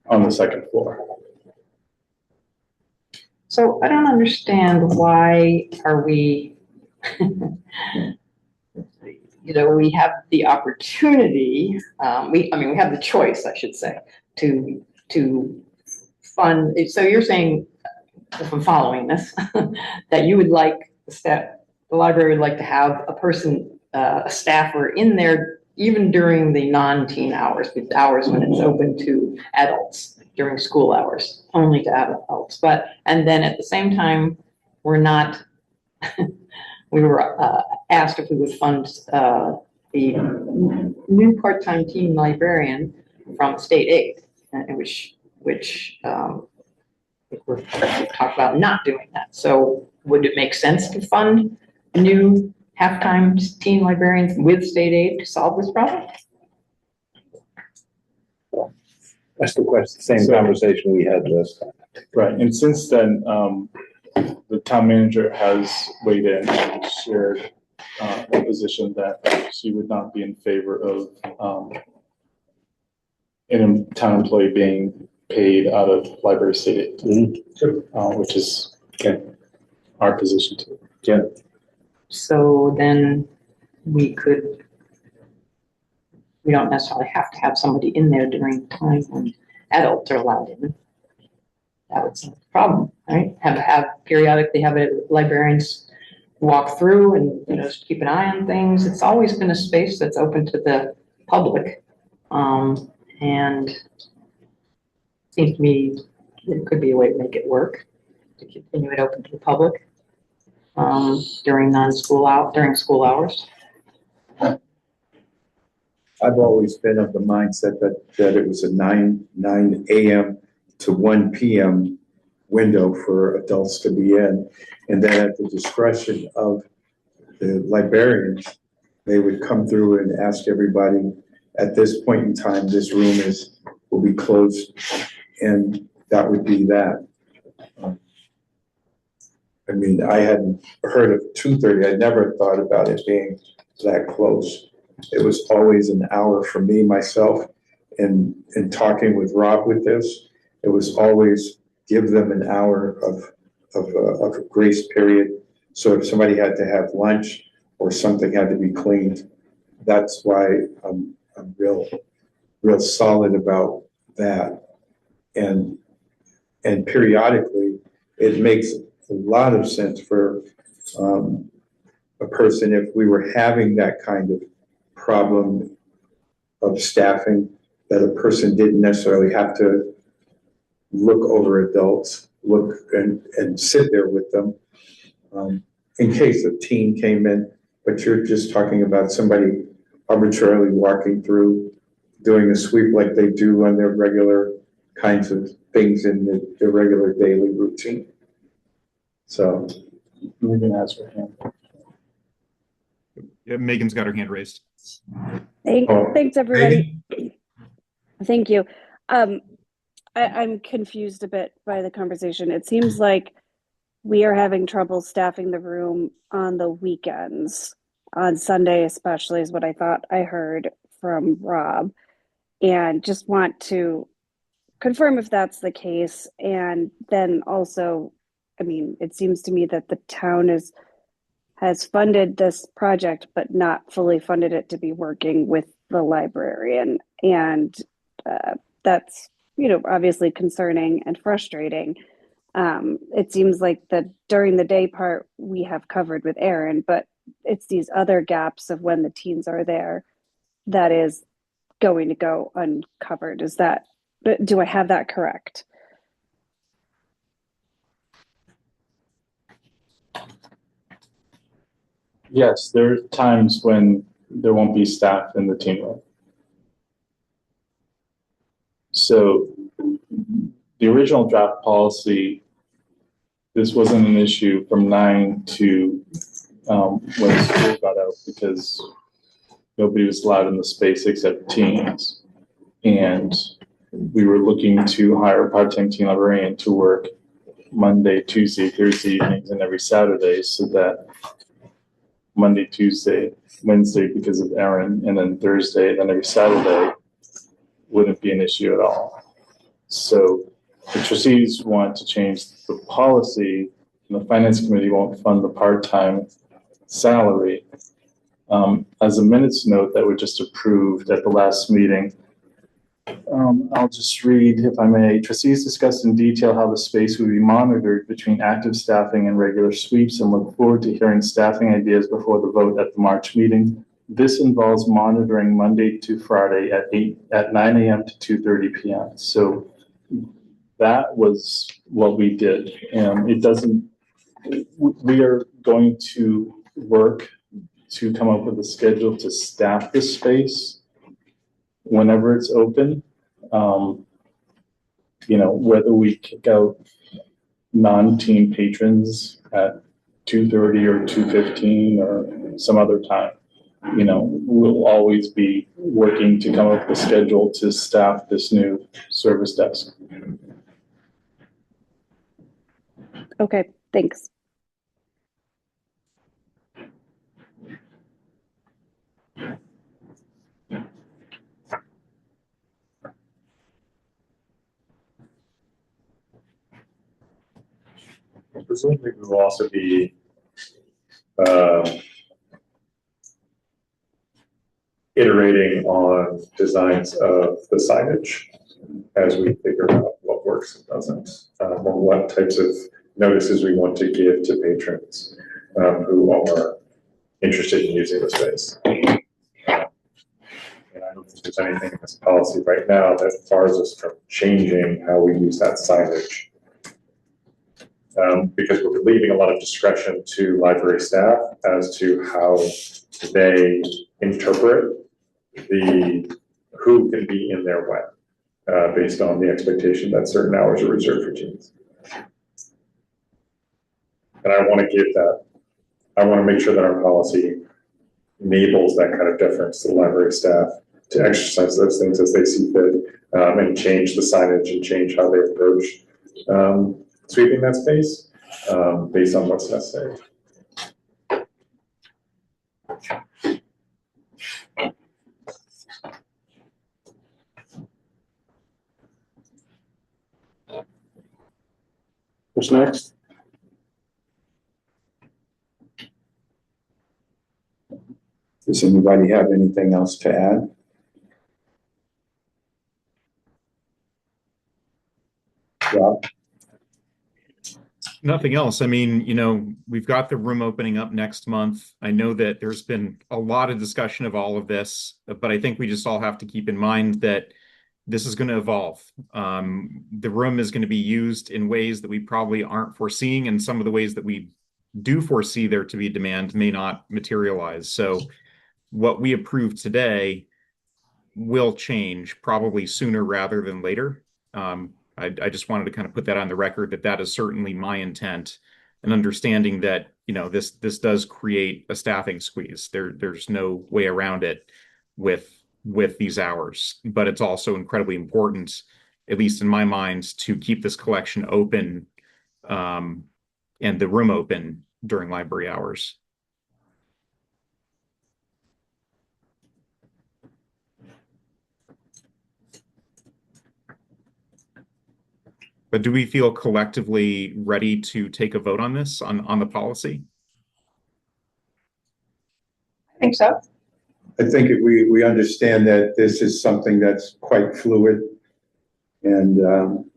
on the second floor. So I don't understand why are we, we have the opportunity, we have the choice, I should say, to fund. So you're saying, if I'm following this, that you would like the library would like to have a person, a staffer in there even during the non-teen hours, the hours when it's open to adults, during school hours, only to adults. And then at the same time, we were asked if we would fund the new part-time teen librarian from state aid, which we're talking about not doing that. So would it make sense to fund new half-time teen librarians with state aid to solve this problem? That's the question, same conversation we had last time. Right, and since then, the town manager has weighed in and shared a position that she would not be in favor of a town employee being paid out of library state aid, which is our position too. Yeah. So then we don't necessarily have to have somebody in there during the time when adults are allowed in. That would solve the problem, right? Periodically have librarians walk through and just keep an eye on things. It's always been a space that's open to the public, and it seems to me there could be a way to make it work, to continue it open to the public during school hours. I've always been of the mindset that it was a 9 a.m. to 1 p.m. window for adults to be in. And then at the discretion of the librarians, they would come through and ask everybody, at this point in time, this room will be closed, and that would be that. I mean, I hadn't heard of 2:30. I never thought about it being that close. It was always an hour for me, myself, and talking with Rob with this, it was always give them an hour of a grace period. So if somebody had to have lunch or something had to be cleaned, that's why I'm real solid about that. And periodically, it makes a lot of sense for a person, if we were having that kind of problem of staffing, that a person didn't necessarily have to look over adults, look and sit there with them in case a teen came in. But you're just talking about somebody arbitrarily walking through, doing a sweep like they do on their regular kinds of things in their regular daily routine. So Megan has her hand. Yeah, Megan's got her hand raised. Thanks, everybody. Thank you. I'm confused a bit by the conversation. It seems like we are having trouble staffing the room on the weekends, on Sunday especially, is what I thought I heard from Rob. And just want to confirm if that's the case. And then also, I mean, it seems to me that the town has funded this project, but not fully funded it to be working with the librarian. And that's, obviously concerning and frustrating. It seems like the during the day part we have covered with Erin, but it's these other gaps of when the teens are there that is going to go uncovered. Do I have that correct? Yes, there are times when there won't be staff in the teen room. So the original draft policy this wasn't an issue from 9 to when school got out, because nobody was allowed in the space except teens. And we were looking to hire a part-time teen librarian to work Monday, Tuesday, Thursday evenings, and every Saturday, so that Monday, Tuesday, Wednesday because of Erin, and then Thursday, and then every Saturday wouldn't be an issue at all. So the trustees want to change the policy, and the finance committee won't fund the part-time salary. As a minutes note that we just approved at the last meeting, I'll just read, if I may. Trustees discussed in detail how the space will be monitored between active staffing and regular sweeps, and look forward to hearing staffing ideas before the vote at the March meeting. This involves monitoring Monday to Friday at 9 a.m. to 2:30 p.m. So that was what we did. It doesn't, we are going to work to come up with a schedule to staff the space whenever it's open. Whether we kick out non-team patrons at 2:30 or 2:15 or some other time, we'll always be working to come up with a schedule to staff this new service desk. Okay, thanks. Presumably, we will also be iterating on designs of the signage as we figure out what works and doesn't, or what types of notices we want to give to patrons who are interested in using the space. And I don't think there's anything in this policy right now that bars us from changing how we use that signage. Because we're leaving a lot of discretion to library staff as to how they interpret who can be in their web, based on the expectation that certain hours are reserved for teens. And I want to make sure that our policy enables that kind of deference to the library staff to exercise those things as they see fit, and change the signage and change how they approach sweeping that space based on what's necessary. What's next? Does anybody have anything else to add? Rob? Nothing else. I mean, we've got the room opening up next month. I know that there's been a lot of discussion of all of this, but I think we just all have to keep in mind that this is going to evolve. The room is going to be used in ways that we probably aren't foreseeing, and some of the ways that we do foresee there to be demand may not materialize. So what we approve today will change probably sooner rather than later. I just wanted to kind of put that on the record that is certainly my intent, and understanding that, this does create a staffing squeeze. There's no way around it with these hours, but it's also incredibly important, at least in my mind, to keep this collection open, and the room open during library hours. But do we feel collectively ready to take a vote on this, on the policy? I think so. I think we understand that this is something that's quite fluid. And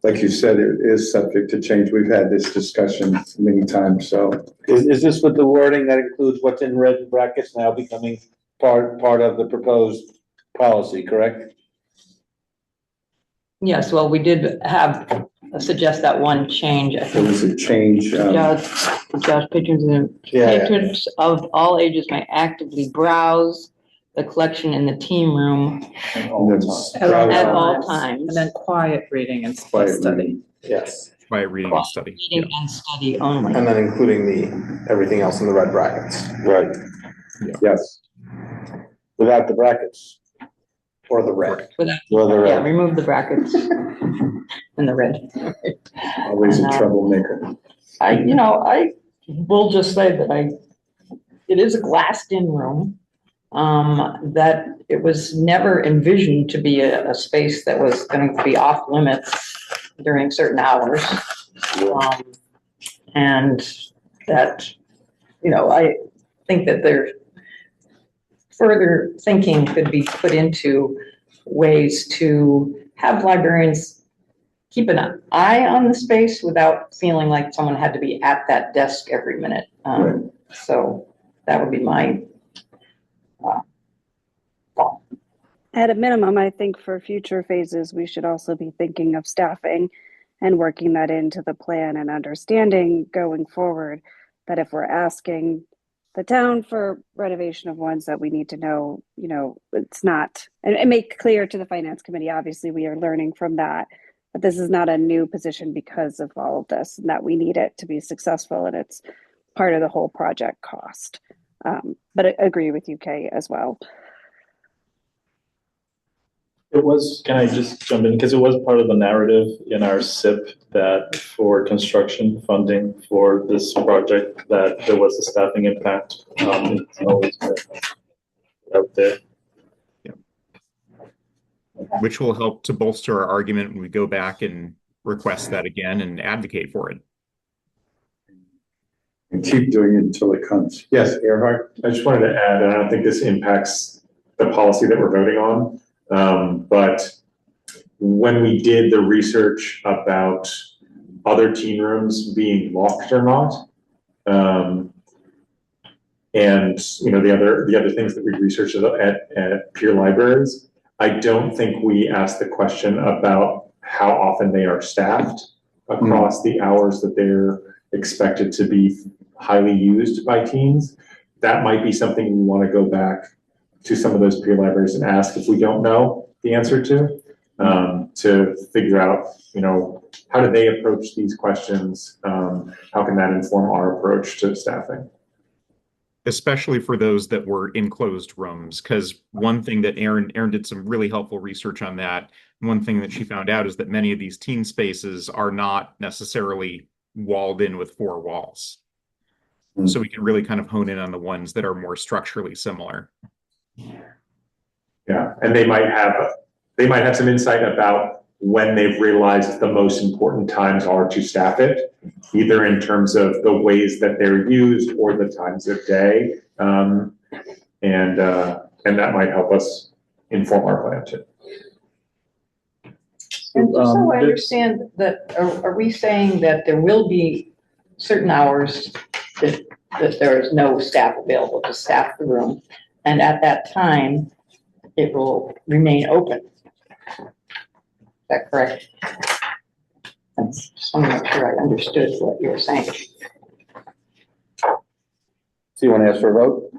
like you said, it is subject to change. We've had this discussion many times, so. Is this with the wording that includes what's in red brackets now becoming part of the proposed policy, correct? Yes, well, we did suggest that one change. There was a change. Josh, patrons of all ages may actively browse the collection in the team room at all times. And then quiet reading and Quiet study. reading. Yes. Quiet reading and study. Reading and study only. And then including everything else in the red brackets. Right, Yes. without the brackets. Or the red. Without, Well, the yeah, red. remove the brackets and the red. Always a troublemaker. I will just say that it is a glassed-in room. That it was never envisioned to be a space that was going to be off limits during certain hours. And that, I think that there further thinking could be put into ways to have librarians keep an eye on the space without feeling like someone had to be at that desk every minute. So that would be my thought. At a minimum, I think for future phases, we should also be thinking of staffing and working that into the plan and understanding going forward that if we're asking the town for renovation of ones that we need to know, it's not, and make clear to the finance committee, obviously we are learning from that, but this is not a new position because of all of this and that we need it to be successful and it's part of the whole project cost. But I agree with you, Kay, as well. Can I just jump in? Because it was part of the narrative in our SIP that for construction funding for this project, that there was a staffing impact. It's always been out there. Which will help to bolster our argument when we go back and request that again and advocate for it. And keep doing it until it comes. Yes, Earhart? I just wanted to add, and I don't think this impacts the policy that we're voting on, but when we did the research about other teen rooms being locked or not, and the other things that we researched at peer libraries, I don't think we asked the question about how often they are staffed across the hours that they're expected to be highly used by teens. That might be something we want to go back to some of those peer libraries and ask if we don't know the answer to figure out, how do they approach these questions? How can that inform our approach to staffing? Especially for those that were in closed rooms, because one thing that Erin did some really helpful research on that. One thing that she found out is that many of these teen spaces are not necessarily walled in with four walls. So we can really kind of hone in on the ones that are more structurally similar. Yeah, and they might have some insight about when they've realized the most important times are to staff it, either in terms of the ways that they're used or the times of day, and that might help us inform our plan too. And just so I understand that, are we saying that there will be certain hours that there is no staff available to staff the room, and at that time, it will remain open? Is that correct? I just want to make sure I understood what you were saying. So you want to ask for a vote?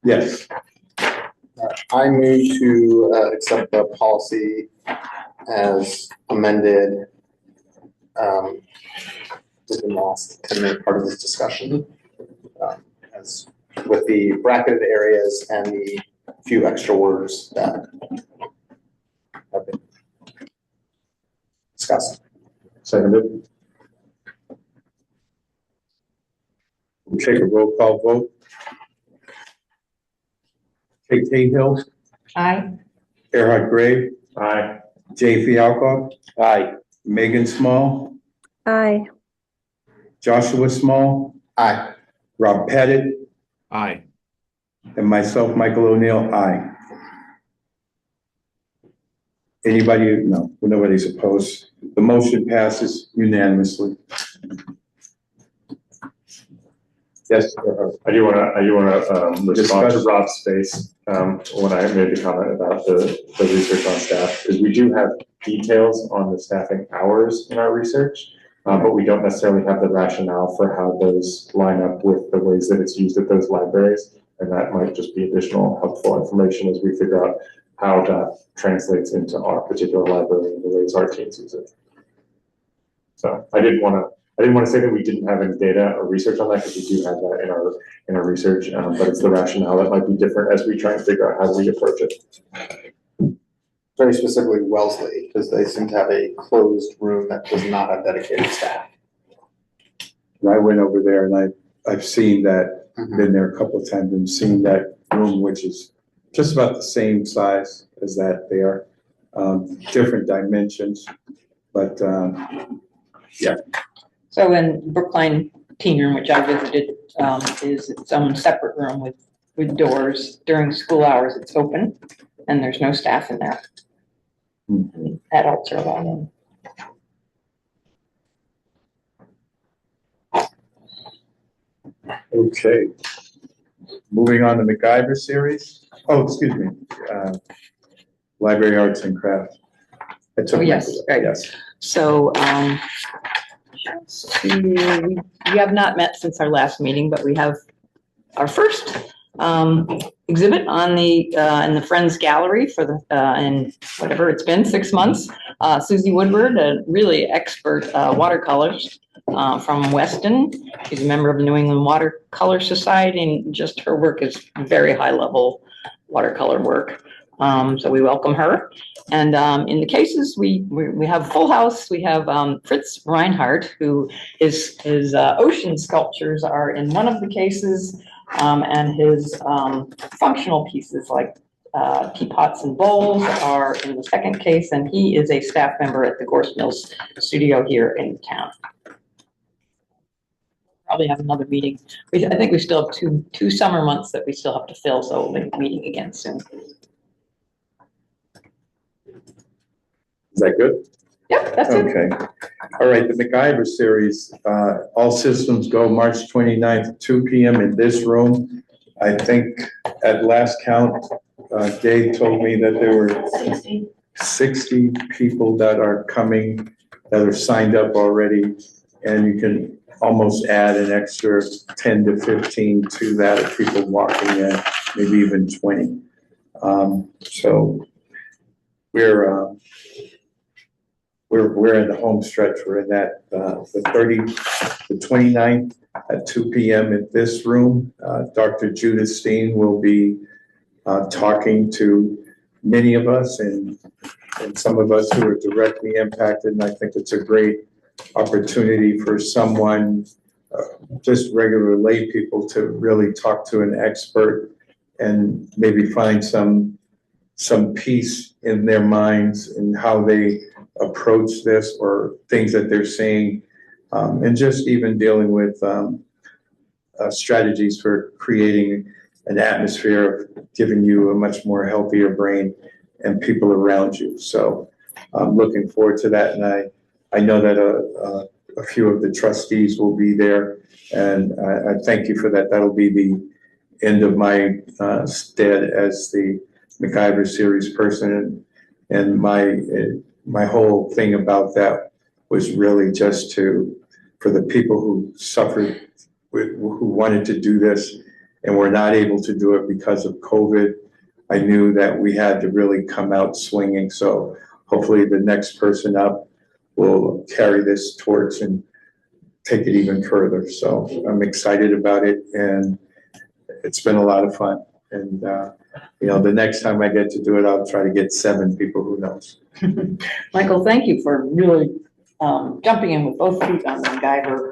Yes. I move to accept the policy as amended within the last 10-minute part of this discussion, as with the bracketed areas and the few extra words that have been discussed. Seconded. We'll take a roll call vote. Kate Cahill, Aye. Earhart Gray, Aye. Jay Fialko, Aye. Megan Small, Aye. Joshua Small, Aye. Rob Pettit, Aye. and myself, Michael O'Neill, aye. Anybody? No, nobody's opposed. The motion passes unanimously. Yes, I do want to respond to Discuss. Rob's space when I made the comment about the research on staff, because we do have details on the staffing hours in our research, but we don't necessarily have the rationale for how those line up with the ways that it's used at those libraries, and that might just be additional helpful information as we figure out how that translates into our particular library and the ways our teams use it. So I didn't want to say that we didn't have any data or research on that, because we do have that in our research, but it's the rationale that might be different as we try and figure out how we approach it. Very specifically Wellesley, because they seem to have a closed room that does not have dedicated staff. And I went over there and I've seen that, been there a couple of times and seen that room, which is just about the same size as that there. Different dimensions, but yeah. So in Brookline Teen Room, which I visited, is its own separate room with doors. During school hours, it's open and there's no staff in there. And adults are allowed in. Okay. Moving on to MacGyver series. Oh, excuse me. Library Arts and Crafts. Oh, yes, right. Yes. So, we have not met since our last meeting, but we have our first exhibit on the in the Friends Gallery for the in whatever it's been, 6 months. Susie Woodward, a really expert watercolorist from Weston. She's a member of the New England Watercolor Society, and just her work is very high level watercolor work. So we welcome her. And in the cases, we have full house. We have Fritz Reinhardt, who his ocean sculptures are in one of the cases, and his functional pieces like teapots and bowls are in the second case, and he is a staff member at the Gorse Mills studio here in town. Probably have another meeting. I think we still have two summer months that we still have to fill, so we'll be meeting again soon. Is that good? Yep, that's it. Okay. All right, the MacGyver series, all systems go March 29th, 2 p.m. in this room. I think at last count, Dave told me that there were 60 people that are coming, that are signed up already, and you can almost add an extra 10 to 15 to that of people walking in, maybe even 20. So we're in the home stretch. We're in that the 29th at 2 p.m. at this room. Dr. Judith Steen will be talking to many of us and some of us who are directly impacted. And I think it's a great opportunity for someone, just regular lay people, to really talk to an expert and maybe find some peace in their minds and how they approach this, or things that they're seeing, and just even dealing with strategies for creating an atmosphere of giving you a much more healthier brain and people around you. So I'm looking forward to that, and I know that a few of the trustees will be there, and I thank you for that. That'll be the end of my stead as the MacGyver series person, and my whole thing about that was really just for the people who suffered, who wanted to do this and were not able to do it because of COVID. I knew that we had to really come out swinging. So hopefully the next person up will carry this torch and take it even further. So I'm excited about it, and it's been a lot of fun. And the next time I get to do it, I'll try to get 7 people, who knows. Michael, thank you for really jumping in with both feet on the MacGyver,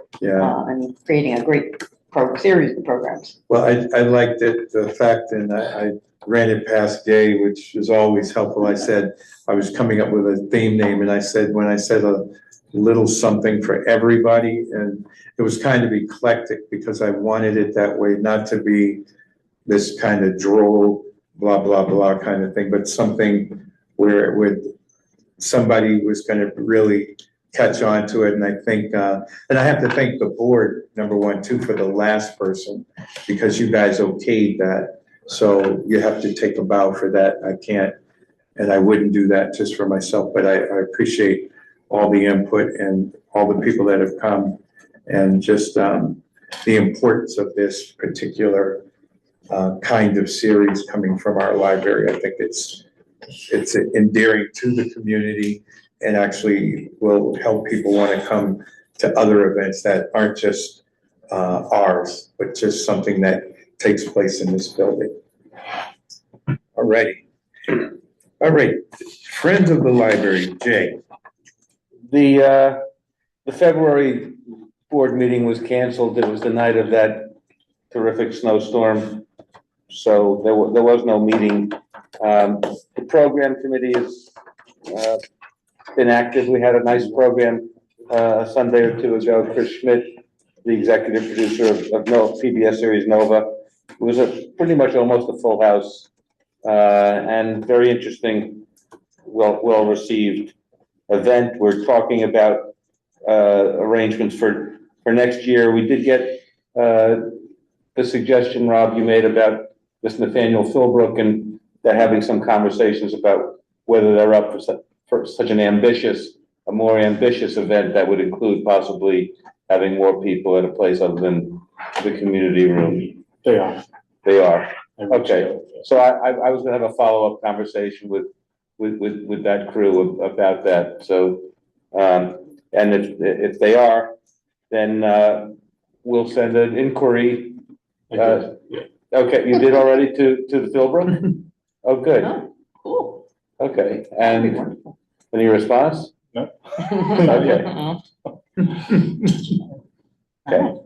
and creating a great series of programs. Well, I liked it, the fact, and I ran it past Gay, which is always helpful. I said I was coming up with a theme name, and I said, when I said a little something for everybody, and it was kind of eclectic because I wanted it that way, not to be this kind of droll, blah, blah, blah kind of thing, but something where it would, somebody was going to really catch on to it. And I think, and I have to thank the board, number one, too, for the last person, because you guys okayed that. So you have to take a bow for that. I can't, and I wouldn't do that just for myself, but I appreciate all the input and all the people that have come, and just the importance of this particular kind of series coming from our library. I think it's endearing to the community, and actually will help people want to come to other events that aren't just ours, but just something that takes place in this building. Alrighty. All right, Friends of the Library, Jay. The February board meeting was canceled. It was the night of that terrific snowstorm. So there was no meeting. The program committee has been active. We had a nice program a Sunday or two ago. Chris Schmidt, the executive producer of PBS series Nova. It was pretty much almost a full house and very interesting, well received event. We're talking about arrangements for next year. We did get the suggestion, Rob, you made about this Nathaniel Philbrook and they're having some conversations about whether they're up for such a more ambitious event that would include possibly having more people at a place other than the community room. They are. They are. Okay. So I was gonna have a follow-up conversation with that crew about that. So, and if they are, then we'll send an inquiry. Okay, you did already to the Philbrook? Oh, good. Oh, cool. Okay, That'd be and wonderful. any response? No. Okay. Okay.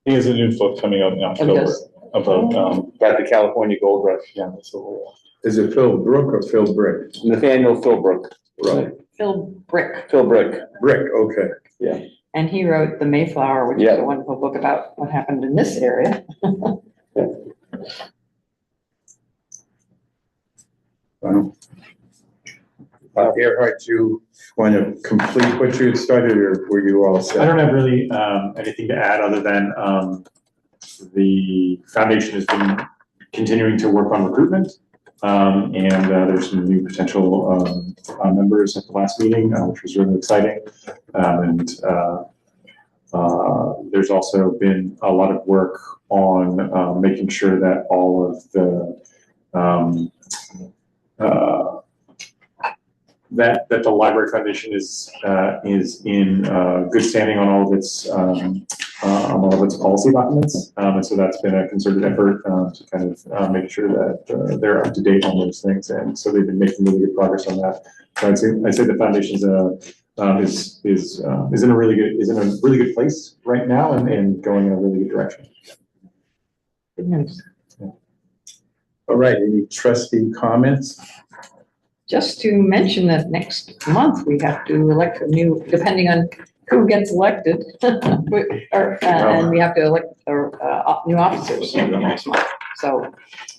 He has a new book coming out in October yes. about, About the California Gold Rush. yeah, that's a whole. Is it Phil Brook or Phil Brick? Nathaniel Philbrook. Right. Phil Brick, Philbrook. Brick, okay. and he wrote The Mayflower, which is Yeah. a wonderful book about what happened in this area. Wow. Gerhard, you want to complete what you had started, or were you all set? I don't have really anything to add other than the foundation has been continuing to work on recruitment. And there's some new potential members at the last meeting, which was really exciting. And there's also been a lot of work on making sure that all of the that the Library Foundation is in good standing on all of its policy documents, and so that's been a concerted effort to kind of make sure that they're up to date on those things, and so they've been making really good progress on that. So I'd say the foundation's is in a really good place right now and going in a really good direction. Good news. All right, any trustee comments? Just to mention that next month we have to elect a new, depending on who gets elected, and we have to elect new officers next month. So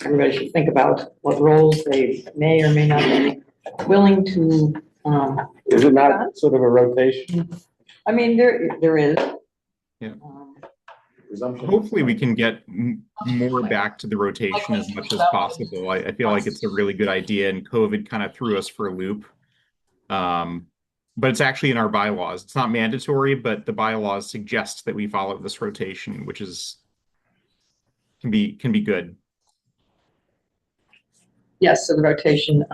everybody should think about what roles they may or may not be willing to. Is it not sort of a rotation? I mean, there is. Yeah. Hopefully we can get more back to the rotation as much as possible. I feel like it's a really good idea, and COVID kind of threw us for a loop. But it's actually in our bylaws. It's not mandatory, but the bylaws suggest that we follow this rotation, which can be good. Yes, so the rotation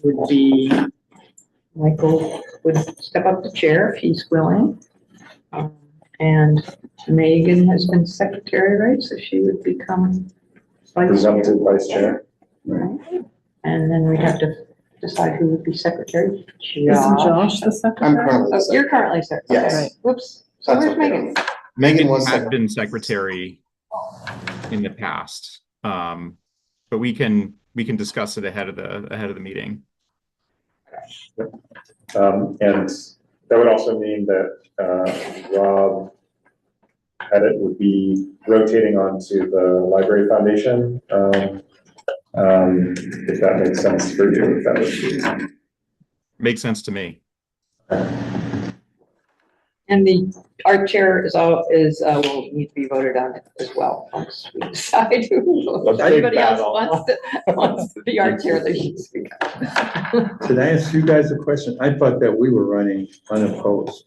would be Michael would step up to chair if he's willing. And Megan has been secretary, right? So she would become Presumptive vice chair. Right. And then we'd have to decide who would be secretary. Isn't Josh the I'm secretary? currently. Oh, you're currently secretary. Yes. Right. Whoops. So That's where's okay. Megan? Megan was I've secretary. been secretary in the past, but we can discuss it ahead of the meeting. And that would also mean that Rob Pettit would be rotating onto the Library Foundation. If that makes sense for you, if that would be. Makes sense to me. And the art chair will need to be voted on as well once we decide who. If anybody else wants to be art chair, they should speak up. Did I ask you guys a question? I thought that we were running unopposed.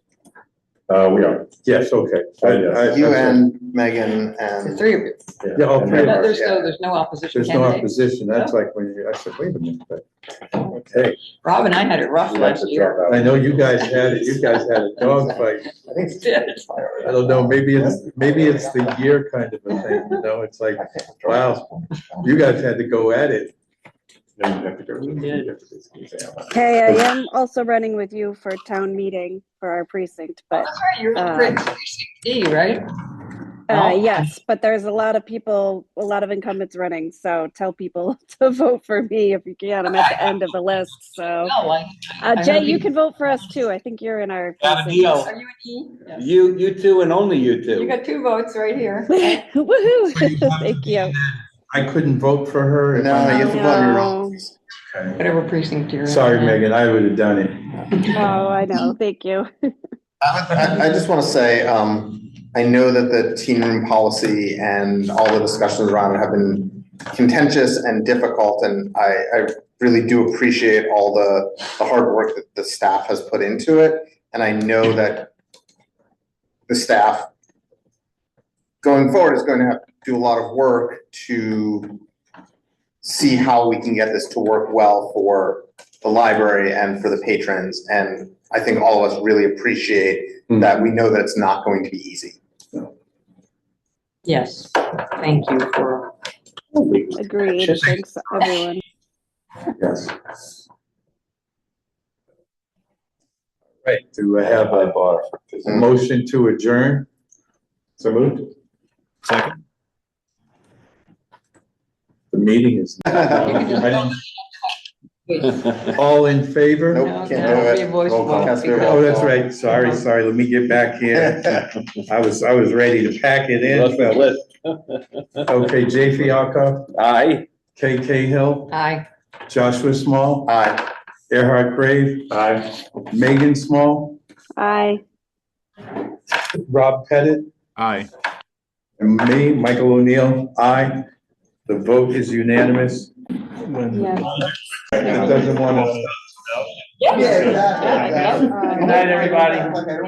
We are. Yes, okay. You and Megan The and. three of you. Yeah, all And three of then- us. There's no opposition There's no candidate. opposition. That's like when you, I said, wait a minute, but, okay. Rob and I had it rough We like last to year. drop out. I know you guys had it. You guys had a dogfight. I think Did. I don't know, maybe it's the year kind of a thing, you know, it's like, wow, you guys had to go at it. Then you have to go. We did. you have to do the exam. Okay, I am also running with you for town meeting for our precinct, but That's right, you're in precinct D, right? yes, but there's a lot of people, a lot of incumbents running, so tell people to vote for me if you can. I'm at the end of the list, so. No, like. Jay, you can vote for us too. I think you're in our Got a precinct. deal. Are you an E? Yes. You two and only you You two. got 2 votes right here. Woohoo! Thank you. I couldn't vote for her. if No, I'm- you have to vote on your own. No. Okay. Whatever precinct you're in. Sorry, Megan, I would have done it. Oh, I know. Thank you. I just want to say, I know that the teen room policy and all the discussions around it have been contentious and difficult, and I really do appreciate all the hard work that the staff has put into it. And I know that the staff going forward is going to have to do a lot of work to see how we can get this to work well for the library and for the patrons. And I think all of us really appreciate that. We know that it's not going to be easy. Yes, thank you for. Agreed. Thanks, everyone. Yes. Right, do I have a motion to adjourn? So moved. Second. The meeting is. All in favor? Nope, No, can't do that'll be a it. voice Roll call. vote. Has to be a Oh, roll that's call. right. Sorry. Let me get back here. I was ready to pack it in, fellas. Okay, Jay Fialko, Aye. Kay Cahill, Aye. Joshua Small, Aye. Erhard Grave, Aye. Megan Small, Aye. Rob Pettit, Aye. and me, Michael O'Neill. Aye. The vote is unanimous. Yeah. It doesn't want to. Yes. Yeah, exactly. Good Good night, everybody.